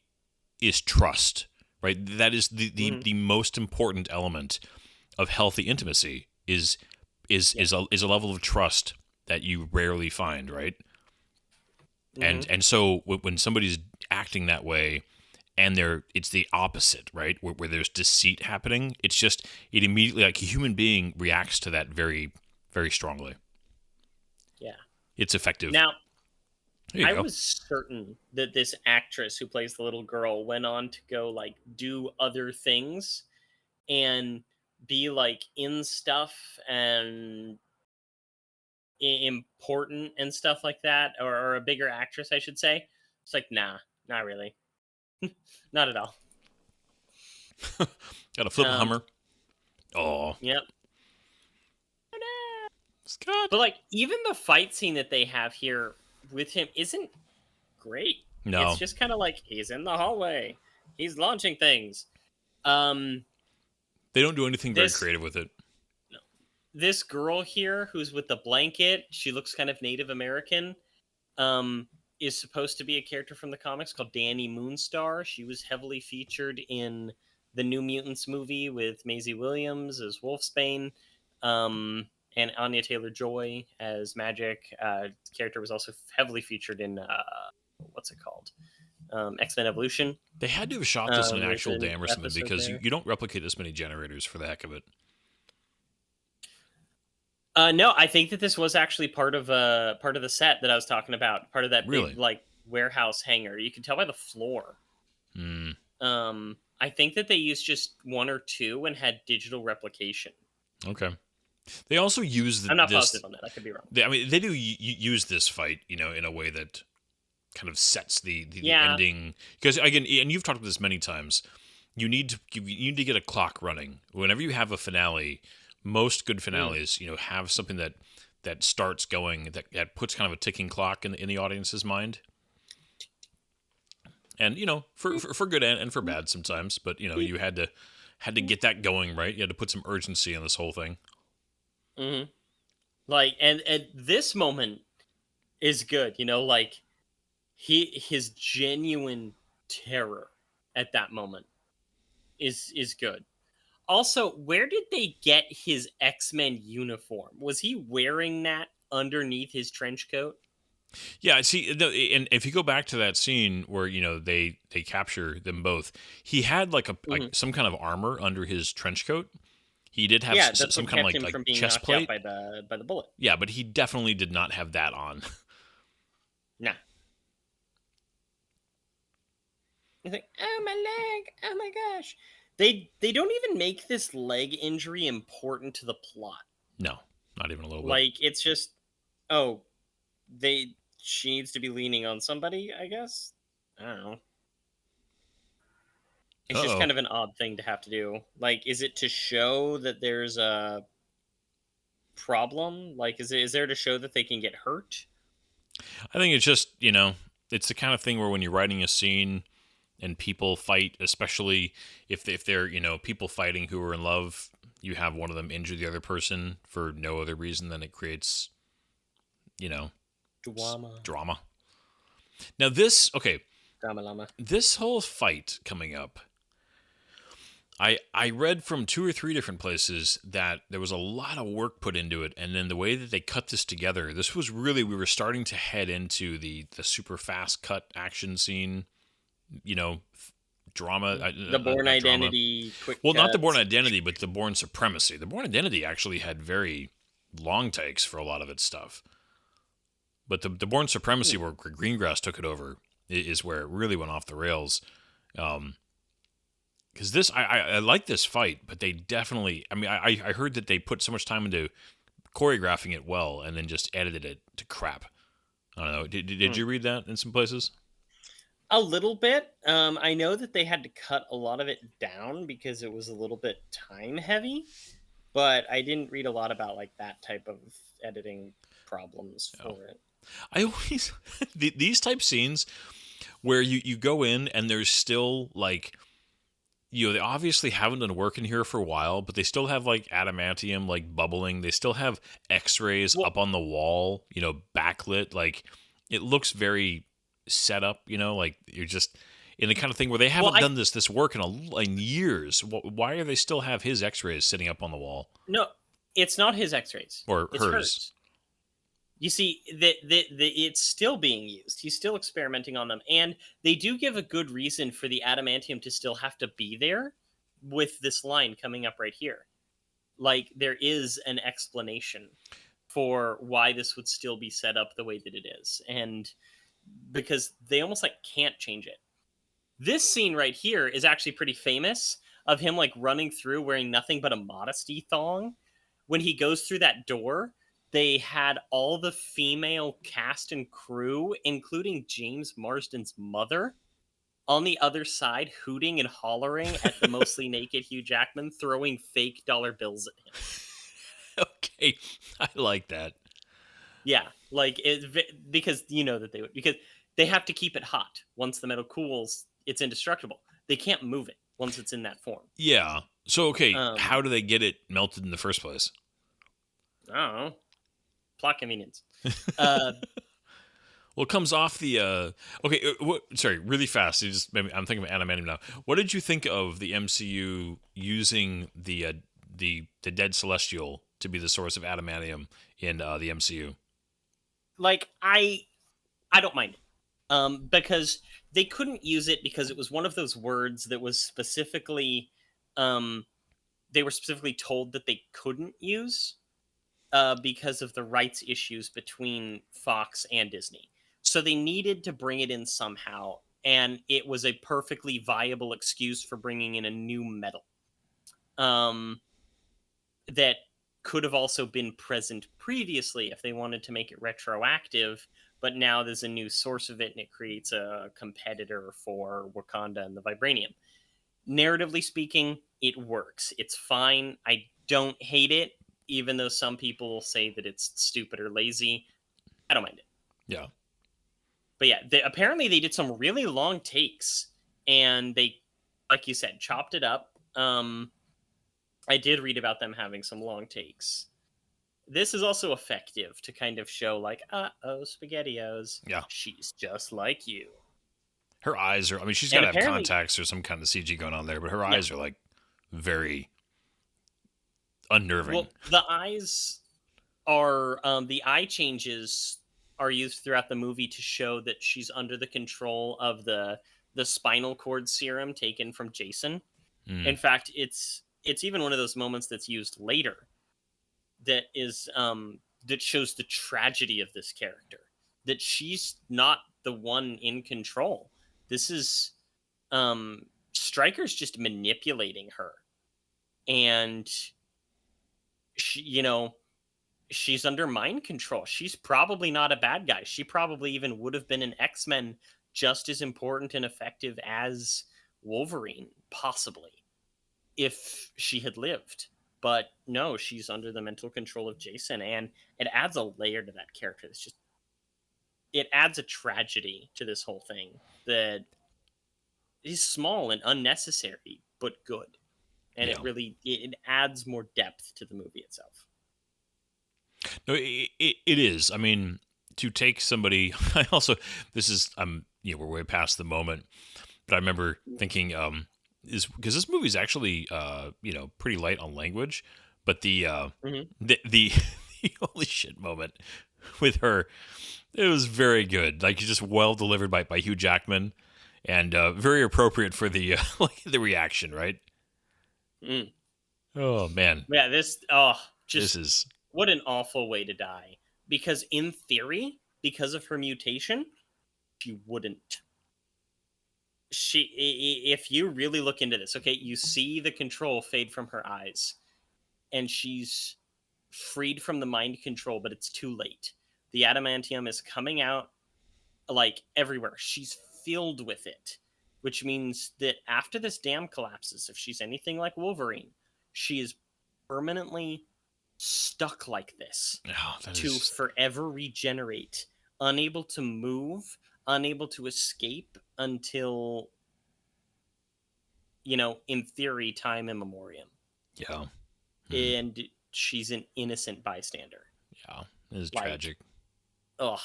is trust, right? That is Mhm. the most important element of healthy intimacy is a level of trust that you rarely find, right? Mhm. And so when somebody's acting that way and it's the opposite, right? Where there's deceit happening, it immediately, like a human being reacts to that very, very strongly. Yeah. It's effective. Now, There you I go. was certain that this actress who plays the little girl went on to go like do other things and be like in stuff and important and stuff like that, or a bigger actress, I should say. It's like, nah, not really, not at all. Got a flip a Um, Hummer. Oh, yep. Scott. But like, even the fight scene that they have here with him isn't great. It's No, just kind of like he's in the hallway, he's launching things. Um, they don't do anything very this creative with it. this girl here who's with the blanket, she looks kind of Native American. Um, is supposed to be a character from the comics called Danny Moonstar. She was heavily featured in the New Mutants movie with Maisie Williams as Wolfsbane, and Anya Taylor Joy as Magic. The character was also heavily featured in what's it called? X Men Evolution. They had to have shot this in an There's actual an dam or something episode because there. you don't replicate this many generators for the heck of it. No, I think that this was actually part of the set that I was talking about. Part of that Really? big like warehouse hangar. You can tell by the floor. Hmm. I think that they used just one or two and had digital replication. Okay. They also use I'm not this. positive on that. I could be wrong. I mean, they do use this fight, in a way that kind of sets the Yeah. ending. Because again, and you've talked about this many times, you need to get a clock running. Whenever you have a finale, most good finales, have something that starts going that puts kind of a ticking clock in the audience's mind. And for good and for bad sometimes, but you had to get that going, right. You had to put some urgency in this whole thing. Mm-hmm. Like, and this moment is good. Like his genuine terror at that moment is good. Also, where did they get his X-Men uniform? Was he wearing that underneath his trench coat? Yeah, see, and if you go back to that scene where they capture them both, he had like some kind of armor under his trench coat. He did have Yeah, that's some what kind of kept him from being chest knocked plate. out by the bullet. Yeah, but he definitely did not have that on. Nah. He's like, oh my leg, oh my gosh. They don't even make this leg injury important to the plot. No, not even a little bit. Like, it's just, oh, she needs to be leaning on somebody, I guess. I don't know. It's just kind of an odd thing to have to do. Like, is it to show that there's a problem? Like, is there to show that they can get hurt? I think it's just it's the kind of thing where when you're writing a scene and people fight, especially if they're people fighting who are in love, you have one of them injure the other person for no other reason than it creates drama. Now this Drama llama. this whole fight coming up, I read from 2 or 3 different places that there was a lot of work put into it, and then the way that they cut this together, this was really, we were starting to head into the super fast cut action scene, drama. The Bourne Identity. Quick well, not the Bourne Identity, but the Bourne Supremacy. The Bourne Identity actually had very long takes for a lot of its stuff, but the Bourne Supremacy, where Greengrass took it over, is where it really went off the rails. Because this, I like this fight, but they definitely, I mean, I heard that they put so much time into choreographing it well and then just edited it to crap. I don't know. Did you read that in some places? A little bit. I know that they had to cut a lot of it down because it was a little bit time heavy, but I didn't read a lot about like that type of editing problems for it. I always these type scenes where you go in and there's still like, you know, they obviously haven't done work in here for a while, but they still have like adamantium like bubbling. They still have X-rays up on the wall, you know, backlit. Like it looks very set up, you know, like you're just in the kind of thing where they haven't done this work in years. Why are they still have his X-rays sitting up on the wall? No, it's not his X-rays. Or it's hers. You see, it's still being used. He's still experimenting on them. And they do give a good reason for the adamantium to still have to be there with this line coming up right here. Like, there is an explanation for why this would still be set up the way that it is. And because they almost, like, can't change it. This scene right here is actually pretty famous of him, like, running through wearing nothing but a modesty thong. When he goes through that door, they had all the female cast and crew, including James Marsden's mother, on the other side, hooting and hollering at the mostly naked Hugh Jackman, throwing fake dollar bills at him. Okay, I like that. Yeah, like because you know that they would, because they have to keep it hot. Once the metal cools, it's indestructible. They can't move it once it's in that form. Yeah. So okay, how do they get it melted in the first place? I don't know. Plot convenience. Well, it comes off the okay. Sorry, really fast. I'm thinking of adamantium now. What did you think of the MCU using the dead Celestial to be the source of adamantium in the MCU? Like I don't mind it, because they couldn't use it because it was one of those words that was specifically, they were specifically told that they couldn't use. Because of the rights issues between Fox and Disney. So they needed to bring it in somehow, and it was a perfectly viable excuse for bringing in a new metal that could have also been present previously if they wanted to make it retroactive, but now there's a new source of it, and it creates a competitor for Wakanda and the Vibranium. Narratively speaking, it works. It's fine. I don't hate it. Even though some people say that it's stupid or lazy, I don't mind it. Yeah. But yeah, apparently they did some really long takes, and they, like you said, chopped it up. I did read about them having some long takes. This is also effective to kind of show, like, SpaghettiOs. Yeah. She's just like you. Her eyes are, I mean, she's got to have contacts or some kind of CG going on there, but her eyes are, like, very unnerving. Well, the eyes are the eye changes are used throughout the movie to show that she's under the control of the spinal cord serum taken from Jason. In fact, it's even one of those moments that's used later that is that shows the tragedy of this character, that she's not the one in control. This is Stryker's just manipulating her, and she, you know, she's under mind control. She's probably not a bad guy. She probably even would have been an X-Men just as important and effective as Wolverine, possibly, if she had lived. But no, she's under the mental control of Jason, and it adds a layer to that character. It's just, it adds a tragedy to this whole thing that is small and unnecessary, but good. And it adds more depth to the movie itself. No, it is. I mean, to take somebody, I also, this is, we're way past the moment, but I remember thinking, is because this movie is actually, pretty light on language, but the holy shit moment with her, it was very good. Like, just well delivered by Hugh Jackman, and very appropriate for the the reaction, right? Oh man. Yeah, this is what an awful way to die. Because in theory, because of her mutation, she wouldn't. if you really look into this, okay, you see the control fade from her eyes, and she's freed from the mind control, but it's too late. The adamantium is coming out like everywhere. She's filled with it, which means that after this dam collapses, if she's anything like Wolverine, she is permanently stuck like this Oh, that to is forever regenerate, unable to move, unable to escape until, in theory, time immemorial. yeah. And she's an innocent bystander. Yeah, it is Like, tragic. Ugh.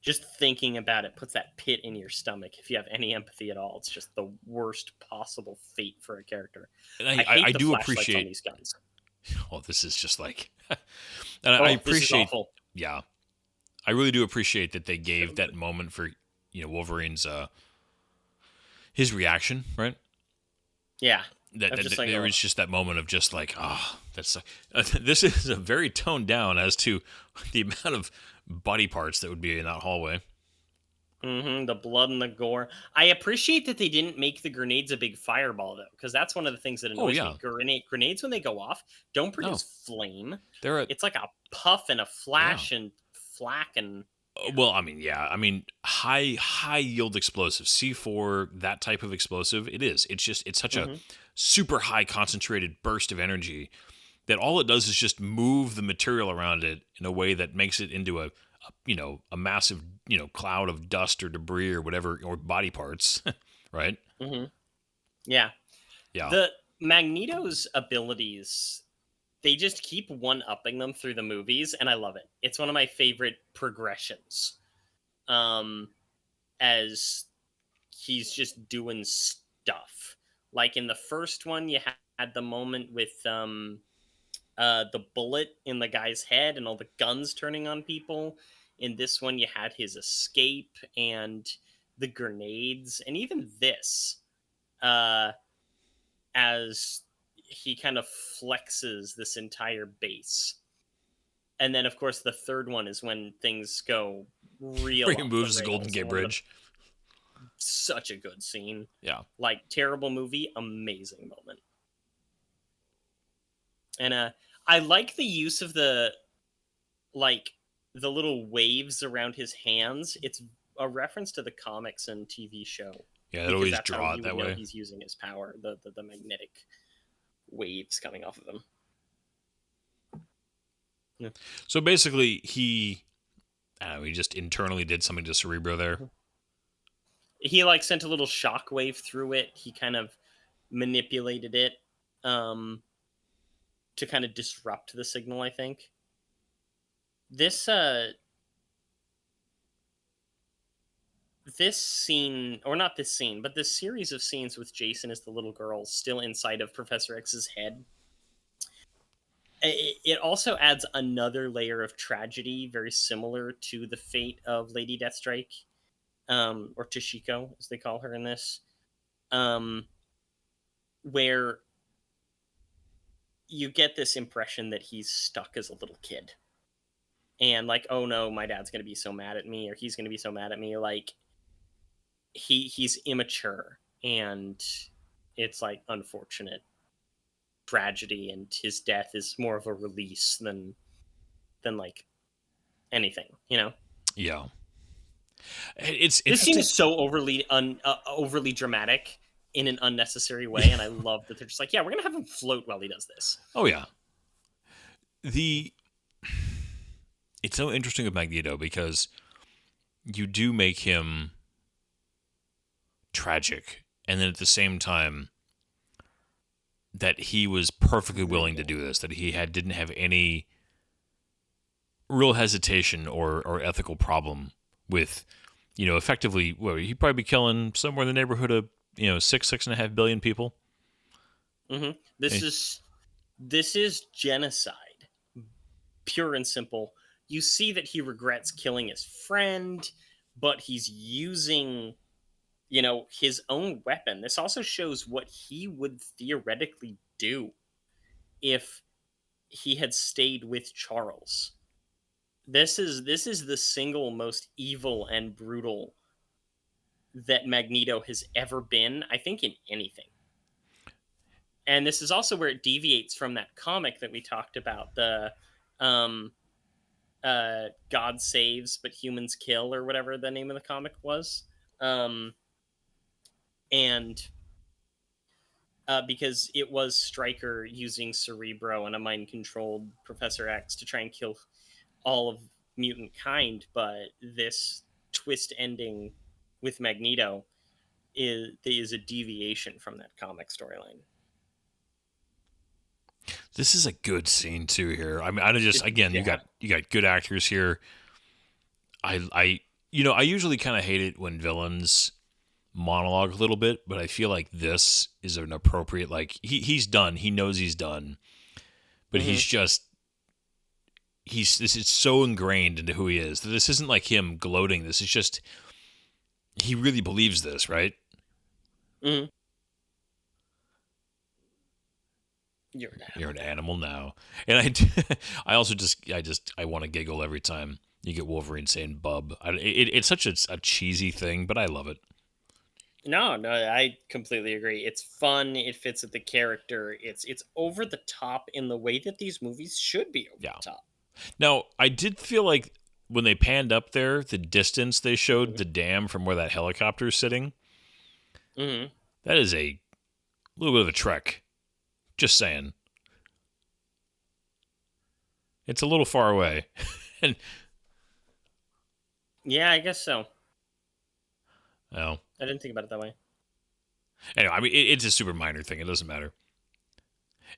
Just thinking about it puts that pit in your stomach. If you have any empathy at all, it's just the worst possible fate for a character. And I hate I the do flashlights on appreciate. these guns. Oh, this is just like, and Oh, I this is appreciate. awful. Yeah, I really do appreciate that they gave that moment for Wolverine's his reaction, right? Yeah. That, I'm that, just that like, there oh. was just that moment of just like, that's this is a very toned down as to the amount of body parts that would be in that hallway. The blood and the gore. I appreciate that they didn't make the grenades a big fireball, though, because that's one of the things that annoys yeah. me. Grenades, when they go off, don't produce flame. They're It's like a puff and a flash and flack and... Well, I mean, high yield explosive, C4, that type of explosive. It's such a super high concentrated burst of energy that all it does is just move the material around it in a way that makes it into a massive, cloud of dust or debris or whatever, or body parts, right? Yeah. Yeah. The Magneto's abilities, they just keep one-upping them through the movies, and I love it. It's one of my favorite progressions. As he's just doing stuff. Like in the first one, you had the moment with the bullet in the guy's head and all the guns turning on people. In this one, you had his escape and the grenades, and even this, as he kind of flexes this entire base. And then, of course, the third one is when things go real. Where he moves the Golden Gate Bridge. Such a good scene. Yeah. Like, terrible movie, amazing moment. And I like the use of the little waves around his hands. It's a reference to the comics and TV show. Yeah, they always draw it that way. He's using his power, the magnetic waves coming off of him. Yeah. So basically, he just internally did something to Cerebro there. He sent a little shockwave through it. He kind of manipulated it to kind of disrupt the signal, I think. This scene, or not this scene, but this series of scenes with Jason as the little girl still inside of Professor X's head, it also adds another layer of tragedy very similar to the fate of Lady Deathstrike, or Toshiko, as they call her in this, where you get this impression that he's stuck as a little kid. And like, oh no, my dad's going to be so mad at me, or he's going to be so mad at me. Like, he's immature, and it's like unfortunate tragedy, and his death is more of a release than like anything, Yeah. This seems so overly dramatic in an unnecessary way, and I love that they're just like, yeah, we're gonna have him float while he does this. Oh yeah. It's so interesting with Magneto because you do make him tragic, and then at the same time that he was perfectly willing to do this, that he didn't have any real hesitation or ethical problem with, effectively, he'd probably be killing somewhere in the neighborhood of 6.5 billion people. This is genocide, pure and simple. You see that he regrets killing his friend, but he's using, his own weapon. This also shows what he would theoretically do if he had stayed with Charles. This is the single most evil and brutal that Magneto has ever been, I think, in anything. And this is also where it deviates from that comic that we talked about, the um, God saves but humans kill, or whatever the name of the comic was. And because it was Stryker using Cerebro and a mind-controlled Professor X to try and kill all of mutant kind, but this twist ending with Magneto is a deviation from that comic storyline. This is a good scene too here. I mean, I just again, Yeah. you got good actors here. I I usually kind of hate it when villains monologue a little bit, but I feel like this is an appropriate, like he's done. He knows he's done, but he's just this is so ingrained into who he is that this isn't like him gloating. This is just he really believes this, right? Mm-hmm. You're an animal now, and I also I want to giggle every time you get Wolverine saying "bub." It's such a cheesy thing, but I love it. No, I completely agree. It's fun. It fits with the character. It's over the top in the way that these movies should be over the top. Now, I did feel like when they panned up there, the distance they showed the dam from where that helicopter is sitting, that is a little bit of a trek. Just saying. It's a little far away. And yeah, I guess so. Oh. I didn't think about it that way. Anyway, I mean, it's a super minor thing. It doesn't matter.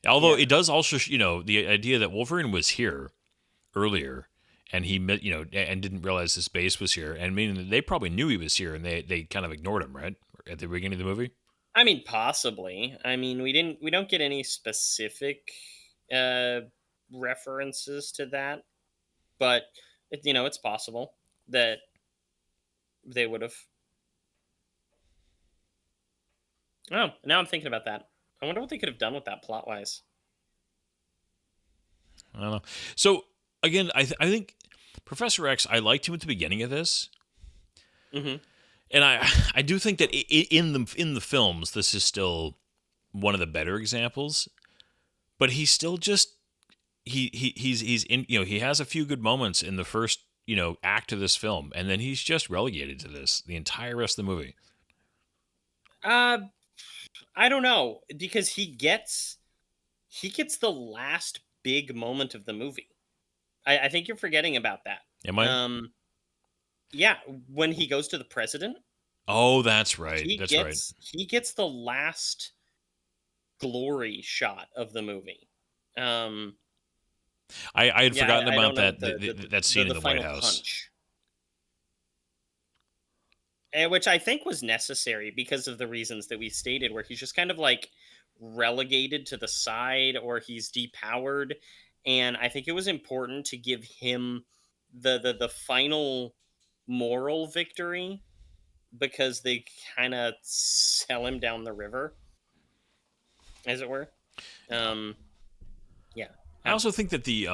Although it does also, the idea that Wolverine was here earlier and he met, and didn't realize his base was here. And I mean, they probably knew he was here and they kind of ignored him, right? At the beginning of the movie? I mean, possibly. I mean, we don't get any specific references to that, but it's possible that they would have. Oh, now I'm thinking about that. I wonder what they could have done with that plot wise. I don't know. So again, I think Professor X, I liked him at the beginning of this. And I do think that in the films, this is still one of the better examples. But he's still just he's in, he has a few good moments in the first act of this film, and then he's just relegated to this the entire rest of the movie. I don't know, because he gets the last big moment of the movie. I think you're forgetting about that. Am I? Yeah, when he goes to the president. Oh, that's right. Right. He gets the last glory shot of the movie. I had forgotten about that that scene in the White House. Punch. Which I think was necessary because of the reasons that we stated, where he's just kind of like relegated to the side or he's depowered. And I think it was important to give him the final moral victory, because they kind of sell him down the river, as it were. Yeah. I also think that the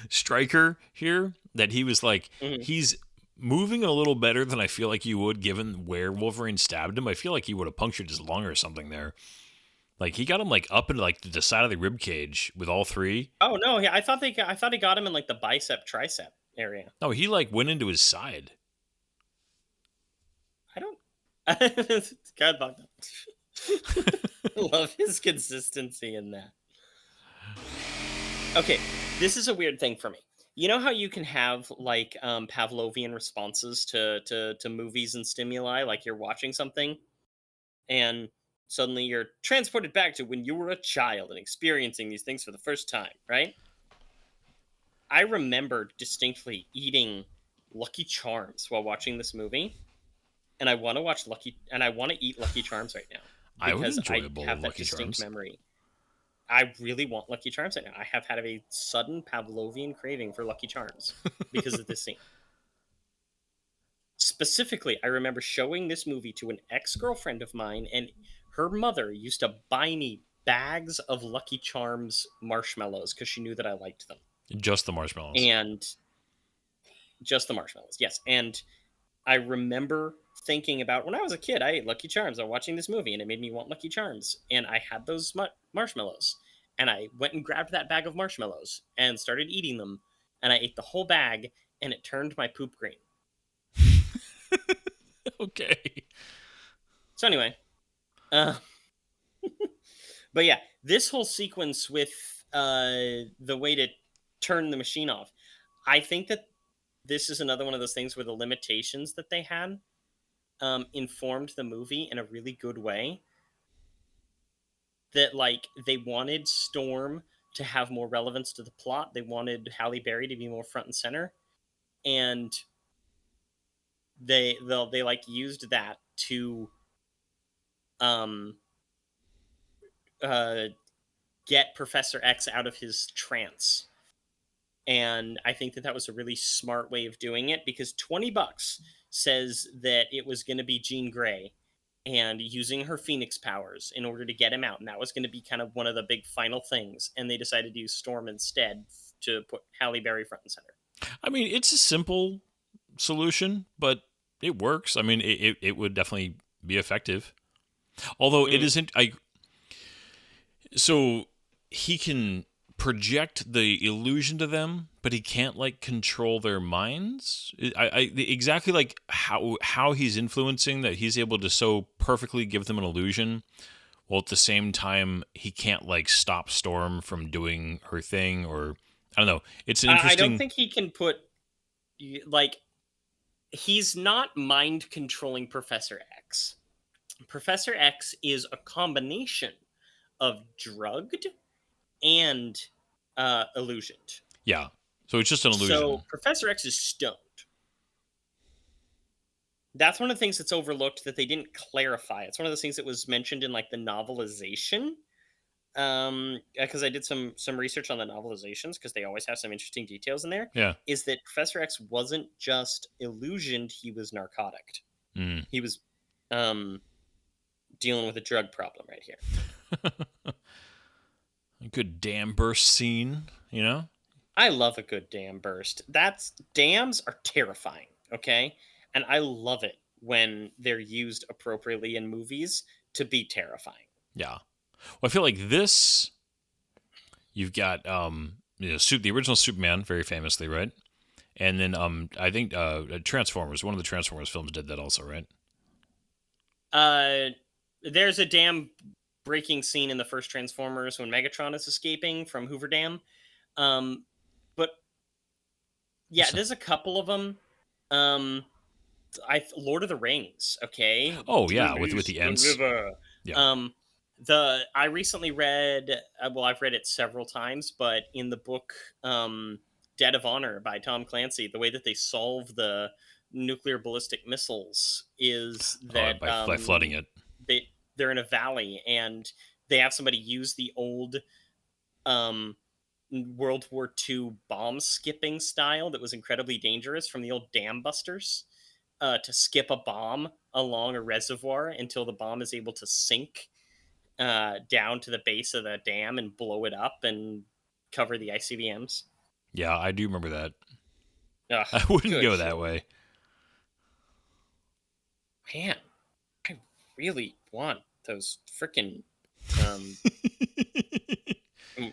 Stryker here, that he was like, he's moving a little better than I feel like you would, given where Wolverine stabbed him. I feel like he would have punctured his lung or something there. Like he got him like up into like the side of the rib cage with all three. Oh no, I thought he got him in like the bicep tricep area. No, he like went into his side. I don't. God, Bogdan. Love his consistency in that. Okay, this is a weird thing for me. You know how you can have like Pavlovian responses to movies and stimuli, like you're watching something, and suddenly you're transported back to when you were a child and experiencing these things for the first time, right? I remember distinctly eating Lucky Charms while watching this movie, and I want to eat Lucky Charms right now. I would enjoy a bowl have of that Lucky distinct Charms. memory. I really want Lucky Charms right now. I have had a sudden Pavlovian craving for Lucky Charms because of this scene. Specifically, I remember showing this movie to an ex-girlfriend of mine, and her mother used to buy me bags of Lucky Charms marshmallows because she knew that I liked them. Just the marshmallows. And just the marshmallows, yes. And I remember thinking about when I was a kid, I ate Lucky Charms. I was watching this movie and it made me want Lucky Charms. And I had those marshmallows. And I went and grabbed that bag of marshmallows and started eating them. And I ate the whole bag and it turned my poop green. Okay. So, anyway. But yeah, this whole sequence with the way to turn the machine off, I think that this is another one of those things where the limitations that they had informed the movie in a really good way. That, like, they wanted Storm to have more relevance to the plot. They wanted Halle Berry to be more front and center, and they like used that to get Professor X out of his trance. And I think that that was a really smart way of doing it, because $20 says that it was going to be Jean Grey and using her Phoenix powers in order to get him out. And that was going to be kind of one of the big final things. And they decided to use Storm instead to put Halle Berry front and center. I mean, it's a simple solution, but it works. I mean, it would definitely be effective. Although it isn't. So he can project the illusion to them, but he can't like control their minds. Exactly like how he's influencing that. He's able to so perfectly give them an illusion, while at the same time he can't like stop Storm from doing her thing, or I don't know. It's an interesting. I don't think he can put, like, he's not mind controlling Professor X. Professor X is a combination of drugged and illusioned. Yeah. So it's just an illusion. So Professor X is stoned. That's one of the things that's overlooked that they didn't clarify. It's one of those things that was mentioned in like the novelization. Because I did some research on the novelizations, because they always have some interesting details in there. Yeah. Is that Professor X wasn't just illusioned, he was narcotic. He was dealing with a drug problem right here. A good dam burst scene, you know? I love a good dam burst. Dams are terrifying, okay? And I love it when they're used appropriately in movies to be terrifying. Yeah. Well, I feel like this, you've got the original Superman, very famously, right? And then I think Transformers, one of the Transformers films did that also, right? There's a dam breaking scene in the first Transformers when Megatron is escaping from Hoover Dam. But yeah, there's a couple of them. Lord of the Rings, okay? Oh yeah, with the Ents. River. Yeah. I recently read, I've read it several times, but in the book Dead of Honor by Tom Clancy, the way that they solve the nuclear ballistic missiles is that by flooding it. They're in a valley, and they have somebody use the old World War II bomb skipping style that was incredibly dangerous from the old dam busters to skip a bomb along a reservoir until the bomb is able to sink down to the base of the dam and blow it up and cover the ICBMs. Yeah, I do remember that. Ugh, I wouldn't go that way. Man, I really want those freaking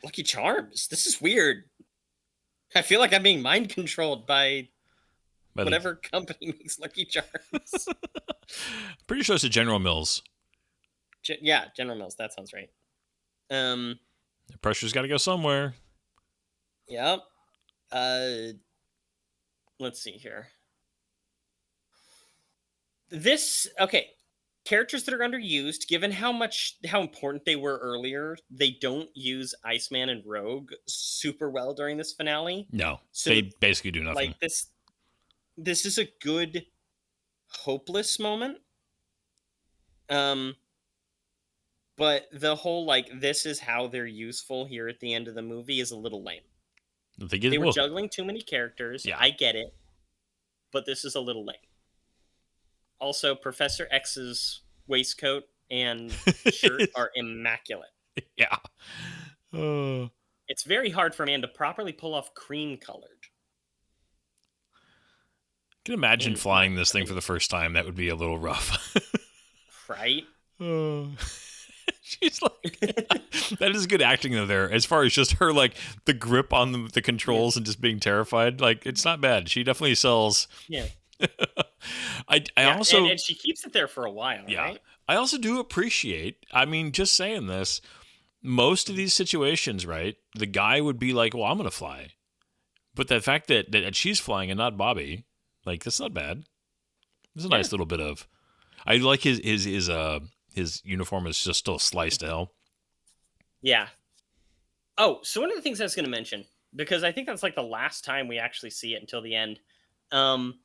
Lucky Charms. This is weird. I feel like I'm being mind controlled by whatever company makes Lucky Charms. Pretty sure it's a General Mills. General Mills. That sounds right. The pressure's got to go somewhere. Yep. Let's see here. Characters that are underused, given how important they were earlier, they don't use Iceman and Rogue super well during this finale. No, so they basically do nothing. Like this is a good hopeless moment. But the whole this is how they're useful here at the end of the movie is a little lame. They were juggling too many characters. Yeah. I get it, but this is a little lame. Also, Professor X's waistcoat and shirt are immaculate. Yeah. It's very hard for a man to properly pull off cream-colored. can imagine In flying my this thing for opinion. the first time. That would be a little rough. Right? She's like, that is good acting though. There, as far as just her like the grip on the controls and just being terrified, like it's not bad. She definitely sells. Yeah. I Yeah, also and she keeps it there for a while, yeah, right? I also do appreciate. I mean, just saying this, most of these situations, right? The guy would be like, "Well, I'm gonna fly," but the fact that she's flying and not Bobby, like that's not bad. There's a nice little bit of. I like his uniform is just still sliced to hell. Yeah. Oh, so one of the things I was going to mention, because I think that's like the last time we actually see it until the end, um,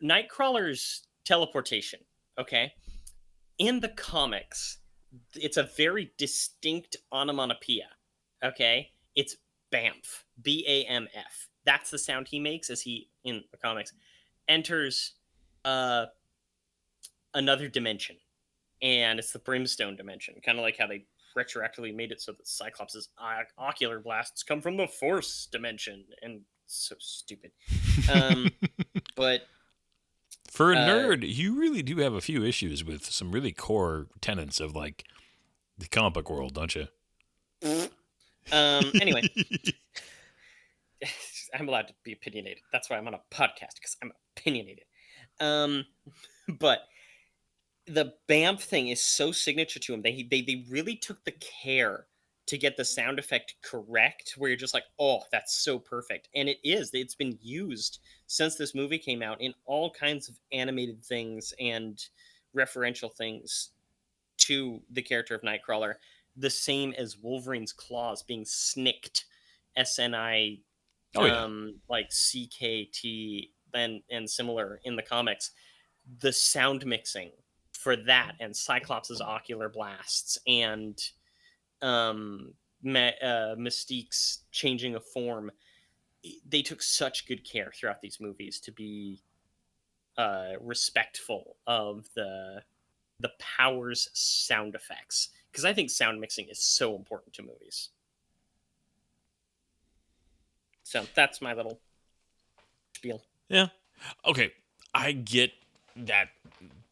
Nightcrawler's teleportation. Okay, in the comics, it's a very distinct onomatopoeia. Okay, it's Bamf, BAMF. That's the sound he makes as he in the comics enters another dimension, and it's the Brimstone dimension, kind of like how they retroactively made it so that Cyclops' ocular blasts come from the Force dimension, and so stupid. But For a nerd, you really do have a few issues with some really core tenets of like the comic book world, don't you? anyway, I'm allowed to be opinionated. That's why I'm on a podcast, because I'm opinionated. But the Bamf thing is so signature to him. They really took the care to get the sound effect correct, where you're just like, oh, that's so perfect. And it is. It's been used since this movie came out in all kinds of animated things and referential things to the character of Nightcrawler. The same as Wolverine's claws being snicked, SNI, like CKT, and similar in the comics. The sound mixing for that and Cyclops' ocular blasts and Mystique's changing of form, they took such good care throughout these movies to be respectful of the Powers sound effects, because I think sound mixing is so important to movies. So that's my little spiel. Yeah. Okay. I get that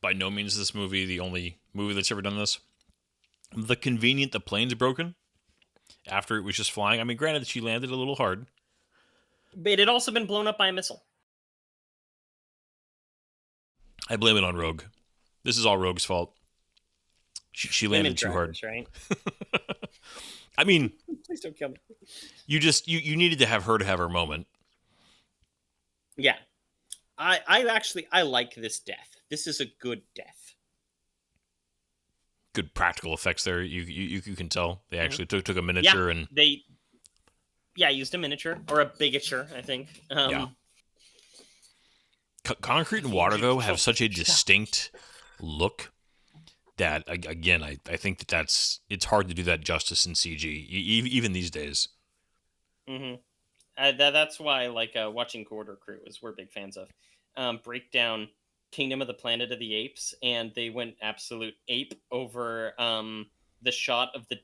by no means is this movie the only movie that's ever done this. The convenient the plane's broken after it was just flying. I mean, granted, she landed a little hard. But it had also been blown up by a missile. I blame it on Rogue. This is all Rogue's fault. She landed too hard. Right? I mean, Please don't kill me. You needed to have her moment. Yeah. I like this death. This is a good death. Good practical effects there. You can tell they actually took a miniature and they used a miniature or a bigature, I think. Yeah. Concrete and water though have such a distinct look that again I think it's hard to do that justice in CG even these days. Mm-hmm. That's why watching Corridor Crew is we're big fans of. Break down Kingdom of the Planet of the Apes, and they went absolute ape over the shot of the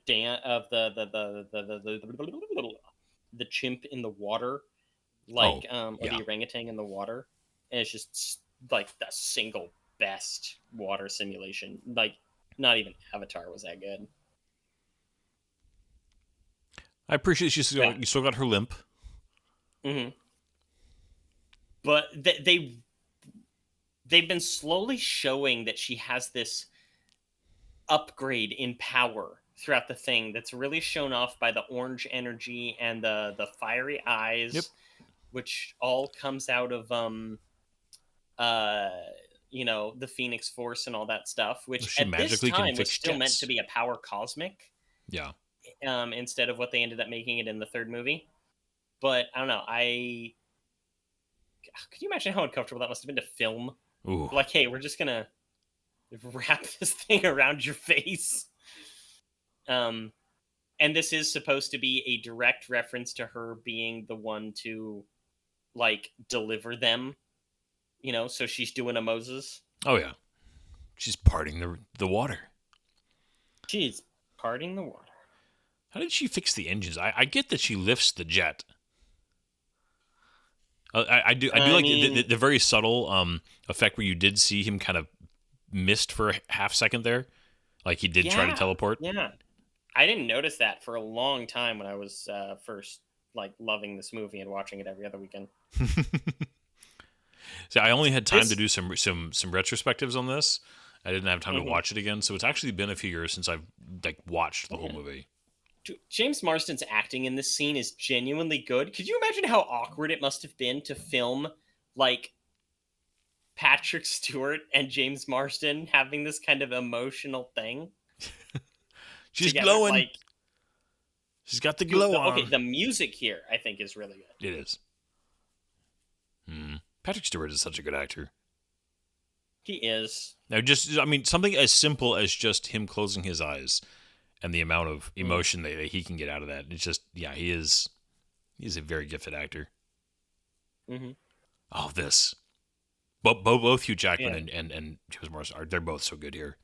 the chimp in the water, or the orangutan in the water. And it's just like the single best water simulation. Like, not even Avatar was that good. I appreciate you still got her limp. Mm-hmm. But they've been slowly showing that she has this upgrade in power throughout the thing that's really shown off by the orange energy and the fiery eyes, which all comes out of the Phoenix Force and all that stuff, which she at this time was still jets. meant to be a power cosmic. Yeah. Instead of what they ended up making it in the third movie. But I don't know. Could you imagine how uncomfortable that must have been to film? Ooh. Like, hey, we're just gonna wrap this thing around your face. And this is supposed to be a direct reference to her being the one to, like, deliver them. So she's doing a Moses. Oh yeah, she's parting the water. She's parting the water. How did she fix the engines? I get that she lifts the jet. I do I like mean- the very subtle effect where you did see him kind of missed for a half second there, like he did try to Yeah, teleport. Yeah, I didn't notice that for a long time when I was first like loving this movie and watching it every other weekend. So I only had time to This- do some retrospectives on this. I didn't have time to Mhm. watch it again, so it's actually been a few years since I've like watched the whole movie. James Marsden's acting in this scene is genuinely good. Could you imagine how awkward it must have been to film like Patrick Stewart and James Marsden having this kind of emotional thing? She's together? glowing. Like, She's got the glow on. okay, the music here I think is really good. It is. Patrick Stewart is such a good actor. He is. Now, I mean, something as simple as just him closing his eyes and the amount of emotion that he can get out of that. It's just, yeah, he's a very gifted actor. Mm-hmm. Oh, this. Both Hugh Jackman and James Marsden they're both so good here.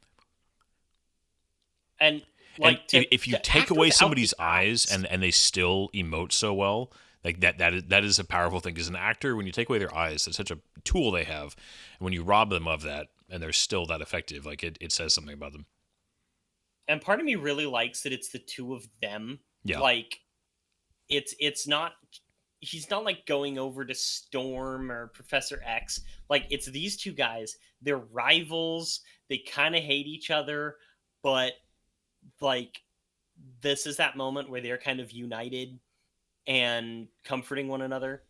And like, and if you to take act away without somebody's the eyes and they still emote so well, like that is a powerful thing. Because an actor, when you take away their eyes, that's such a tool they have. And when you rob them of that, and they're still that effective, like it says something about them. and part of me really likes that it's the two of them. Yeah. Like, it's not. He's not like going over to Storm or Professor X. Like, it's these two guys. They're rivals. They kind of hate each other, but like, this is that moment where they're kind of united and comforting one another.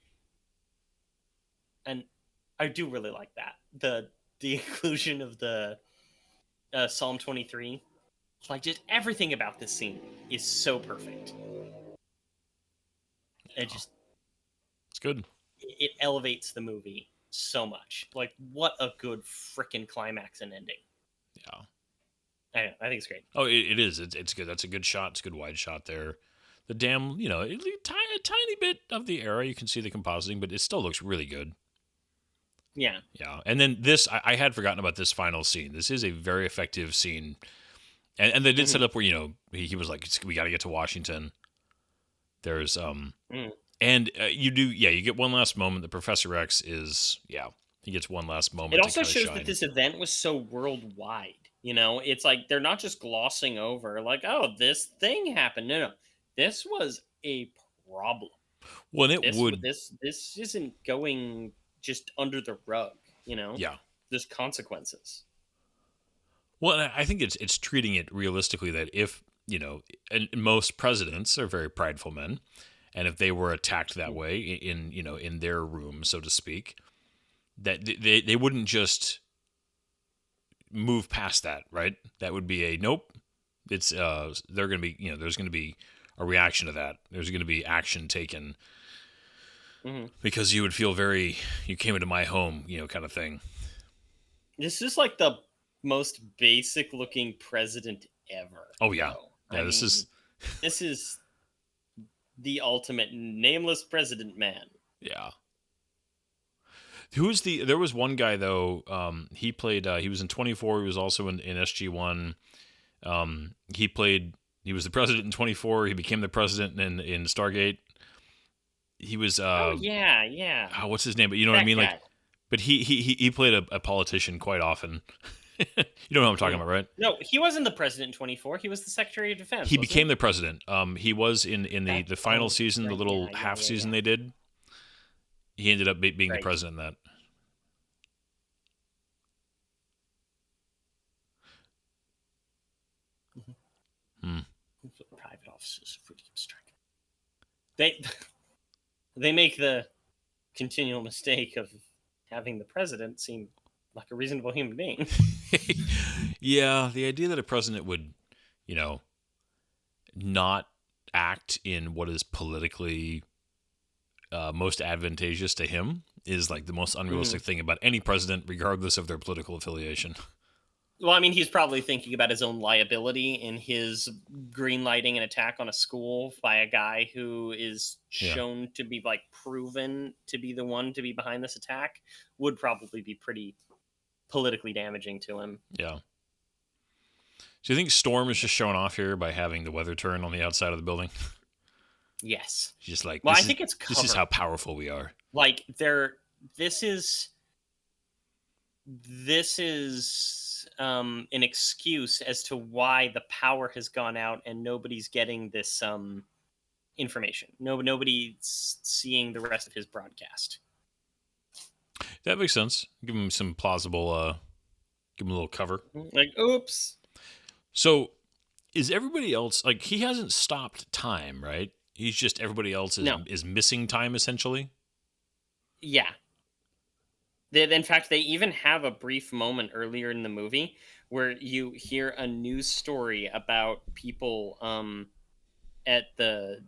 And I do really like that. The inclusion of the Psalm 23. Like, just everything about this scene is so perfect. It's good. It elevates the movie so much. Like, what a good freaking climax and ending. Yeah. I think it's great. Oh, it is. It's good. That's a good shot. It's a good wide shot there. The damn, a tiny bit of the era. You can see the compositing, but it still looks really good. Yeah. Yeah. And then this, I had forgotten about this final scene. This is a very effective scene. And they did set up where, he was like, we got to get to Washington. There's, and you get one last moment. The Professor X is, he gets one last moment. It to also kinda shows shine. that this event was so worldwide. It's like they're not just glossing over, like, oh, this thing happened. No. This was a problem. Well, and This isn't going just under the rug, Yeah. There's consequences. Well, and I think it's treating it realistically that if, and most presidents are very prideful men, and if they were attacked that way in their room, so to speak, that they wouldn't just move past that, right? That would be a nope. It's they're going to be, there's going to be a reaction to that. There's going to be action taken because you would feel you came into my home, kind of thing. This is like the most basic looking president ever. Oh yeah. though. Yeah, this is the ultimate nameless president man. Yeah. There was one guy though, he played, he was in 24, he was also in SG-1. He was the president in 24, he became the president in Stargate. He was, yeah. Oh, what's his name? But you know what I mean? Guy. Like, but he played a politician quite often. You know what I'm talking about, right? No, he wasn't the president in 24. He was the Secretary of Defense. He became the president. He was in the final season, the right, little half season they did. He ended up being the president in that. Private officers of freedom strike. They make the continual mistake of having the president seem like a reasonable human being. Yeah, the idea that a president would, not act in what is politically most advantageous to him is like the most unrealistic thing about any president, regardless of their political affiliation. Well, I mean, he's probably thinking about his own liability in his greenlighting an attack on a school by a guy who is shown to be like proven to be the one to be behind this attack would probably be pretty politically damaging to him. Yeah. So you think Storm is just showing off here by having the weather turn on the outside of the building? Yes. Just like, well, I think it's covered. This is how powerful we are. Like this is an excuse as to why the power has gone out and nobody's getting this information. Nobody's seeing the rest of his broadcast. That makes sense. Give him some plausible. Give him a little cover. Like, oops. So, is everybody else like he hasn't stopped time, right? He's just everybody else is missing time essentially. Yeah. In fact, they even have a brief moment earlier in the movie where you hear a news story about people at the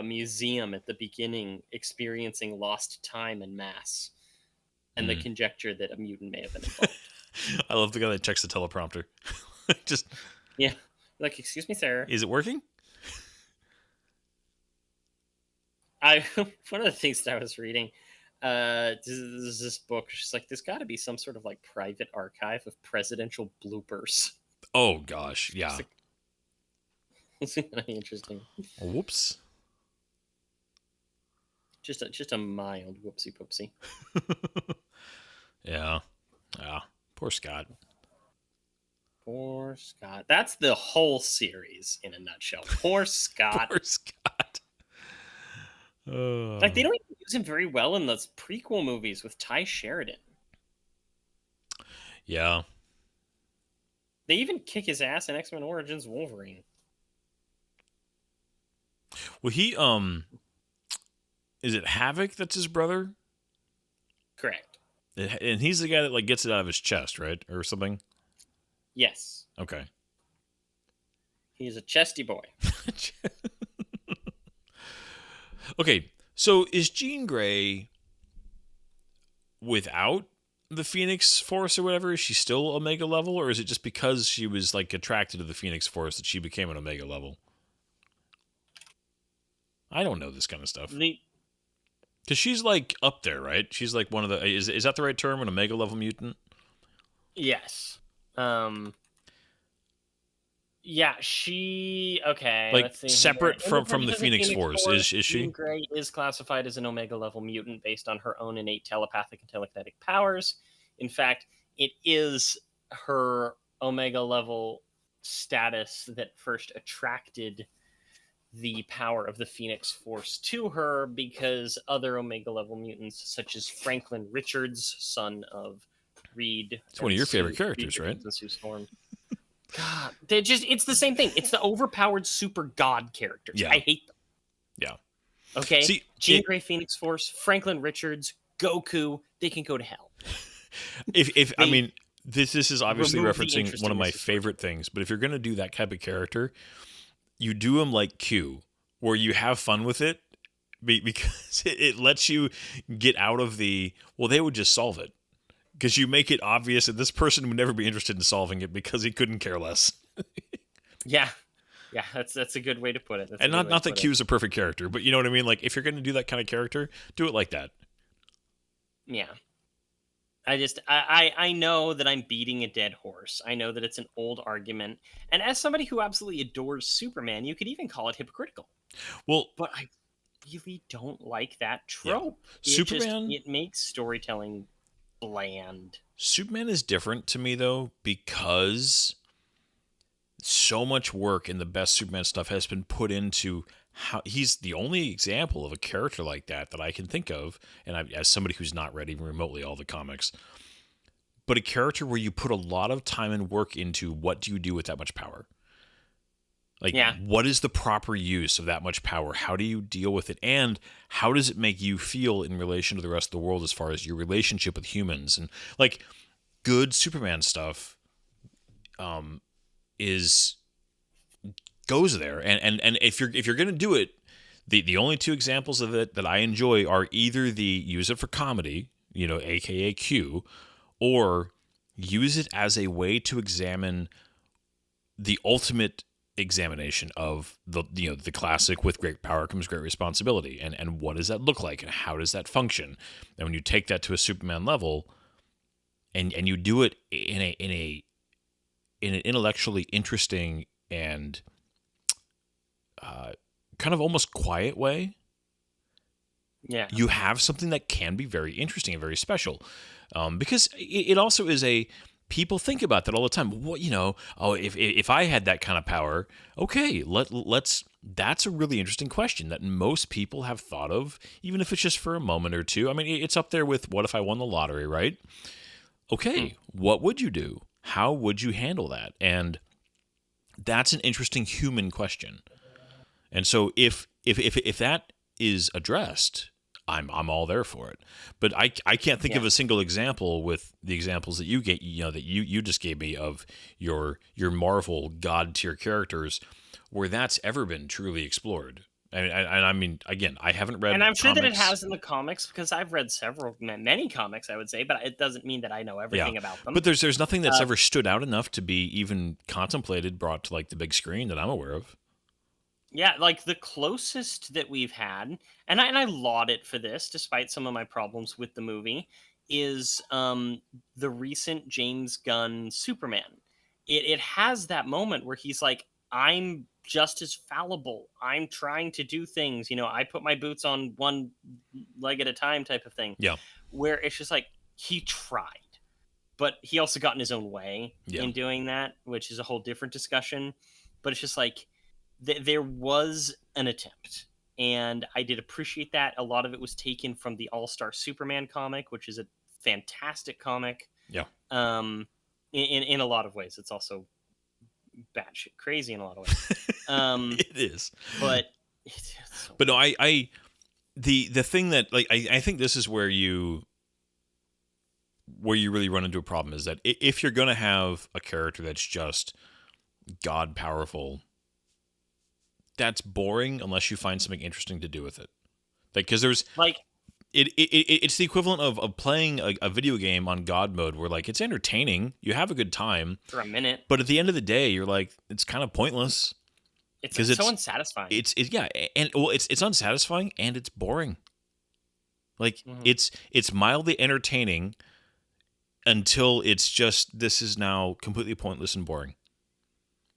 museum at the beginning experiencing lost time en masse, and the conjecture that a mutant may have been involved. I love the guy that checks the teleprompter. Just yeah, like, excuse me, sir. Is it working? One of the things that I was reading. This book. She's like, there's got to be some sort of like private archive of presidential bloopers. Oh gosh, yeah. It's kind of interesting. Whoops. Just a mild whoopsie poopsie. Yeah. Poor Scott. Poor Scott. That's the whole series in a nutshell. Poor Scott. Poor Scott. Like, they don't even use him very well in those prequel movies with Ty Sheridan. Yeah. They even kick his ass in X-Men Origins Wolverine. Well, he is it Havoc that's his brother? Correct. And he's the guy that like gets it out of his chest, right? Or something? Yes. Okay. He's a chesty boy. Okay, so is Jean Grey without the Phoenix Force or whatever? Is she still Omega level, or is it just because she was like attracted to the Phoenix Force that she became an Omega level? I don't know this kind of stuff. Because she's like up there, right? She's like one of the... Is that the right term? An Omega level mutant? Yes. Yeah, she... Okay, like, let's see. Separate from the Phoenix Force. Is she? Jean Grey is classified as an Omega level mutant based on her own innate telepathic and telekinetic powers. In fact, it is her Omega level status that first attracted the power of the Phoenix Force to her, because other Omega level mutants, such as Franklin Richards, son of Reed... It's one of your favorite characters, right? And Sue Storm. God, it's the same thing. It's the overpowered super god characters. Yeah. I hate them. Yeah. Okay? See, Jean Grey, Phoenix Force, Franklin Richards, Goku, they can go to hell. I mean, this is obviously referencing one of my interesting favorite things, but if you're going to do that type of character, you do them like Q, where you have fun with it, because it lets you get out of the, well, they would just solve it. Because you make it obvious that this person would never be interested in solving it because he couldn't care less. Yeah, that's a good way to put it. And not that Q's a perfect character, but you know what I mean? Like, if you're going to do that kind of character, do it like that. Yeah. I know that I'm beating a dead horse. I know that it's an old argument. And as somebody who absolutely adores Superman, you could even call it hypocritical. Well, but I really don't like that trope. Yeah. Superman... it makes storytelling bland. Superman is different to me, though, because so much work in the best Superman stuff has been put into how he's the only example of a character like that I can think of, and as somebody who's not read even remotely all the comics, but a character where you put a lot of time and work into what do you do with that much power? Like, what is the proper use of that much power? How do you deal with it? And how does it make you feel in relation to the rest of the world as far as your relationship with humans? And, like, good Superman stuff goes there. And if you're going to do it, the only two examples of it that I enjoy are either the use it for comedy, aka Q, or use it as a way to examine the ultimate examination of the classic with great power comes great responsibility, and what does that look like and how does that function. And when you take that to a Superman level and you do it in an intellectually interesting and kind of almost quiet way, Yeah. you have something that can be very interesting and very special, because it also is a people think about that all the time. What, oh, if I had that kind of power, okay, let's. That's a really interesting question that most people have thought of, even if it's just for a moment or two. I mean, it's up there with what if I won the lottery, right? Okay, what would you do? How would you handle that? And that's an interesting human question. And so if that is addressed, I'm all there for it. But I can't think of a single example with the examples that you get, that you just gave me of your Marvel god tier characters, where that's ever been truly explored. And I mean, again, I haven't read, And I'm sure that it comics. has in the comics, because I've read many comics, I would say, but it doesn't mean that I know everything about them. But there's nothing that's ever stood out enough to be even contemplated, brought to like the big screen that I'm aware of. Yeah, like the closest that we've had, and I laud it for this, despite some of my problems with the movie, is the recent James Gunn Superman. It has that moment where he's like, I'm just as fallible. I'm trying to do things. I put my boots on one leg at a time, type of thing. Yeah. Where it's just like he tried, but he also got in his own way in doing that, which is a whole different discussion. But it's just like there was an attempt, and I did appreciate that. A lot of it was taken from the All-Star Superman comic, which is a fantastic comic. Yeah. In a lot of ways, it's also batshit crazy in a lot of ways. It is, but it's so but no, the thing that, like, I think this is where you really run into a problem, is that if you're going to have a character that's just god powerful, that's boring unless you find something interesting to do with it. Like, because there's like it's the equivalent of playing a video game on god mode, where like it's entertaining, you have a good time for a minute, but at the end of the day, you're like, it's kind of pointless. It's so unsatisfying. It's unsatisfying, and it's boring. Like, it's mildly entertaining until it's just, this is now completely pointless and boring.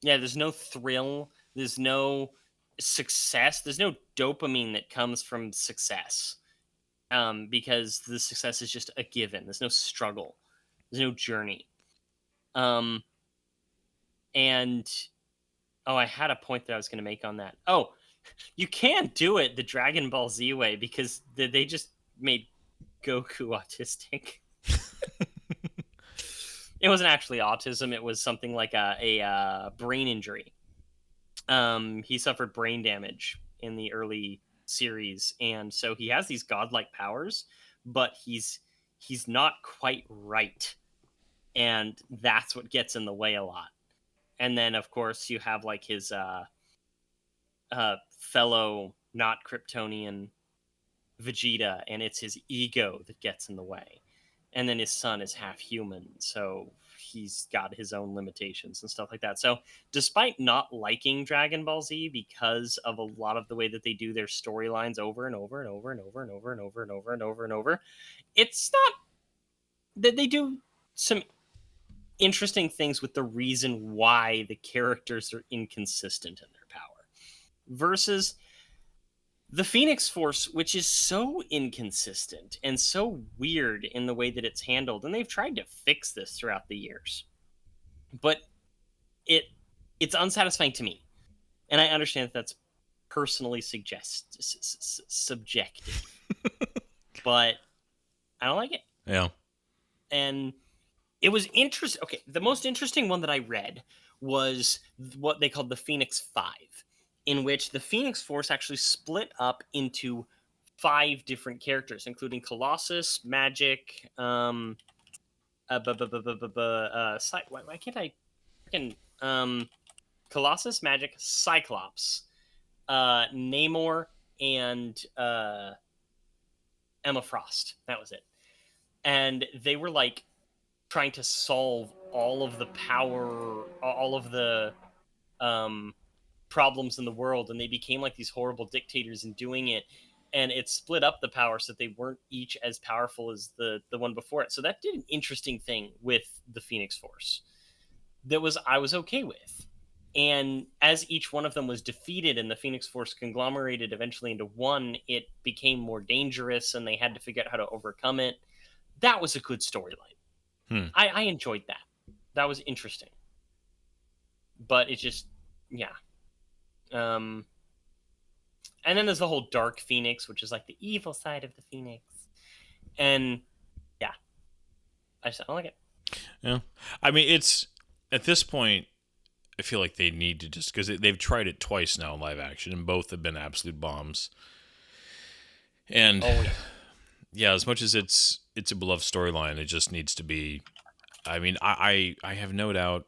Yeah, there's no thrill. There's no success. There's no dopamine that comes from success, because the success is just a given. There's no struggle. There's no journey. And I had a point that I was going to make on that. Oh, you can't do it the Dragon Ball Z way, because they just made Goku autistic. It wasn't actually autism. It was something like a brain injury. He suffered brain damage in the early series, and so he has these godlike powers, but he's not quite right, and that's what gets in the way a lot. And then, of course, you have like his fellow not Kryptonian Vegeta, and it's his ego that gets in the way. And then his son is half human, so he's got his own limitations and stuff like that. So despite not liking Dragon Ball Z because of a lot of the way that they do their storylines over and over and over and over and over and over and over and over and over, it's not that they do some interesting things with the reason why the characters are inconsistent in their power versus the Phoenix Force, which is so inconsistent and so weird in the way that it's handled. And they've tried to fix this throughout the years, but it's unsatisfying to me. And I understand that that's personally subjective, but I don't like it. Yeah. And it was interesting. Okay, the most interesting one that I read was what they called the Phoenix Five, in which the Phoenix Force actually split up into 5 different characters, including Colossus, Magic, why can't I freaking Colossus, Magic, Cyclops, Namor, and Emma Frost. That was it. And they were like trying to solve all of the power, all of the problems in the world, and they became like these horrible dictators in doing it, and it split up the power so that they weren't each as powerful as the one before it. So that did an interesting thing with the Phoenix Force that I was okay with. And as each one of them was defeated and the Phoenix Force conglomerated eventually into one, it became more dangerous and they had to figure out how to overcome it. That was a good storyline. I enjoyed that. That was interesting. But it just, yeah. And then there's the whole Dark Phoenix, which is like the evil side of the Phoenix. And yeah, I just don't like it. Yeah. I mean, it's, at this point, I feel like they need to just, because they've tried it twice now in live action, and both have been absolute bombs. And yeah, as much as it's a beloved storyline, it just needs to be. I mean, I have no doubt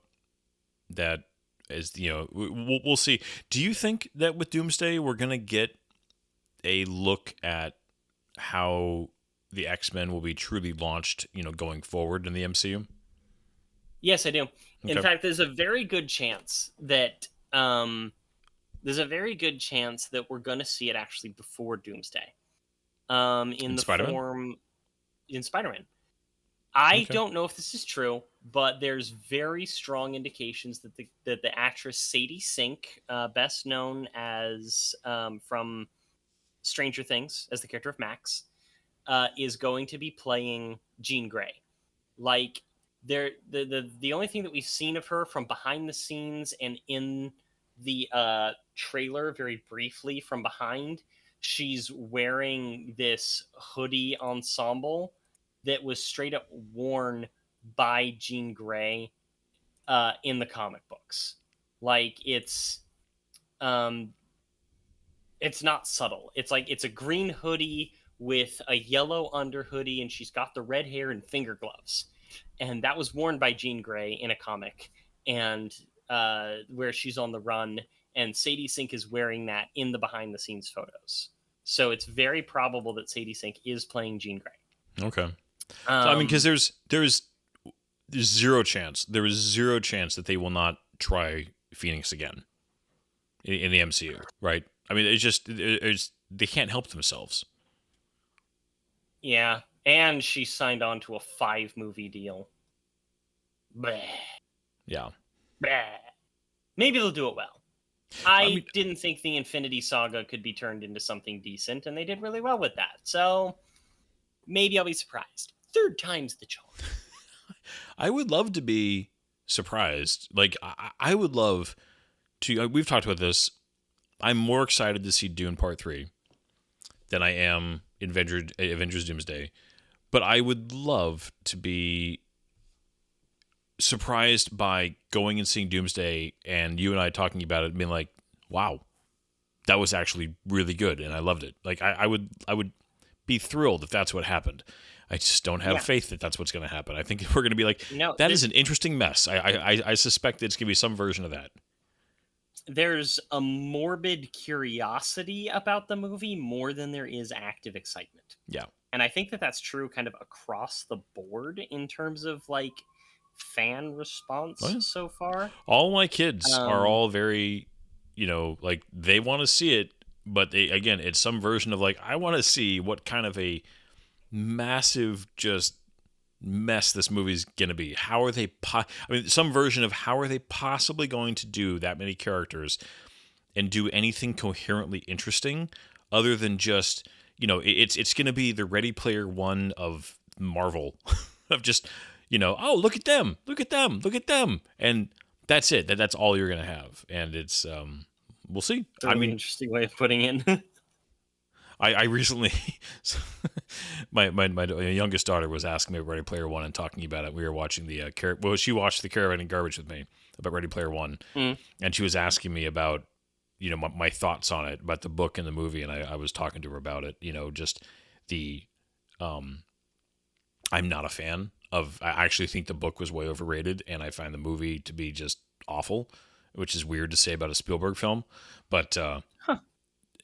that, as you know, we'll see. Do you think that with Doomsday we're gonna get a look at how the X-Men will be truly launched, going forward in the MCU? Yes, I do. In fact, there's a very good chance that we're going to see it actually before Doomsday. In the Spider-Man? form in Spider-Man. I don't know if this is true, but there's very strong indications that the actress Sadie Sink, best known as from Stranger Things as the character of Max, is going to be playing Jean Grey. Like, the only thing that we've seen of her from behind the scenes and in the trailer very briefly from behind, she's wearing this hoodie ensemble that was straight up worn by Jean Grey in the comic books. Like, it's not subtle. It's like, it's a green hoodie with a yellow under hoodie, and she's got the red hair and finger gloves. And that was worn by Jean Grey in a comic, and where she's on the run, and Sadie Sink is wearing that in the behind-the-scenes photos. So it's very probable that Sadie Sink is playing Jean Grey. Okay. So, I mean, because there's zero chance. There is zero chance that they will not try Phoenix again in the MCU, right? I mean, they can't help themselves. Yeah. And she signed on to a 5-movie deal. Bleh. Yeah. Bleh. Maybe they'll do it well. I didn't think the Infinity Saga could be turned into something decent, and they did really well with that. So maybe I'll be surprised. 3rd time's the charm. I would love to be surprised. Like, I would love to. We've talked about this. I'm more excited to see Dune Part 3 than I am Avengers Doomsday. But I would love to be surprised by going and seeing Doomsday and you and I talking about it and being like, wow, that was actually really good and I loved it. Like, I would be thrilled if that's what happened. I just don't have faith that that's what's going to happen. I think we're going to be like, that is an interesting mess. I suspect it's going to be some version of that. There's a morbid curiosity about the movie more than there is active excitement. Yeah. And I think that that's true kind of across the board in terms of, like, fan response so far. All my kids are all very, like, they want to see it, but it's some version of, like, I want to see what kind of a massive just mess this movie's going to be. How are they some version of how are they possibly going to do that many characters and do anything coherently interesting other than just, it's going to be the Ready Player One of Marvel of just, oh, look at them, and that's it. That's all you're going to have, and it's we'll see. Interesting way of putting it. I recently, my youngest daughter was asking me about Ready Player One and talking about it. We were watching she watched the Caravan and Garbage with me about Ready Player One, and she was asking me about, my thoughts on it, about the book and the movie, and I was talking to her about it. Just the, I'm not a fan of. I actually think the book was way overrated, and I find the movie to be just awful, which is weird to say about a Spielberg film, but.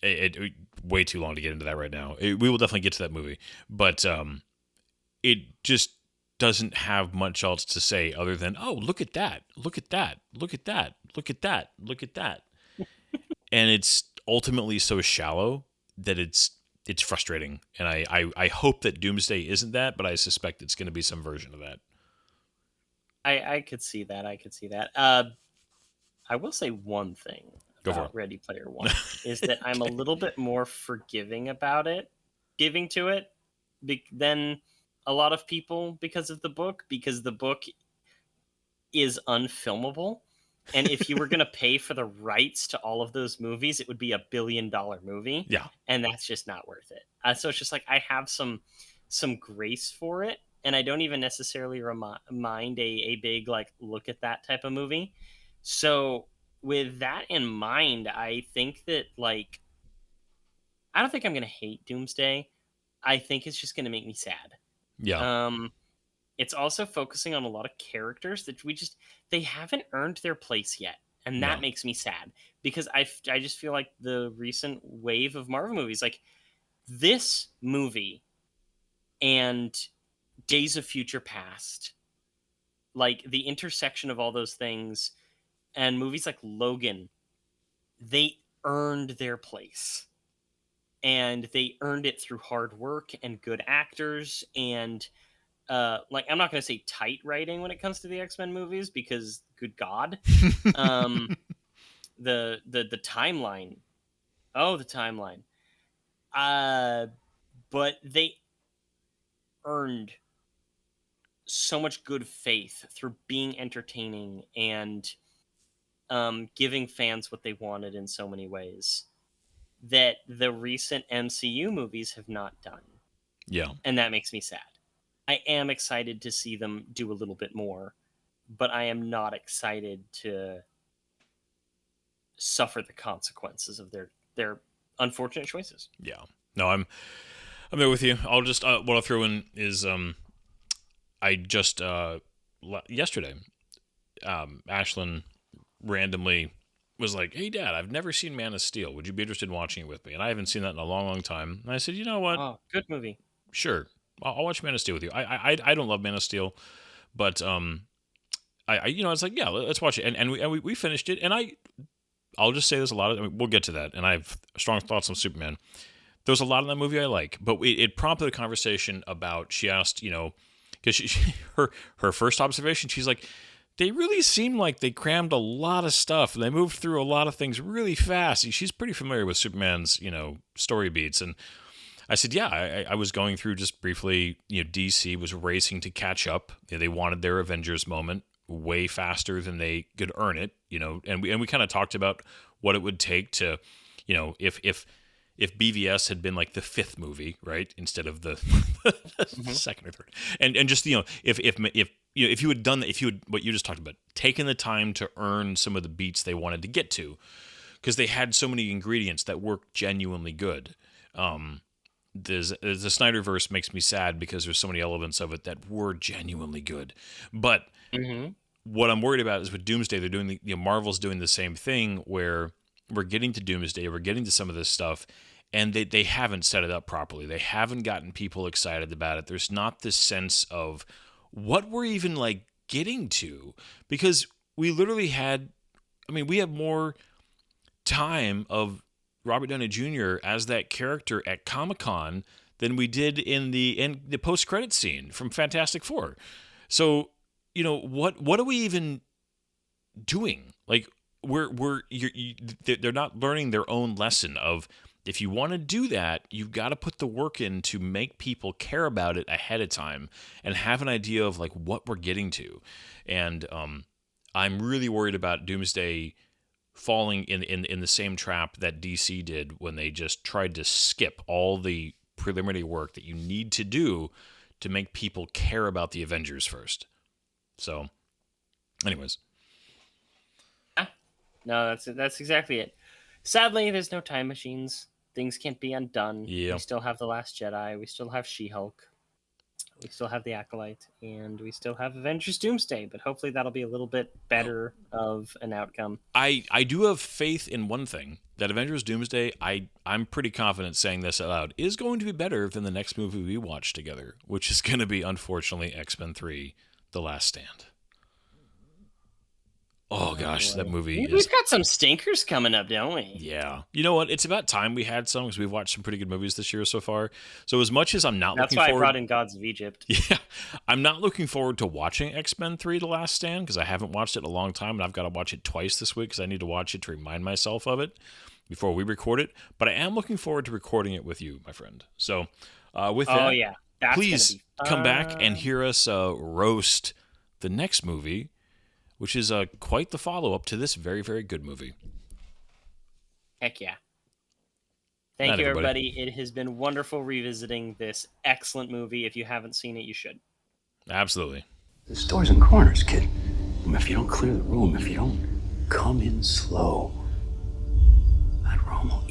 It way too long to get into that right now. We will definitely get to that movie, but it just doesn't have much else to say other than, oh, look at that, look at that, look at that, look at that, look at that, and it's ultimately so shallow that it's frustrating. And I hope that Doomsday isn't that, but I suspect it's going to be some version of that. I could see that. I will say one thing Go for about it. Ready Player One is that I'm a little bit more forgiving about it, giving to it, than a lot of people because of the book, because the book is unfilmable. And if you were going to pay for the rights to all of those movies, it would be $1 billion movie. Yeah. And that's just not worth it. So it's just like I have some grace for it. And I don't even necessarily mind a big, like, look at that type of movie. So with that in mind, I think that, like, I don't think I'm going to hate Doomsday. I think it's just going to make me sad. Yeah. It's also focusing on a lot of characters that they haven't earned their place yet, and that No. makes me sad because I just feel like the recent wave of Marvel movies, like this movie and Days of Future Past, like the intersection of all those things, and movies like Logan, they earned their place. And they earned it through hard work and good actors and like, I'm not going to say tight writing when it comes to the X-Men movies because good God, the timeline, the timeline, but they earned so much good faith through being entertaining and giving fans what they wanted in so many ways that the recent MCU movies have not done. Yeah. And that makes me sad. I am excited to see them do a little bit more, but I am not excited to suffer the consequences of their unfortunate choices. Yeah. No, I'm there with you. I'll just what I'll throw in is I just yesterday Ashlyn randomly was like, "Hey Dad, I've never seen Man of Steel. Would you be interested in watching it with me?" And I haven't seen that in a long, long time. And I said, "You know what? Oh, good movie. Sure, I'll watch Man of Steel with you. I don't love Man of Steel, but I you know, it's like, yeah, let's watch it. And we finished it. And I'll just say there's a lot of, I mean, we'll get to that. And I have strong thoughts on Superman. There's a lot in that movie I like, but it prompted a conversation about, she asked, you know, because her first observation, she's like, they really seem like they crammed a lot of stuff. And they moved through a lot of things really fast. She's pretty familiar with Superman's, you know, story beats. And I said, yeah, I was going through just briefly, you know, DC was racing to catch up. You know, they wanted their Avengers moment way faster than they could earn it, you know, and we kind of talked about what it would take to, you know, if BVS had been like the fifth movie, right, instead of the second or third, and just, you know, if you know, if you had done that, if you had, what you just talked about, taken the time to earn some of the beats they wanted to get to, because they had so many ingredients that worked genuinely good. The Snyderverse makes me sad because there's so many elements of it that were genuinely good, but what I'm worried about is with Doomsday, they're doing Marvel's doing the same thing where we're getting to Doomsday, we're getting to some of this stuff, and they haven't set it up properly. They haven't gotten people excited about it. There's not this sense of what we're even like getting to, because we literally had, I mean, we have more time of Robert Downey Jr. as that character at Comic-Con than we did in the post-credit scene from Fantastic Four. So, you know, what are we even doing? Like, they're not learning their own lesson of, if you want to do that, you've got to put the work in to make people care about it ahead of time and have an idea of like what we're getting to. And I'm really worried about Doomsday falling in the same trap that DC did when they just tried to skip all the preliminary work that you need to do to make people care about the Avengers first. So, anyways. No, that's exactly it. Sadly, there's no time machines. Things can't be undone. Yeah. We still have The Last Jedi. We still have She-Hulk. We still have The Acolyte. And we still have Avengers Doomsday. But hopefully that'll be a little bit better of an outcome. I do have faith in one thing. That Avengers Doomsday, I'm pretty confident saying this out loud, is going to be better than the next movie we watch together, which is going to be, unfortunately, X-Men 3, The Last Stand. Oh gosh, that movie is. We've got some stinkers coming up, don't we? Yeah. You know what? It's about time we had some because we've watched some pretty good movies this year so far. So as much as I'm not That's looking why I forward, brought in Gods of Egypt. yeah, I'm not looking forward to watching X-Men 3: The Last Stand because I haven't watched it in a long time, and I've got to watch it twice this week because I need to watch it to remind myself of it before we record it. But I am looking forward to recording it with you, my friend. So with Oh that, yeah, that's please gonna be come back and fun. hear us roast the next movie, which is quite the follow-up to this very, very good movie. Heck yeah. Thank Night, you, everybody. everybody. It has been wonderful revisiting this excellent movie. If you haven't seen it, you should. Absolutely. There's doors and corners, kid. If you don't clear the room, if you don't come in slow, that room will